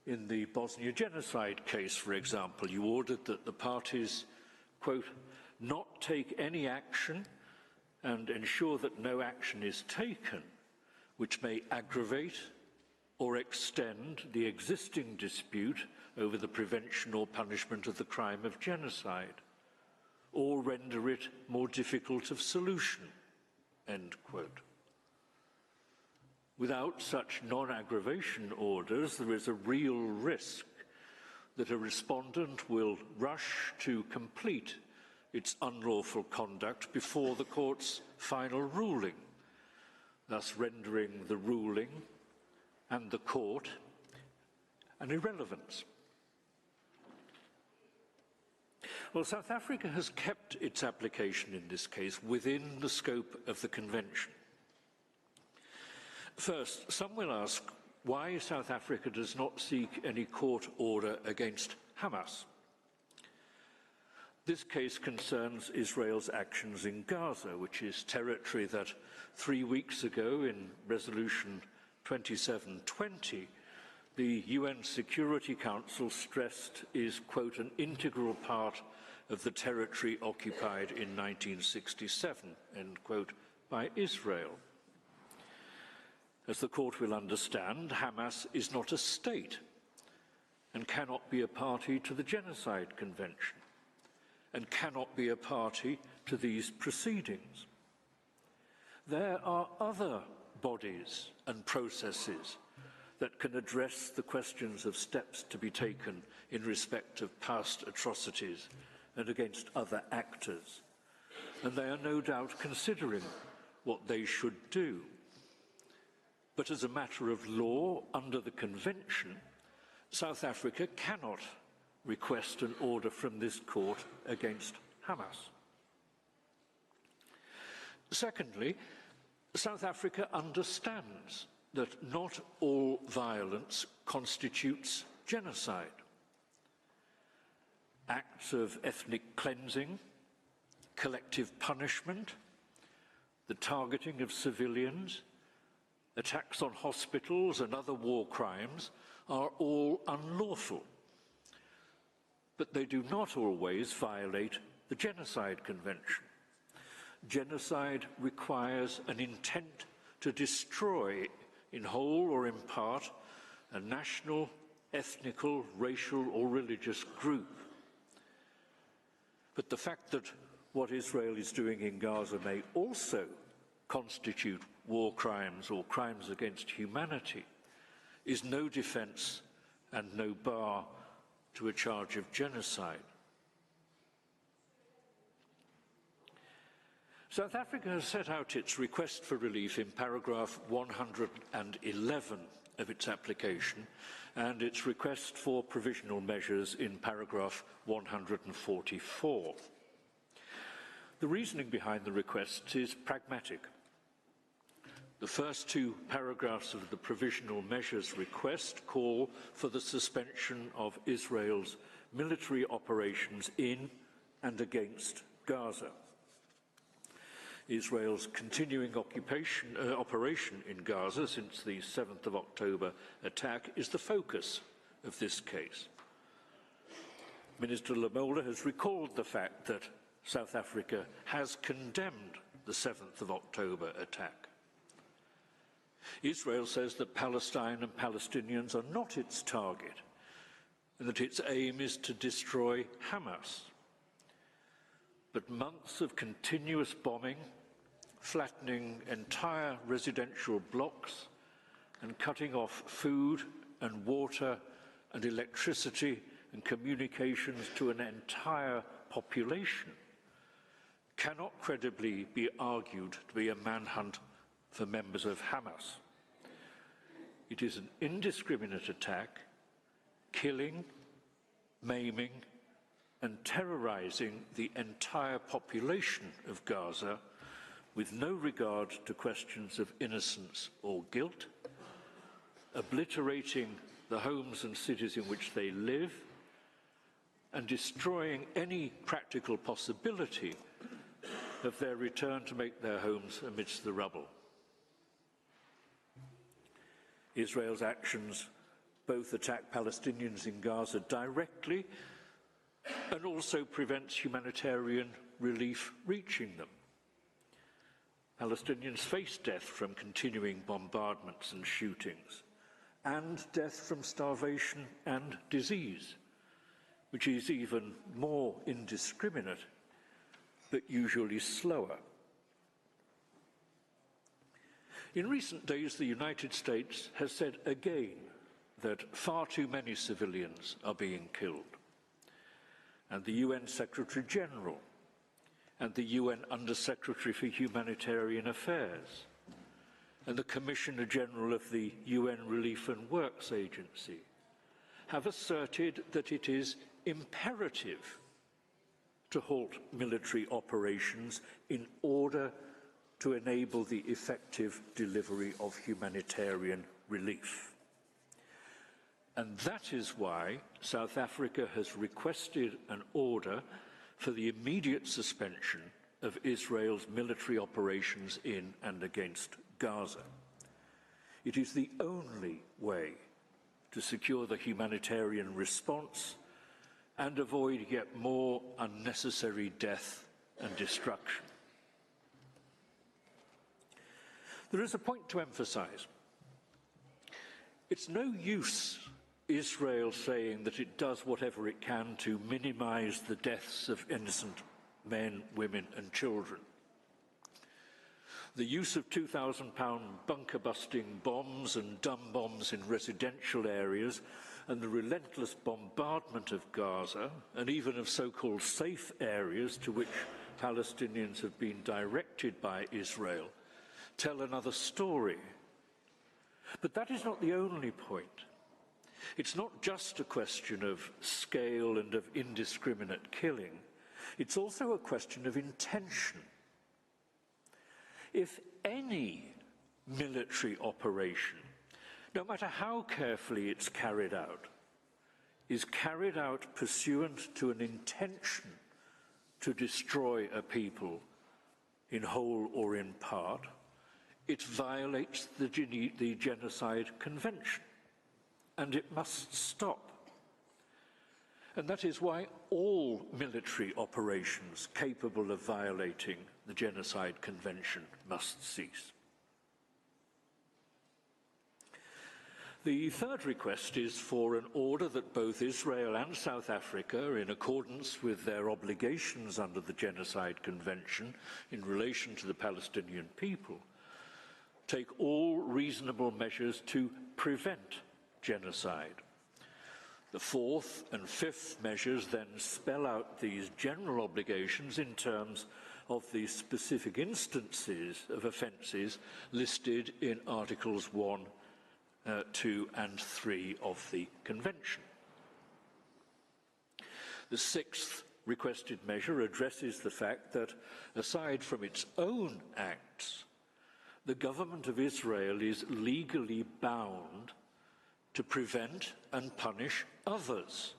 In the Bosnia genocide case, for example, you ordered that the parties, quote, "not take any action and ensure that no action is taken which may aggravate or extend the existing dispute over the prevention or punishment of the crime of genocide, or render it more difficult of solution," end quote. Without such non-aggravation orders, there is a real risk that a respondent will rush to complete its unlawful conduct before the court's final ruling, thus rendering the ruling and the court an irrelevance. Well, South Africa has kept its application in this case within the scope of the Convention. First, some will ask why South Africa does not seek any court order against Hamas. This case concerns Israel's actions in Gaza, which is territory that 3 weeks ago in Resolution 2720, the UN Security Council stressed is, quote, "an integral part of the territory occupied in 1967, end quote, by Israel. As the court will understand, Hamas is not a state and cannot be a party to the Genocide Convention and cannot be a party to these proceedings. There are other bodies and processes that can address the questions of steps to be taken in respect of past atrocities and against other actors, and they are no doubt considering what they should do. But as a matter of law, under the Convention, South Africa cannot request an order from this court against Hamas. Secondly, South Africa understands that not all violence constitutes genocide. Acts of ethnic cleansing, collective punishment, the targeting of civilians, attacks on hospitals and other war crimes are all unlawful. But they do not always violate the Genocide Convention. Genocide requires an intent to destroy, in whole or in part, a national, ethnical, racial or religious group. But the fact that what Israel is doing in Gaza may also constitute war crimes or crimes against humanity is no defence and no bar to a charge of genocide. South Africa has set out its request for relief in paragraph 111 of its application and its request for provisional measures in paragraph 144. The reasoning behind the requests is pragmatic. The first two paragraphs of the Provisional Measures request call for the suspension of Israel's military operations in and against Gaza. Israel's continuing operation in Gaza since the 7th of October attack is the focus of this case. Minister Lamola has recalled the fact that South Africa has condemned the 7th of October attack. Israel says that Palestine and Palestinians are not its target and that its aim is to destroy Hamas. But months of continuous bombing, flattening entire residential blocks and cutting off food and water and electricity and communications to an entire population cannot credibly be argued to be a manhunt for members of Hamas. It is an indiscriminate attack, killing, maiming, and terrorizing the entire population of Gaza with no regard to questions of innocence or guilt, obliterating the homes and cities in which they live, and destroying any practical possibility of their return to make their homes amidst the rubble. Israel's actions both attack Palestinians in Gaza directly and also prevents humanitarian relief reaching them. Palestinians face death from continuing bombardments and shootings, and death from starvation and disease, which is even more indiscriminate, but usually slower. In recent days, the United States has said again that far too many civilians are being killed. And the UN Secretary General and the UN Under-Secretary for Humanitarian Affairs and the Commissioner General of the UN Relief and Works Agency have asserted that it is imperative to halt military operations in order to enable the effective delivery of humanitarian relief. And that is why South Africa has requested an order for the immediate suspension of Israel's military operations in and against Gaza. It is the only way to secure the humanitarian response and avoid yet more unnecessary death and destruction. There is a point to emphasize. It's no use Israel saying that it does whatever it can to minimize the deaths of innocent men, women, and children. The use of 2,000-pound bunker-busting bombs and dumb bombs in residential areas and the relentless bombardment of Gaza, and even of so-called safe areas to which Palestinians have been directed by Israel, tell another story. But that is not the only point. It's not just a question of scale and of indiscriminate killing. It's also a question of intention. If any military operation, no matter how carefully it's carried out, is carried out pursuant to an intention to destroy a people in whole or in part, it violates the Genocide Convention, and it must stop. And that is why all military operations capable of violating the Genocide Convention must cease. The third request is for an order that both Israel and South Africa, in accordance with their obligations under the Genocide Convention in relation to the Palestinian people, take all reasonable measures to prevent genocide. The fourth and fifth measures then spell out these general obligations in terms of the specific instances of offences listed in Articles 1, 2 and 3 of the Convention. The sixth requested measure addresses the fact that, aside from its own acts, the government of Israel is legally bound to prevent and punish others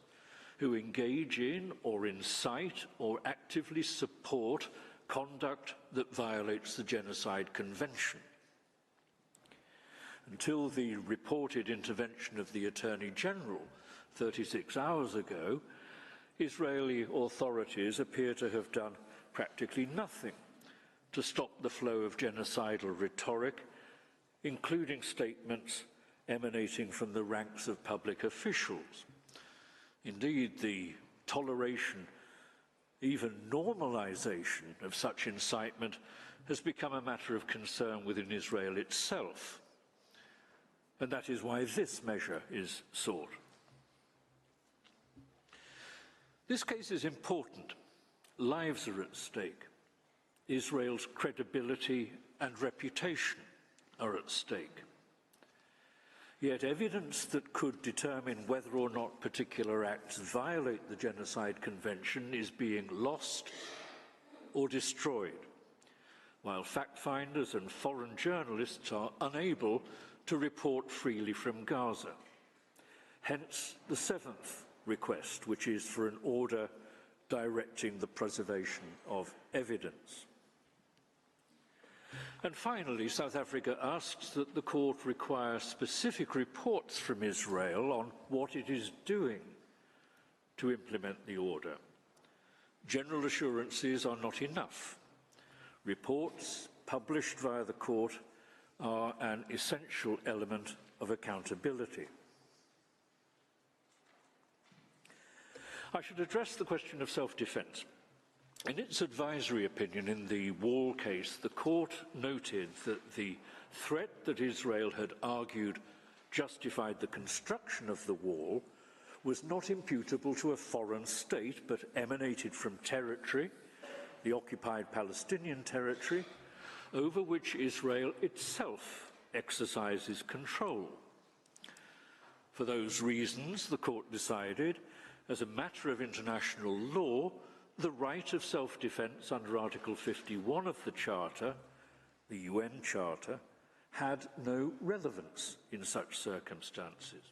who engage in or incite or actively support conduct that violates the Genocide Convention. Until the reported intervention of the Attorney General 36 hours ago, Israeli authorities appear to have done practically nothing to stop the flow of genocidal rhetoric, including statements emanating from the ranks of public officials. Indeed, the toleration, even normalization of such incitement has become a matter of concern within Israel itself. And that is why this measure is sought. This case is important. Lives are at stake. Israel's credibility and reputation are at stake. Yet evidence that could determine whether or not particular acts violate the Genocide Convention is being lost or destroyed, while fact-finders and foreign journalists are unable to report freely from Gaza. Hence the seventh request, which is for an order directing the preservation of evidence. And finally, South Africa asks that the court require specific reports from Israel on what it is doing to implement the order. General assurances are not enough. Reports published via the court are an essential element of accountability. I should address the question of self-defense. In its advisory opinion in the Wall case, the court noted that the threat that Israel had argued justified the construction of the wall was not imputable to a foreign state, but emanated from territory, the occupied Palestinian territory, over which Israel itself exercises control. For those reasons, the court decided, as a matter of international law, the right of self-defense under Article 51 of the Charter, the UN Charter, had no relevance in such circumstances.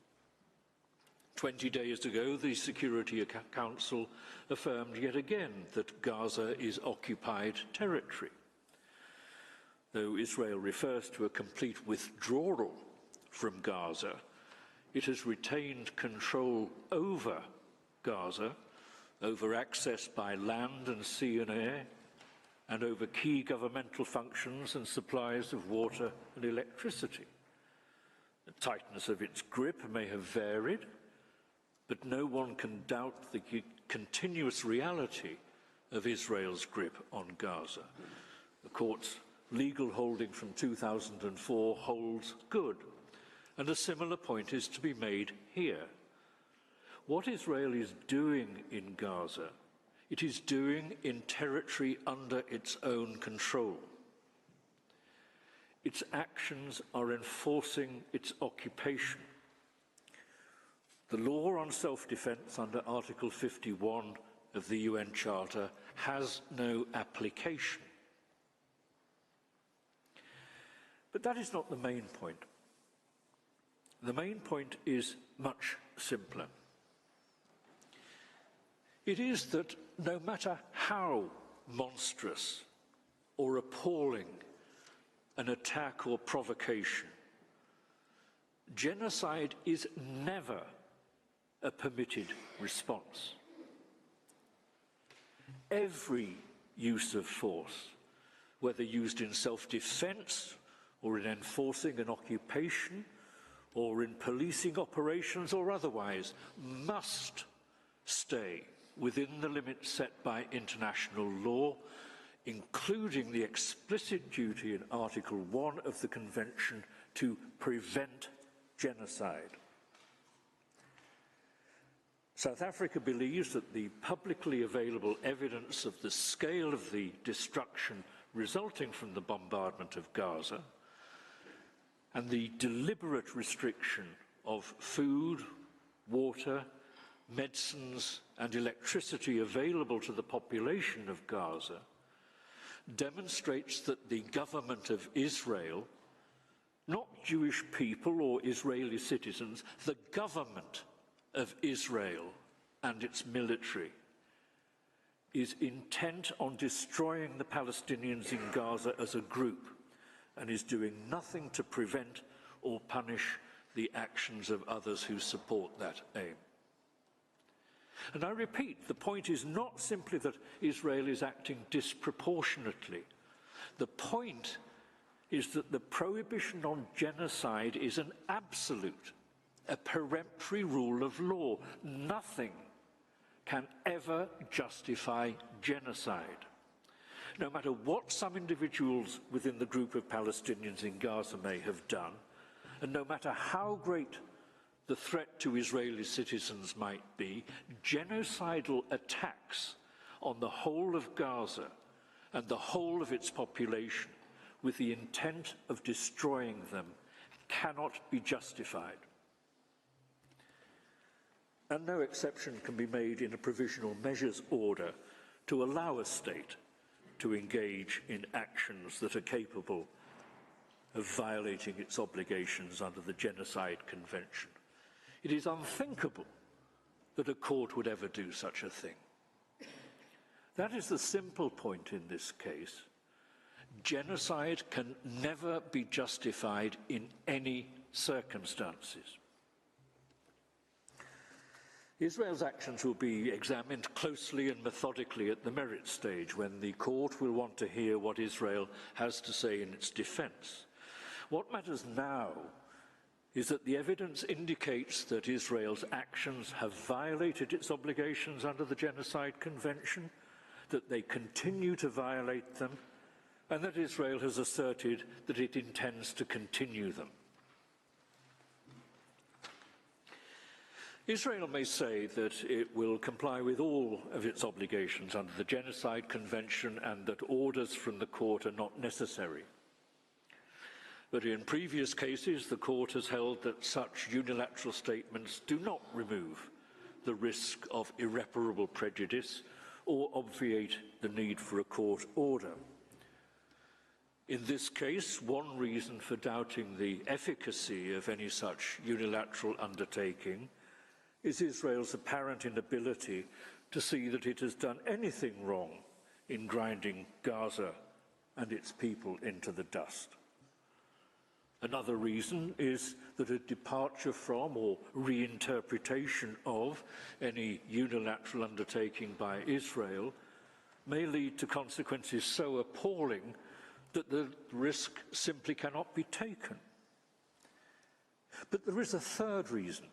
20 days ago, the Security Council affirmed yet again that Gaza is occupied territory. Though Israel refers to a complete withdrawal from Gaza, it has retained control over Gaza, over access by land and sea and air, and over key governmental functions and supplies of water and electricity. The tightness of its grip may have varied, but no one can doubt the continuous reality of Israel's grip on Gaza. The court's legal holding from 2004 holds good, and a similar point is to be made here. What Israel is doing in Gaza, it is doing in territory under its own control. Its actions are enforcing its occupation. The law on self-defense under Article 51 of the UN Charter has no application. But that is not the main point. The main point is much simpler. It is that no matter how monstrous or appalling an attack or provocation, genocide is never a permitted response. Every use of force, whether used in self-defense or in enforcing an occupation or in policing operations or otherwise, must stay within the limits set by international law, including the explicit duty in Article 1 of the Convention to prevent genocide. South Africa believes that the publicly available evidence of the scale of the destruction resulting from the bombardment of Gaza and the deliberate restriction of food, water, medicines and electricity available to the population of Gaza demonstrates that the government of Israel, not Jewish people or Israeli citizens, the government of Israel and its military is intent on destroying the Palestinians in Gaza as a group and is doing nothing to prevent or punish the actions of others who support that aim. And I repeat, the point is not simply that Israel is acting disproportionately. The point is that the prohibition on genocide is an absolute, a peremptory rule of law. Nothing can ever justify genocide. No matter what some individuals within the group of Palestinians in Gaza may have done, and no matter how great the threat to Israeli citizens might be, genocidal attacks on the whole of Gaza and the whole of its population with the intent of destroying them cannot be justified. And no exception can be made in a provisional measures order to allow a state to engage in actions that are capable of violating its obligations under the Genocide Convention. It is unthinkable that a court would ever do such a thing. That is the simple point in this case. Genocide can never be justified in any circumstances. Israel's actions will be examined closely and methodically at the merit stage, when the court will want to hear what Israel has to say in its defence. What matters now is that the evidence indicates that Israel's actions have violated its obligations under the Genocide Convention, that they continue to violate them, and that Israel has asserted that it intends to continue them. Israel may say that it will comply with all of its obligations under the Genocide Convention and that orders from the court are not necessary. But in previous cases, the court has held that such unilateral statements do not remove the risk of irreparable prejudice or obviate the need for a court order. In this case, one reason for doubting the efficacy of any such unilateral undertaking is Israel's apparent inability to see that it has done anything wrong in grinding Gaza and its people into the dust. Another reason is that a departure from or reinterpretation of any unilateral undertaking by Israel may lead to consequences so appalling that the risk simply cannot be taken. But there is a third reason.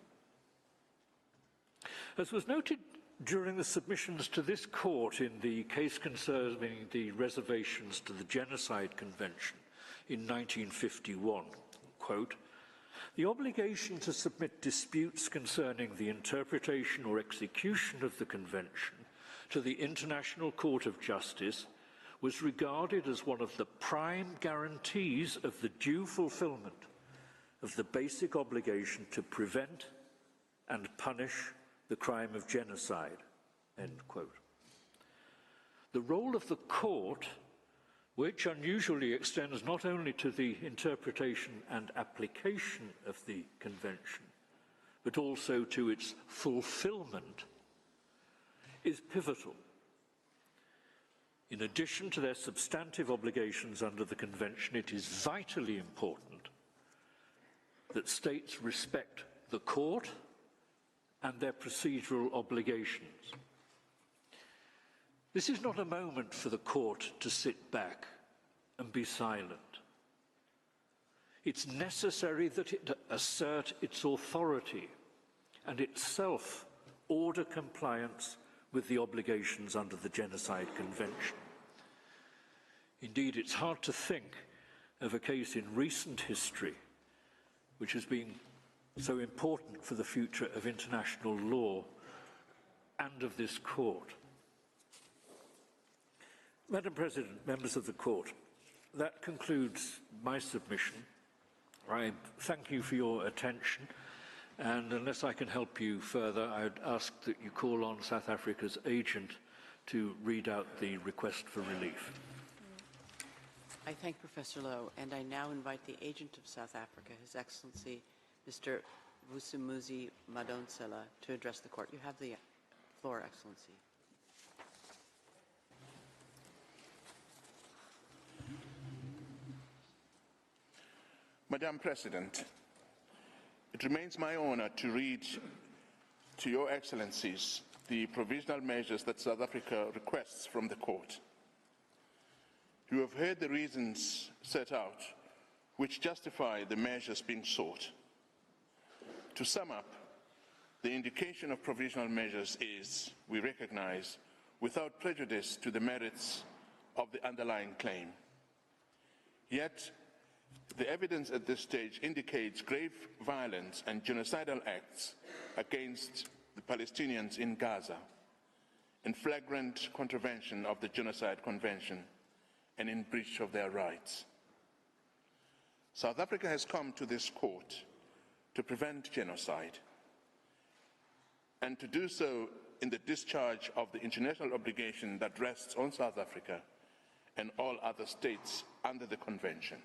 As was noted during the submissions to this court in the case concerning the reservations to the Genocide Convention in 1951, quote, "The obligation to submit disputes concerning the interpretation or execution of the Convention to the International Court of Justice was regarded as one of the prime guarantees of the due fulfillment of the basic obligation to prevent and punish the crime of genocide," end quote. The role of the court, which unusually extends not only to the interpretation and application of the Convention, but also to its fulfillment, is pivotal. In addition to their substantive obligations under the Convention, it is vitally important that states respect the court and their procedural obligations. This is not a moment for the court to sit back and be silent. It's necessary that it assert its authority and itself order compliance with the obligations under the Genocide Convention. Indeed, it's hard to think of a case in recent history which has been so important for the future of international law and of this court. Madam President, members of the court, that concludes my submission. I thank you for your attention, and unless I can help you further, I would ask that you call on South Africa's agent to read out the request for relief. I thank Professor Lowe, and I now invite the agent of South Africa, His Excellency Mr. Vusumuzi Madonsela, to address the court. You have the floor, Excellency. Madam President, it remains my honor to read to Your Excellencies the provisional measures that South Africa requests from the court. You have heard the reasons set out which justify the measures being sought. To sum up, the indication of provisional measures is, we recognize, without prejudice to the merits of the underlying claim. Yet, the evidence at this stage indicates grave violence and genocidal acts against the Palestinians in Gaza, in flagrant contravention of the Genocide Convention and in breach of their rights. South Africa has come to this court to prevent genocide and to do so in the discharge of the international obligation that rests on South Africa and all other states under the convention.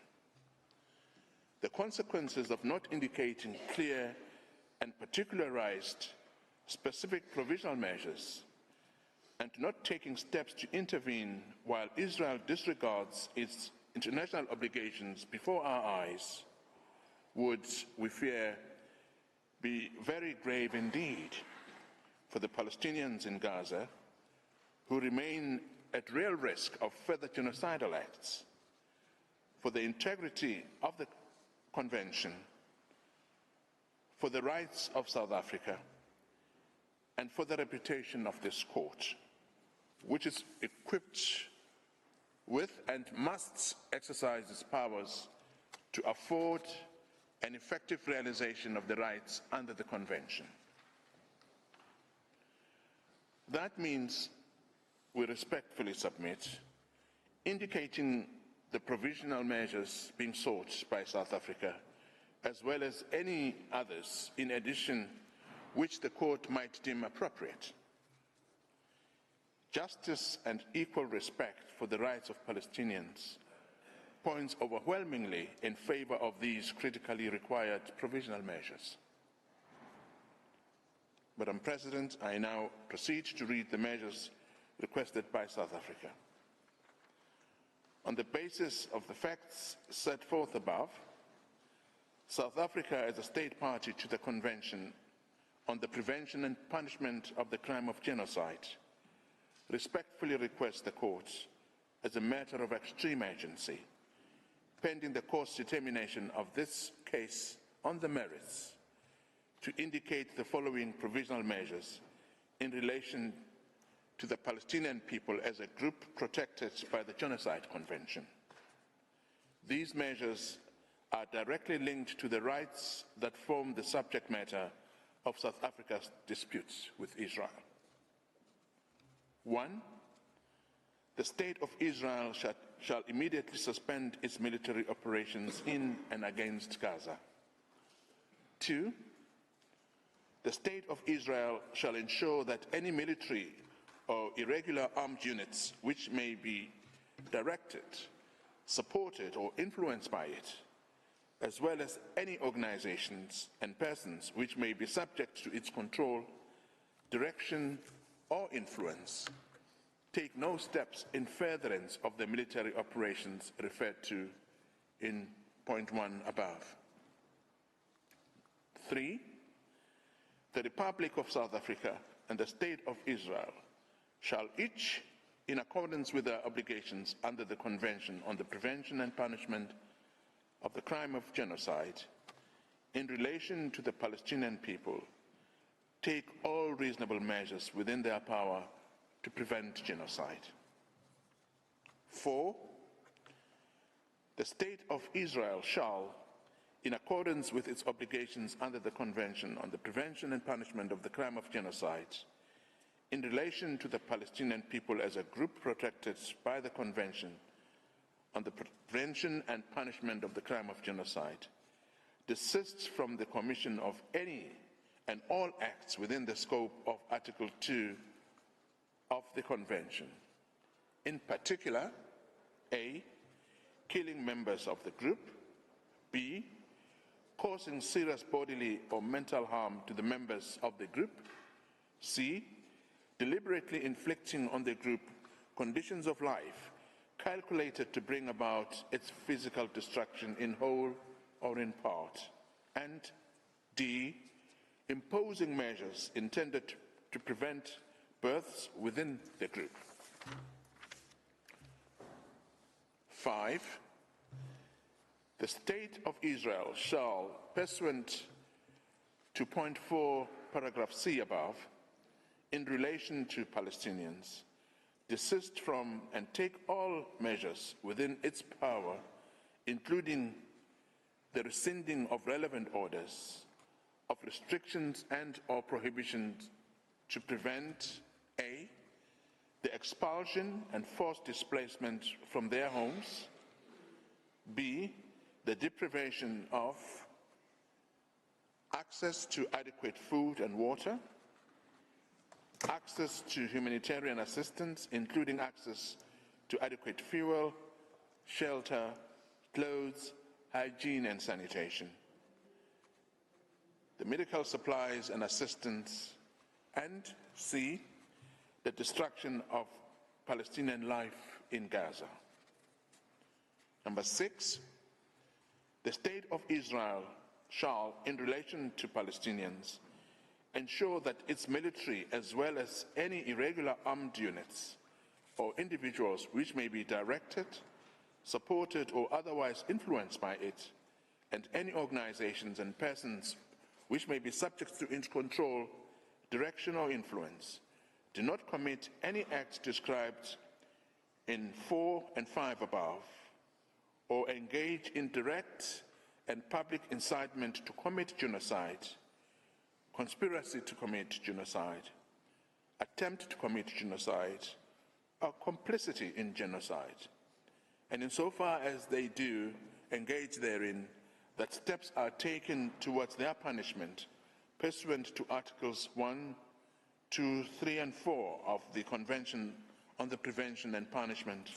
The consequences of not indicating clear and particularized specific provisional measures and not taking steps to intervene while Israel disregards its international obligations before our eyes would, we fear, be very grave indeed for the Palestinians in Gaza, who remain at real risk of further genocidal acts, for the integrity of the Convention, for the rights of South Africa, and for the reputation of this court, which is equipped with and must exercise its powers to afford an effective realization of the rights under the Convention. That means we respectfully submit, indicating the provisional measures being sought by South Africa, as well as any others in addition which the court might deem appropriate. Justice and equal respect for the rights of Palestinians points overwhelmingly in favor of these critically required provisional measures. Madam President, I now proceed to read the measures requested by South Africa. On the basis of the facts set forth above, South Africa, as a state party to the Convention on the Prevention and Punishment of the Crime of Genocide, respectfully requests the courts, as a matter of extreme urgency, pending the court's determination of this case on the merits, to indicate the following provisional measures in relation to the Palestinian people as a group protected by the Genocide Convention. These measures are directly linked to the rights that form the subject matter of South Africa's disputes with Israel. 1. The State of Israel shall immediately suspend its military operations in and against Gaza. 2. The State of Israel shall ensure that any military or irregular armed units which may be directed, supported, or influenced by it, as well as any organizations and persons which may be subject to its control, direction, or influence, take no steps in furtherance of the military operations referred to in point 1 above. 3. The Republic of South Africa and the State of Israel shall each, in accordance with their obligations under the Convention on the Prevention and Punishment of the Crime of Genocide, in relation to the Palestinian people, take all reasonable measures within their power to prevent genocide. 4. The State of Israel shall, in accordance with its obligations under the Convention on the Prevention and Punishment of the Crime of Genocide, in relation to the Palestinian people as a group protected by the Convention on the Prevention and Punishment of the Crime of Genocide, desists from the commission of any and all acts within the scope of Article 2 of the Convention. In particular, A, killing members of the group. B, causing serious bodily or mental harm to the members of the group. C, deliberately inflicting on the group conditions of life calculated to bring about its physical destruction in whole or in part. And D, imposing measures intended to prevent births within the group. 5, the State of Israel shall, pursuant to point 4, paragraph C above, in relation to Palestinians, desist from and take all measures within its power, including the rescinding of relevant orders, of restrictions and or prohibitions to prevent A, the expulsion and forced displacement from their homes, B, the deprivation of access to adequate food and water, access to humanitarian assistance, including access to adequate fuel, shelter, clothes, hygiene and sanitation, the medical supplies and assistance, and C, the destruction of Palestinian life in Gaza. Number 6, the State of Israel shall, in relation to Palestinians, ensure that its military, as well as any irregular armed units or individuals which may be directed, supported or otherwise influenced by it, and any organizations and persons which may be subject to its control, direction or influence, do not commit any acts described in 4 and 5 above, or engage in direct and public incitement to commit genocide, conspiracy to commit genocide, attempt to commit genocide, or complicity in genocide. And insofar as they do engage therein, that steps are taken towards their punishment pursuant to Articles 1, 2, 3, and 4 of the Convention on the Prevention and Punishment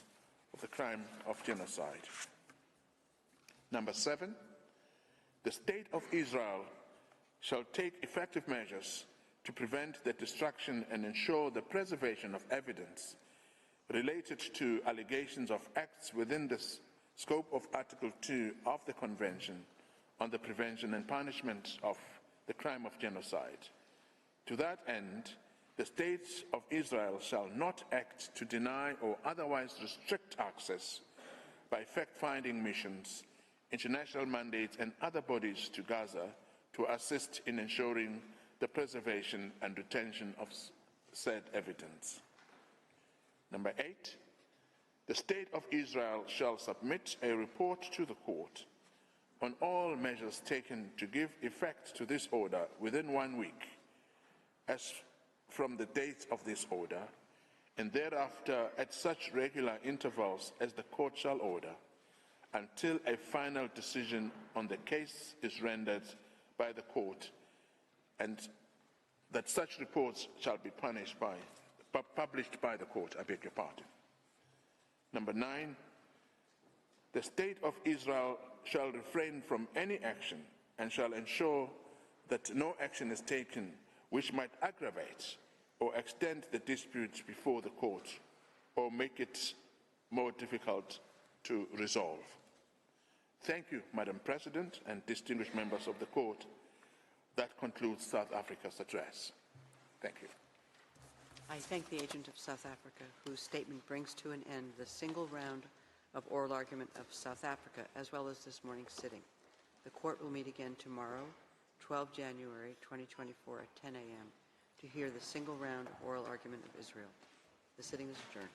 of the Crime of Genocide. Number 7, the State of Israel shall take effective measures to prevent the destruction and ensure the preservation of evidence related to allegations of acts within the scope of Article 2 of the Convention on the Prevention and Punishment of the Crime of Genocide. To that end, the State of Israel shall not act to deny or otherwise restrict access by fact-finding missions, international mandates, and other bodies to Gaza to assist in ensuring the preservation and retention of said evidence. Number 8, the State of Israel shall submit a report to the court on all measures taken to give effect to this order within 1 week, as from the date of this order, and thereafter at such regular intervals as the court shall order, until a final decision on the case is rendered by the court, and that such reports shall be published by the court, I beg your pardon. Number 9, the State of Israel shall refrain from any action and shall ensure that no action is taken which might aggravate or extend the dispute before the court or make it more difficult to resolve. Thank you, Madam President and distinguished members of the court. That concludes South Africa's address. Thank you. I thank the agent of South Africa, whose statement brings to an end the single round of oral argument of South Africa, as well as this morning's sitting. The court will meet again tomorrow, 12 January 2024 at 10 a.m. to hear the single round oral argument of Israel. The sitting is adjourned.